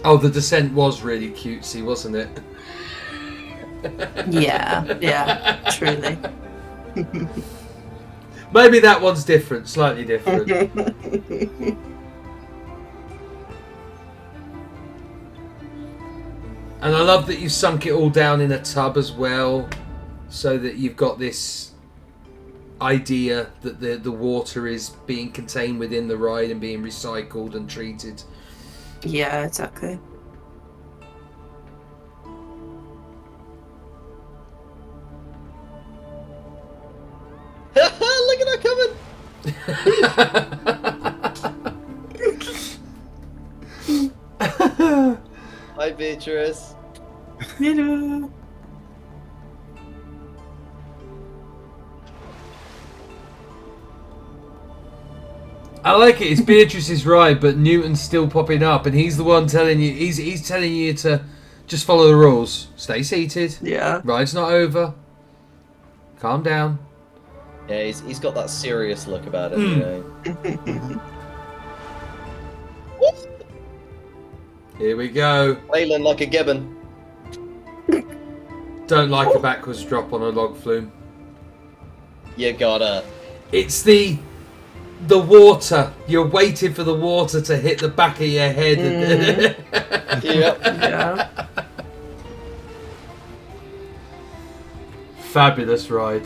Oh, the descent was really cutesy, wasn't it? Yeah, truly. Maybe that one's different, slightly different. And I love that you sunk it all down in a tub as well, so that you've got this idea that the water is being contained within the ride and being recycled and treated. Yeah, exactly. Look at that coming! Hi, Beatrice. Hello. I like it. It's Beatrice's ride, but Newton's still popping up, and he's the one telling you. He's telling you to just follow the rules. Stay seated. Yeah. Ride's not over. Calm down. Yeah, he's got that serious look about him, you know. Here we go. Wailing like a gibbon. Don't like a backwards drop on a log flume. You gotta. It's the water. You're waiting for the water to hit the back of your head. Yep. Yeah. Fabulous ride.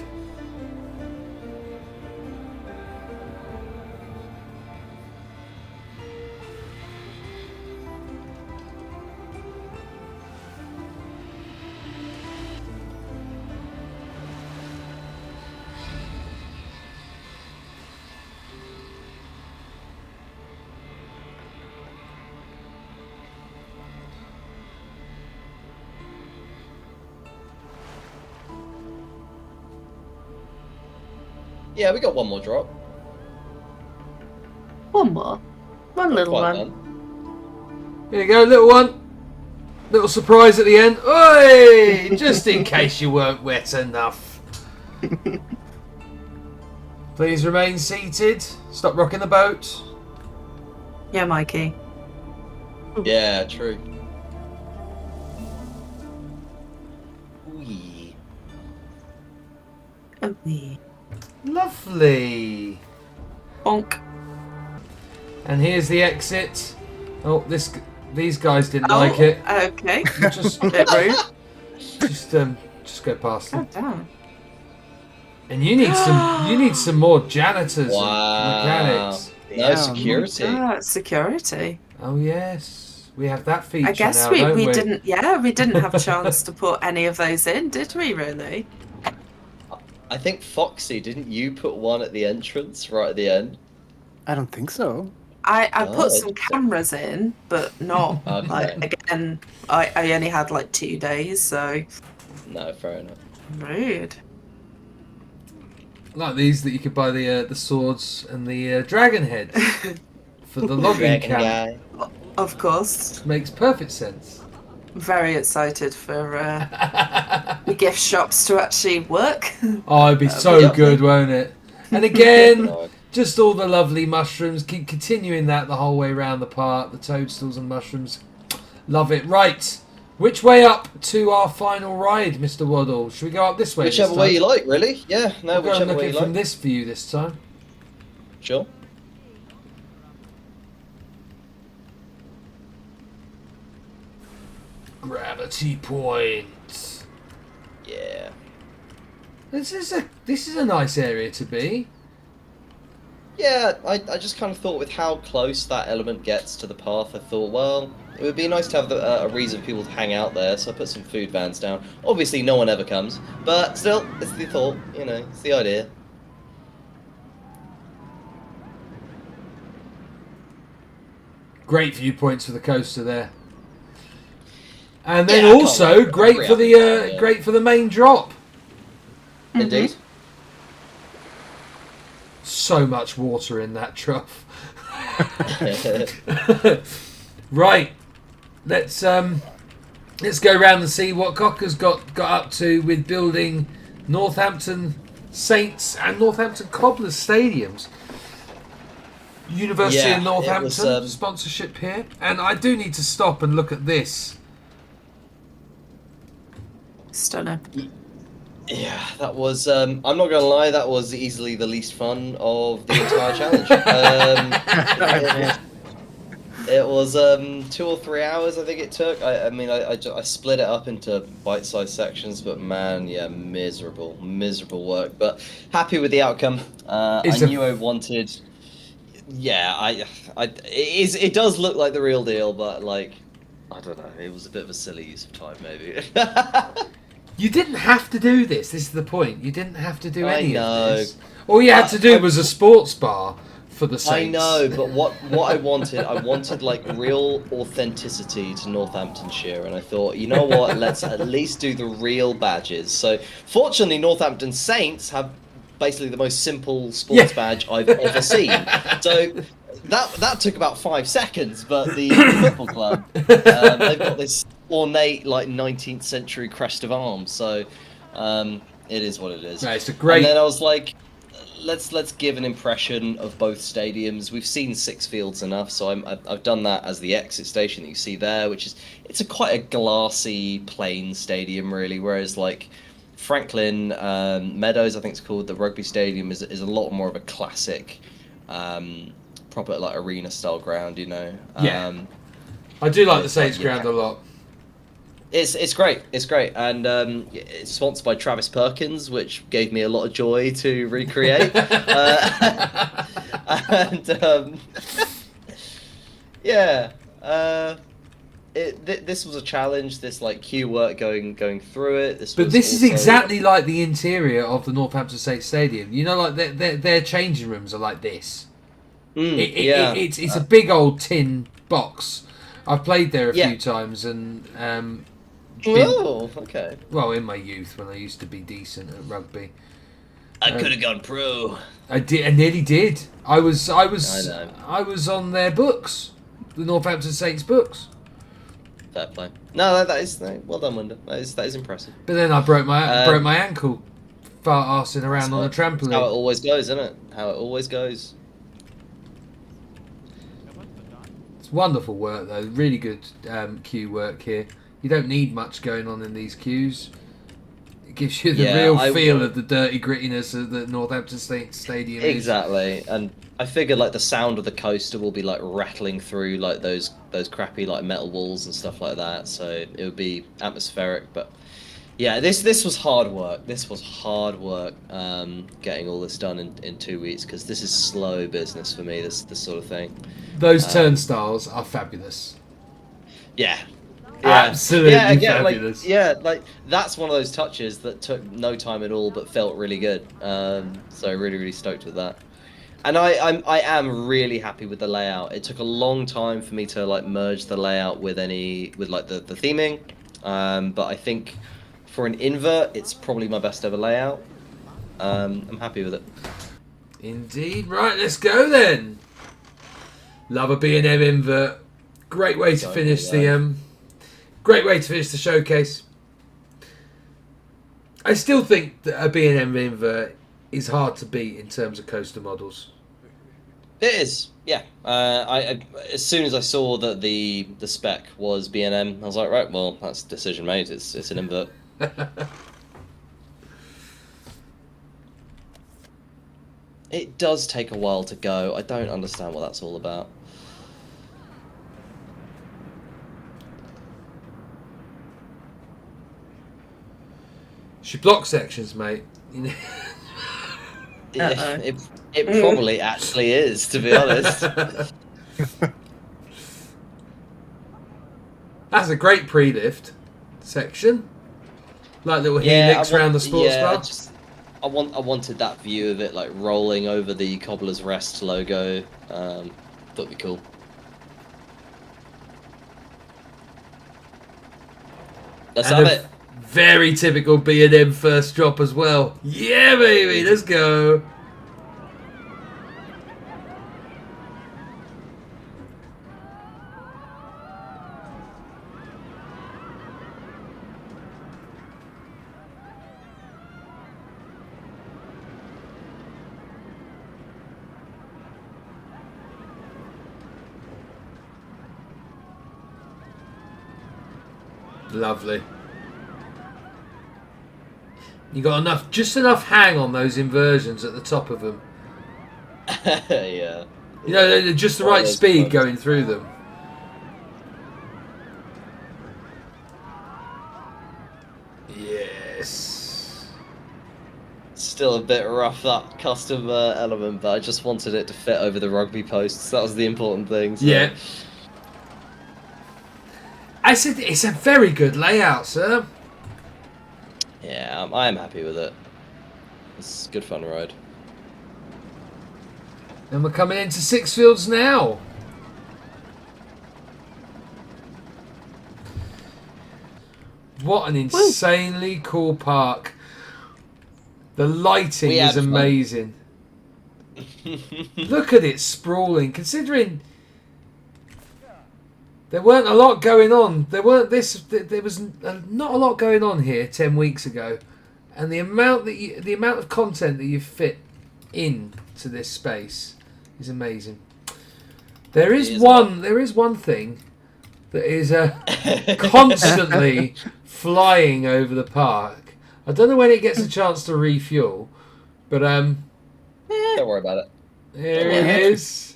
Yeah, we got one more drop. One more. One Not little quite one. done. Here you go, little one. Little surprise at the end. Oi! Just in case you weren't wet enough. Please remain seated. Stop rocking the boat. Yeah, Mikey. Yeah, true. Ooh. Oh, yeah. Lovely. Bonk. And here's the exit. Oh, these guys didn't like it. Okay. Just, Bit rude. just go past them. Oh, damn. And you need some more janitors Wow. and mechanics. No Yeah. security. Security. Oh yes, we have that feature I guess now, we don't we? didn't. Yeah, we didn't have a chance to put any of those in, did we? Really? I think Foxy, didn't you put one at the entrance right at the end? I don't think so. I Oh, put some interesting. cameras in, but not Okay. like again. I only had like 2 days, so No, fair enough. rude. Like these that you could buy the swords and the dragon heads for the logging Dragon camp. guy. Of course, Makes perfect sense. very excited for the gift shops to actually work. Oh, it'd be so yeah. good, won't it? And again, Dog. just all the lovely mushrooms. Keep continuing that the whole way around the park. The toadstools and mushrooms. Love it. Right. Which way up to our final ride, Mr. Waddle? Should we go up this way? Whichever way you like, really. Yeah, no, We'll go and whichever look way at you it like. from this view this time. Sure. Gravity point. Yeah. This is a nice area to be. Yeah, I just kind of thought with how close that element gets to the path, I thought, well, it would be nice to have a reason for people to hang out there, so I put some food vans down. Obviously, no one ever comes, but still, it's the thought, you know, it's the idea. Great viewpoints for the coaster there. And then Yeah, I can't also remember great for the every great for the main drop. Indeed. So much water in that trough. Right, let's go around and see what Cocker's got up to with building Northampton Saints and Northampton Cobblers stadiums. University Yeah, of it Northampton was, sponsorship here, and I do need to stop and look at this. Stunner. Yeah, that was, I'm not going to lie, that was easily the least fun of the entire challenge. It was 2 or 3 hours, I think it took. I mean, I split it up into bite-sized sections, but man, yeah, miserable work. But happy with the outcome. I knew I wanted... Yeah, it does look like the real deal, but, like, I don't know, it was a bit of a silly use of time, maybe. You didn't have to do this. This is the point. You didn't have to do any of this. know. All you had to do was a sports bar for the Saints. I know, but what I wanted like real authenticity to Northamptonshire, and I thought, you know what, let's at least do the real badges. So fortunately, Northampton Saints have basically the most simple sports badge I've ever seen. So that took about 5 seconds, but the football club, they've got this ornate like 19th century crest of arms. So it is what it is. No, it's a great. And then I was like, let's give an impression of both stadiums. We've seen Six Fields enough, so I've done that as the exit station that you see there, which is it's quite a glassy, plain stadium really. Whereas like Franklin Meadows, I think it's called, the rugby stadium is a lot more of a classic, proper like arena style ground, you know. Yeah. I do like the it's Saints like, ground a lot. It's great, and it's sponsored by Travis Perkins, which gave me a lot of joy to recreate. Yeah, this was a challenge. This like queue work going through it. But this is exactly like the interior of the Northampton Saints Stadium. You know, like their changing rooms are like this. It's a big old tin box. I've played there a few times and. Oh, okay. Well, in my youth when I used to be decent at rugby. I could have gone pro. I did. I nearly did. I was I know. on their books, the Northampton Saints books. Fair play. No, that is well done, Winder. That is impressive. But then I broke my ankle, fart arsing around on a That's how it trampoline. always goes, isn't it? How it always goes. It's wonderful work though. Really good queue work here. You don't need much going on in these queues. It gives you the real feel of the dirty grittiness of the Northampton Stadium. Exactly, and I figured like the sound of the coaster will be like rattling through like those crappy like metal walls and stuff like that, so it would be atmospheric. But yeah, this was hard work. This was hard work getting all this done in 2 weeks, because this is slow business for me. This sort of thing. Those turnstiles are fabulous. Yeah. Absolutely fabulous. Like that's one of those touches that took no time at all, but felt really good. So really stoked with that. And I am really happy with the layout. It took a long time for me to like merge the layout with like the theming, but I think for an invert, it's probably my best ever layout. I'm happy with it. Indeed. Right, let's go then. Love a B&M invert. Great way to finish the Great way to finish the showcase. I still think that a B&M invert is hard to beat in terms of coaster models. It is, yeah. I as soon as I saw that the spec was B&M, I was like, right, well, that's decision made. It's an invert. It does take a while to go. I don't understand what that's all about. She blocks sections, mate. It probably actually is, to be honest. That's a great pre-lift section. Like little helix around the sports bar. I wanted that view of it, like rolling over the Cobbler's Rest logo. Thought it'd be cool. Let's have it. Very typical B&M first drop as well. Yeah, baby, let's go. Lovely. You got just enough hang on those inversions at the top of them. Yeah. You know, they're just the right speed going through them. Yes. Still a bit rough, that custom element, but I just wanted it to fit over the rugby posts. That was the important thing. So. Yeah. I said it's a very good layout, sir. Yeah, I am happy with it. It's a good fun ride. And we're coming into Sixfields now. What an insanely cool park. The lighting is amazing. Look at it sprawling. Considering there weren't a lot going on. There was not a lot going on here 10 weeks ago, and the amount of content that you fit into this space is amazing. There is one thing that is constantly flying over the park. I don't know when it gets a chance to refuel, but don't worry about it. Here it is.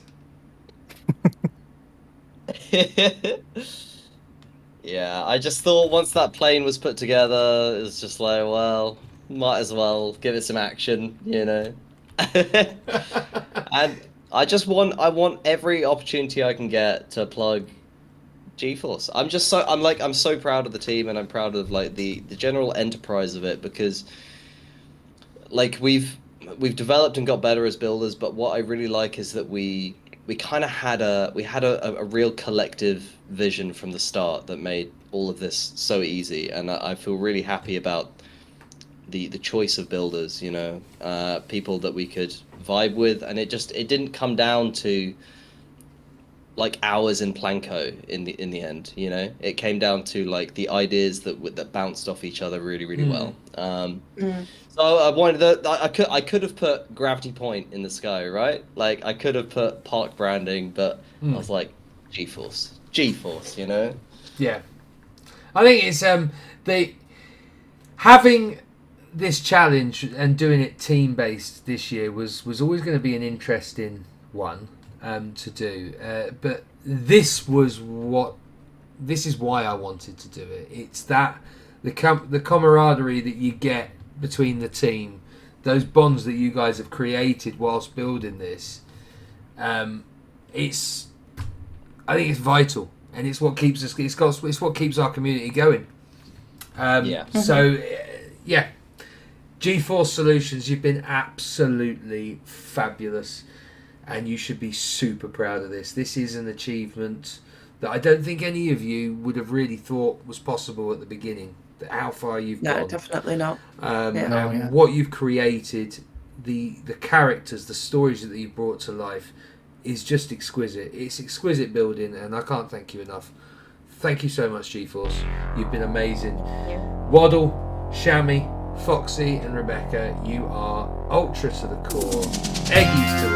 Yeah, I just thought once that plane was put together, it was just like, well, might as well give it some action, you know. And I want every opportunity I can get to plug GeForce. I'm so proud of the team, and I'm proud of like the general enterprise of it, because like we've developed and got better as builders, but what I really like is that we kind of had a real collective vision from the start that made all of this so easy, and I feel really happy about the choice of builders, you know, people that we could vibe with, and it didn't come down to like hours in Planko in the end, you know. It came down to like the ideas that bounced off each other really well. So I wanted I could have put Gravity Point in the sky, right? Like I could have put Park Branding, but I was like G-Force, you know. Yeah, I think it's having this challenge and doing it team based this year was always going to be an interesting one to do, but this is why I wanted to do it. It's that the camaraderie that you get between the team, those bonds that you guys have created whilst building this. I think it's vital, and it's what keeps us. It's what keeps our community going. So, yeah, G-Force Solutions, you've been absolutely fabulous, and you should be super proud of this. This is an achievement that I don't think any of you would have really thought was possible at the beginning. How far you've gone. No, definitely not. What you've created, the characters, the stories that you've brought to life, is just exquisite. It's exquisite building, and I can't thank you enough. Thank you so much, G-Force. You've been amazing. Waddle, Shammy, Foxy, and Rebecca, you are ultra to the core, eggies to the